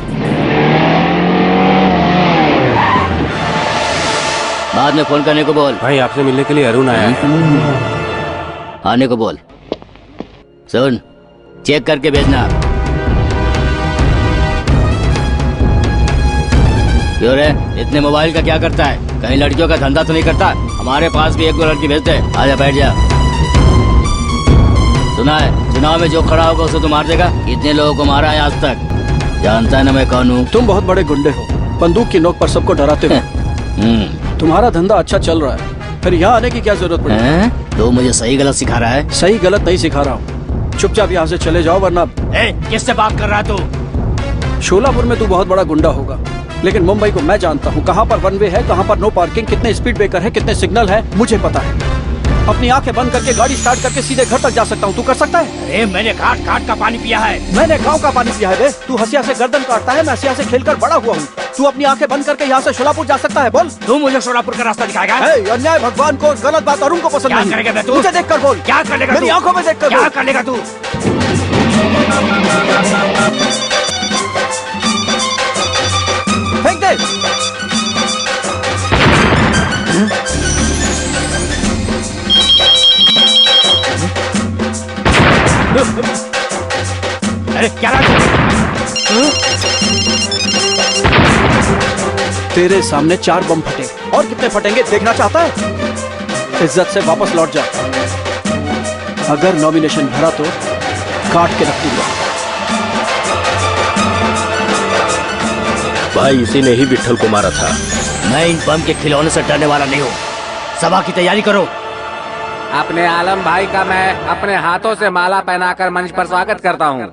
बाद में फोन करने को बोल। भाई आपसे मिलने के लिए अरुण आया है। आने को बोल। सुन, चेक करके भेजना। क्यों रे, इतने मोबाइल का क्या करता है? कहीं लड़कियों का धंधा तो नहीं करता? हमारे पास भी एक दो लड़की भेजते। आजा बैठ जा। सुना है, चुनाव में जो खड़ा होगा उसे तो मार देगा। कितने लोगों को मारा है आज तक? जानता है ना मैं कौन हूँ? तुम बहुत बड़े गुंडे हो, बंदूक की नोक पर सबको डराते हो। तुम्हारा धंधा अच्छा चल रहा है, फिर यहाँ आने की क्या जरूरत पड़ी? तो मुझे सही गलत सिखा रहा है? सही गलत नहीं सिखा रहा हूँ, चुपचाप यहाँ से चले जाओ वरना। किससे बात कर रहा है तू? शोलापुर में तू बहुत बड़ा गुंडा होगा, लेकिन मुंबई को मैं जानता हूँ। कहाँ पर वन वे है, कहाँ पर नो पार्किंग, कितने स्पीड ब्रेकर है, कितने सिग्नल है, मुझे पता है। अपनी आंखें बंद करके गाड़ी स्टार्ट करके सीधे घर तक जा सकता हूँ, तू कर सकता है? अरे मैंने घाट घाट का पानी पिया है। मैंने गाँव का पानी पिया है बे। तू हंसिया से गर्दन काटता है, मैं हंसिया से खेलकर बड़ा हुआ हूँ। तू अपनी आंखें बंद करके यहाँ से शोलापुर जा सकता है? बोल। तू मुझे शोलापुर का रास्ता दिखाएगा? अन्याय भगवान को, गलत बात अरुण को पसंद नहीं। क्या करेगा तू? मुझे देख कर बोल। क्या करेगा? मेरी आंखों में देख कर क्या करेगा तू? फेंक दे। अरे क्या तेरे सामने 4 बम फटे, और कितने फटेंगे देखना चाहता है? इज्जत से वापस लौट जा। अगर नॉमिनेशन भरा तो काट के रख दूंगा। भाई इसी ने ही विट्ठल को मारा था। मैं इन बम के खिलौने से डरने वाला नहीं हूँ। सभा की तैयारी करो। अपने आलम भाई का मैं अपने हाथों से माला पहनाकर मंच पर स्वागत करता हूँ।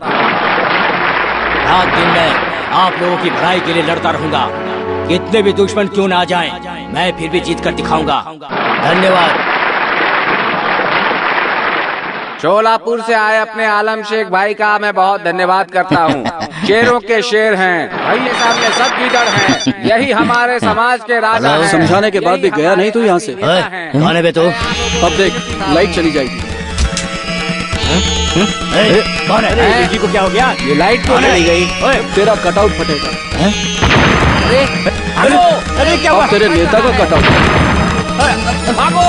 रात दिन मैं आप लोगों की भलाई के लिए लड़ता रहूंगा। कितने भी दुश्मन क्यों ना आ जाएं, मैं फिर भी जीत कर दिखाऊंगा। धन्यवाद। शोलापुर से आए अपने आलम शेख भाई का मैं बहुत धन्यवाद करता हूँ। शेरों के शेर हैं, भाई के सामने सब गीदड़ हैं। यही हमारे समाज के राजा हैं। समझाने के बाद भी गया नहीं तू यहाँ से? कौन है बे तू? अब देख, लाइट चली जाएगी। कौन है? को क्या हो गया? ये लाइट क्यों नहीं गई? तेरा कटआउट फटेगा। अरे क्या हुआ? तेरे नेता का कटा भागो!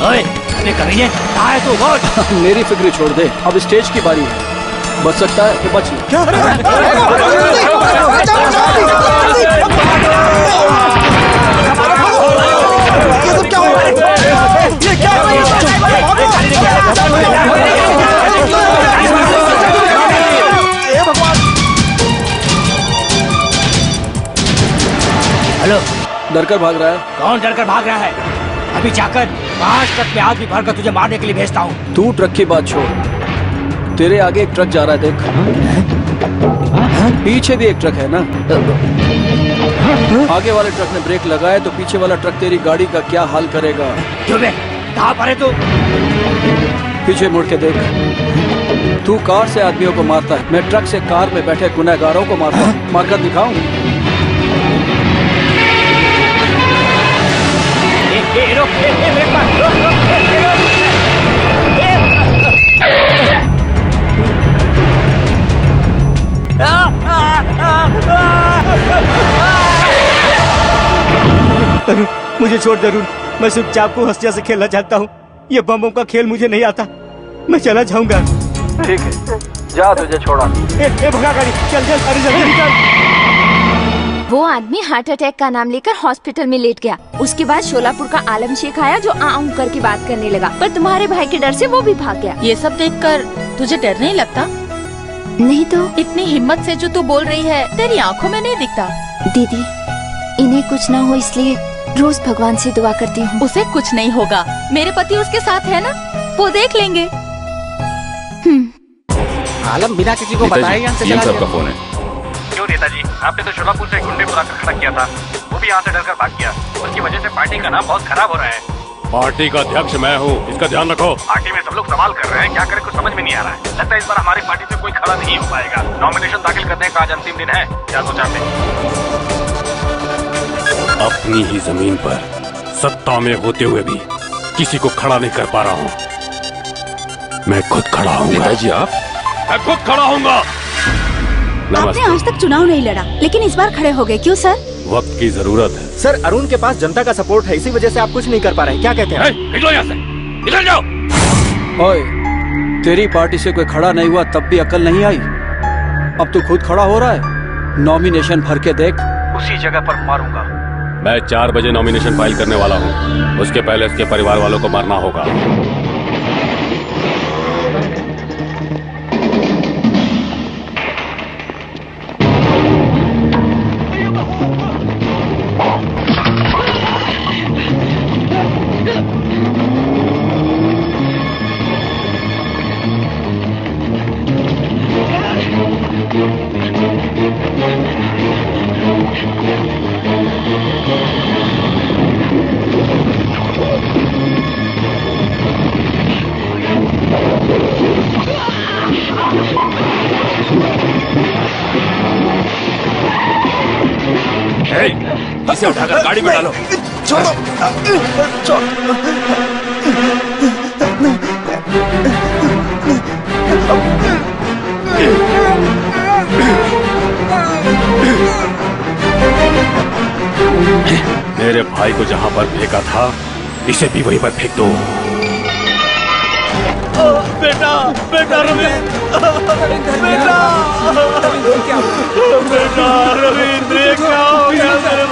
ओए, अरे कर रही है? कहाँ है तू? बहुत। मेरी फिक्र छोड़ दे, अब स्टेज की बारी है। बच सकता है तो बच ले। क्या? हेलो, डरकर भाग रहा है? कौन डरकर भाग रहा है? अभी जाकर 5 ट्रक में आग भी भरकर तुझे मारने के लिए भेजता हूँ। तू ट्रक की बात छोड़, तेरे आगे एक ट्रक जा रहा है, देख। पीछे भी एक ट्रक है ना? आगे वाले ट्रक ने ब्रेक लगाए तो पीछे वाला ट्रक तेरी गाड़ी का क्या हाल करेगा? क्यों बे? कहाँ पर है तू? पीछे मुड़ के देख। तू कार से आदमियों को मारता है, मैं ट्रक से कार में बैठे गुनहगारों को मारता हूँ। मारकर दिखाऊं? रोक, ब्रेक मार, रोक, मुझे छोड़ जरूर, मैं सिर्फ चाकू हंसिया से खेलना चाहता हूँ। ये बमों का खेल मुझे नहीं आता, मैं चला जाऊंगा। ठीक है, जा, तुझे छोड़ा। भगा गाड़ी, चल चल, अरे जल्दी चल। वो आदमी हार्ट अटैक का नाम लेकर हॉस्पिटल में लेट गया। उसके बाद शोलापुर का आलम शेख आया जो आऊं करके बात करने लगा, पर तुम्हारे भाई के डर से वो भी भाग गया। ये सब देखकर तुझे डर नहीं लगता? नहीं तो। इतनी हिम्मत से जो तू बोल रही है तेरी आंखों में नहीं दिखता। दीदी, इन्हें कुछ ना हो इसलिए रोज भगवान से दुआ करती हूँ। उसे कुछ नहीं होगा, मेरे पति उसके साथ है ना, वो देख लेंगे। आलम बिना किसी को बताए यहाँ से चला गया। फोन है। क्यों नेताजी, आपने तो शोलापुर से गुंडे बुलाकर खड़ा किया था, वो भी यहाँ से डरकर भाग गया। उसकी वजह से पार्टी का नाम बहुत खराब हो रहा है। पार्टी का अध्यक्ष मैं हूँ, इसका ध्यान रखो। पार्टी में सब लोग सवाल कर रहे हैं, क्या करें कुछ समझ में नहीं आ रहा है। लगता है इस बार हमारी पार्टी से कोई खड़ा नहीं हो पाएगा। नॉमिनेशन दाखिल करने का आज अंतिम दिन है, क्या सोचा आपने? अपनी ही जमीन पर सत्ता में होते हुए भी किसी को खड़ा नहीं कर पा रहा हूँ। मैं खुद खड़ा हूँ। नेताजी आप? मैं खुद खड़ा हूँगा। आपने आज तक चुनाव नहीं लड़ा, लेकिन इस बार खड़े हो गए, क्यों सर? वक्त की जरूरत है। सर, अरुण के पास जनता का सपोर्ट है, इसी वजह से आप कुछ नहीं कर पा रहे हैं। क्या कहते हैं? निकलो यहाँ से, निकल जाओ। ओए, तेरी पार्टी से कोई खड़ा नहीं हुआ तब भी अकल नहीं आई। अब तू खुद खड़ा हो रहा है। नॉमिनेशन भर के देख, उसी जगह पर मारूंगा। मैं 4 बजे नॉमिनेशन फाइल करने वाला हूँ, उसके पहले उसके परिवार वालों को मारना होगा। इसे उठाकर गाड़ी में डालो। छोड़ो। मेरे भाई को जहाँ पर फेंका था, इसे भी वहीं पर फेंक दो। बेटा, बेटा रविंद्र, बेटा, बेटा रविंद्र, क्या हो गया मेरे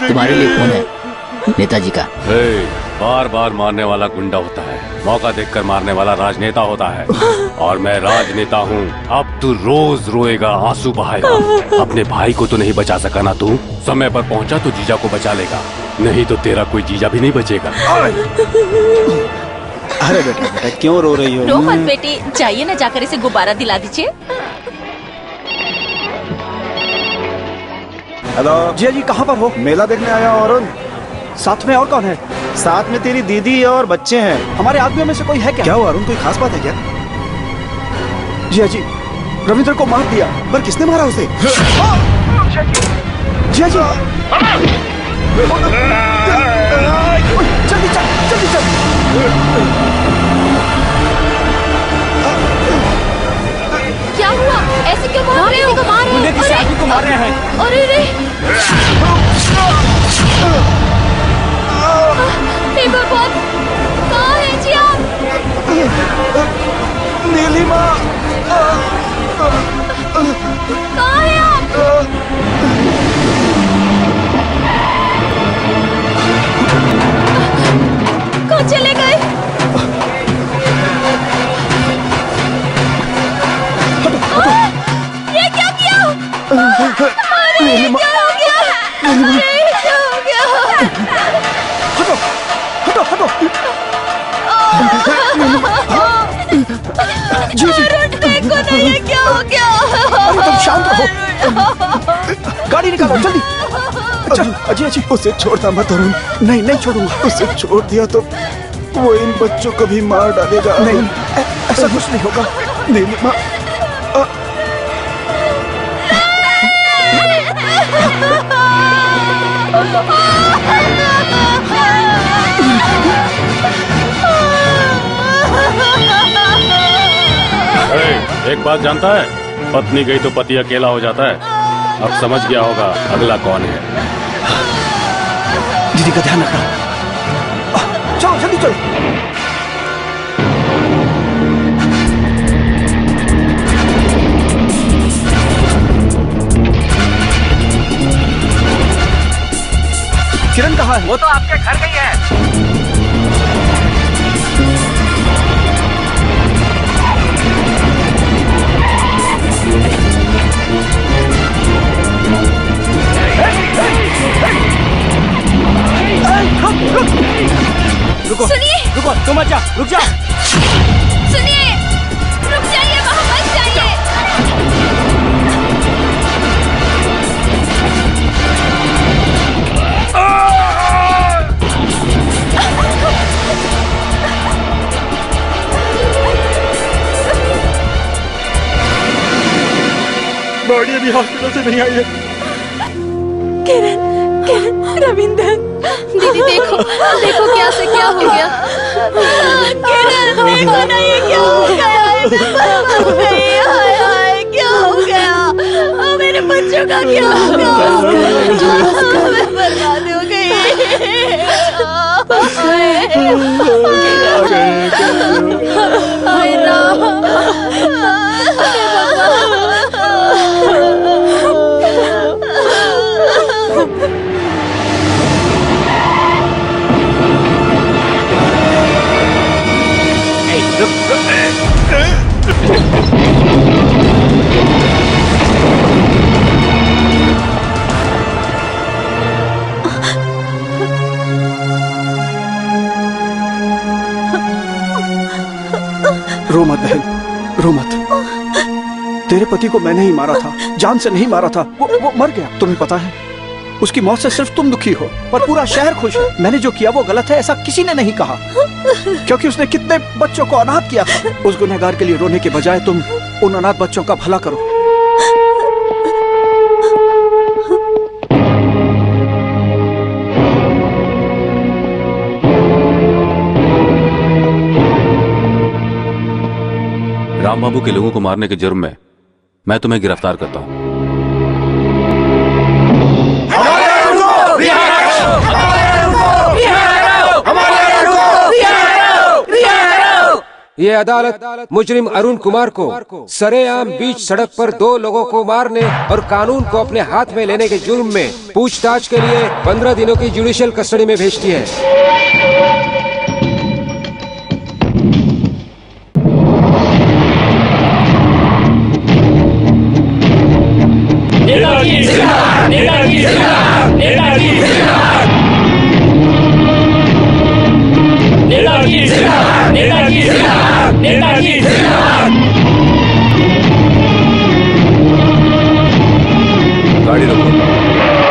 तुम्हारे लिए फोन है नेताजी का। बार बार मारने वाला गुंडा होता है, मौका देखकर मारने वाला राजनेता होता है, और मैं राजनेता हूँ। अब तू रोज रोएगा, आंसू बहाएगा। अपने भाई को तो नहीं बचा सका ना तू, समय पर पहुँचा तो जीजा को बचा लेगा, नहीं तो तेरा कोई जीजा भी नहीं बचेगा। अरे बेटा, बेटा क्यों रो रही हो? रो मत बेटी, जाइए ना जाकर इसे गुब्बारा दिला दीजिए। हेलो जी जी, कहाँ पर हो? मेला देखने आया हूँ अरुण। साथ में और कौन है? साथ में तेरी दीदी और बच्चे हैं। हमारे आदमियों में से कोई है क्या? क्या हुआ अरुण, कोई खास बात है क्या? जी जी, रविंद्र को मार दिया। पर किसने मारा उसे? जी जी, जल्दी चल, जल्दी चल। क्या हुआ? ऐसे क्यों मार रहे हो? उन्हें किसी आदमी को मार रहे हैं। अरे रे! हे भगवान, कहाँ हैं जी आप? नीलिमा, कहाँ हैं आप? कहाँ चले गए? ये क्या किया? अरे ये क्या हो गया? ये क्या हो गया? हटो, हटो, हटो। जी जी, देखो ना, ये क्या हो गया? अरे तुम शांत रहो। गाड़ी निकालो जल्दी। चल अजय जी, उसे छोड़ना मत अरुण। नहीं नहीं छोड़ूंगा। उसे छोड़ दिया तो वो इन बच्चों को भी मार डालेगा। नहीं, ऐसा कुछ नहीं होगा। नीलिमा, एक बात जानता है, पत्नी गई तो पति अकेला हो जाता है। अब समझ गया होगा अगला कौन है। दीदी का ध्यान रखना। चलो जल्दी चलो। किरण कहाँ है? वो तो आपके घर गई है। रुको, सुनिए, रुको, तुम मत जा, रुक जा। सुनिए, रुक जाइए, वहाँ मत जाइए। बॉडी अभी हॉस्पिटल से नहीं आई है। किरण, किरण, रविंदर। दीदी देखो, देखो क्या से क्या हो गया। किरण देखो ना, ये क्या हो गया? हाय हाय, क्या हो गया? मेरे बच्चों का क्या होगा? मैं बर्बाद हो गई। हाय राम। रो मत बहन, रो मत। तेरे पति को मैंने ही मारा था, जान से नहीं मारा था। वो मर गया। तुम्हें पता है, उसकी मौत से सिर्फ तुम दुखी हो, पर पूरा शहर खुश है। मैंने जो किया वो गलत है ऐसा किसी ने नहीं कहा, क्योंकि उसने कितने बच्चों को अनाथ किया था। उस गुनहगार के लिए रोने के बजाय तुम उन अनाथ बच्चों का भला करो। राम बाबू के लोगों को मारने के जुर्म में मैं तुम्हें गिरफ्तार करता हूँ। ये अदालत मुजरिम अरुण कुमार को सरेआम बीच सड़क पर 2 लोगों को मारने और कानून को अपने हाथ में लेने के जुर्म में पूछताछ के लिए 15 दिनों की जुडिशियल कस्टडी में भेजती है। नेताजी जिंदाबाद, नेताजी जिंदाबाद, नेताजी जिंदाबाद, नेताजी जिंदाबाद, नेताजी जिंदाबाद, नेताजी जिंदाबाद। गाड़ी रोको।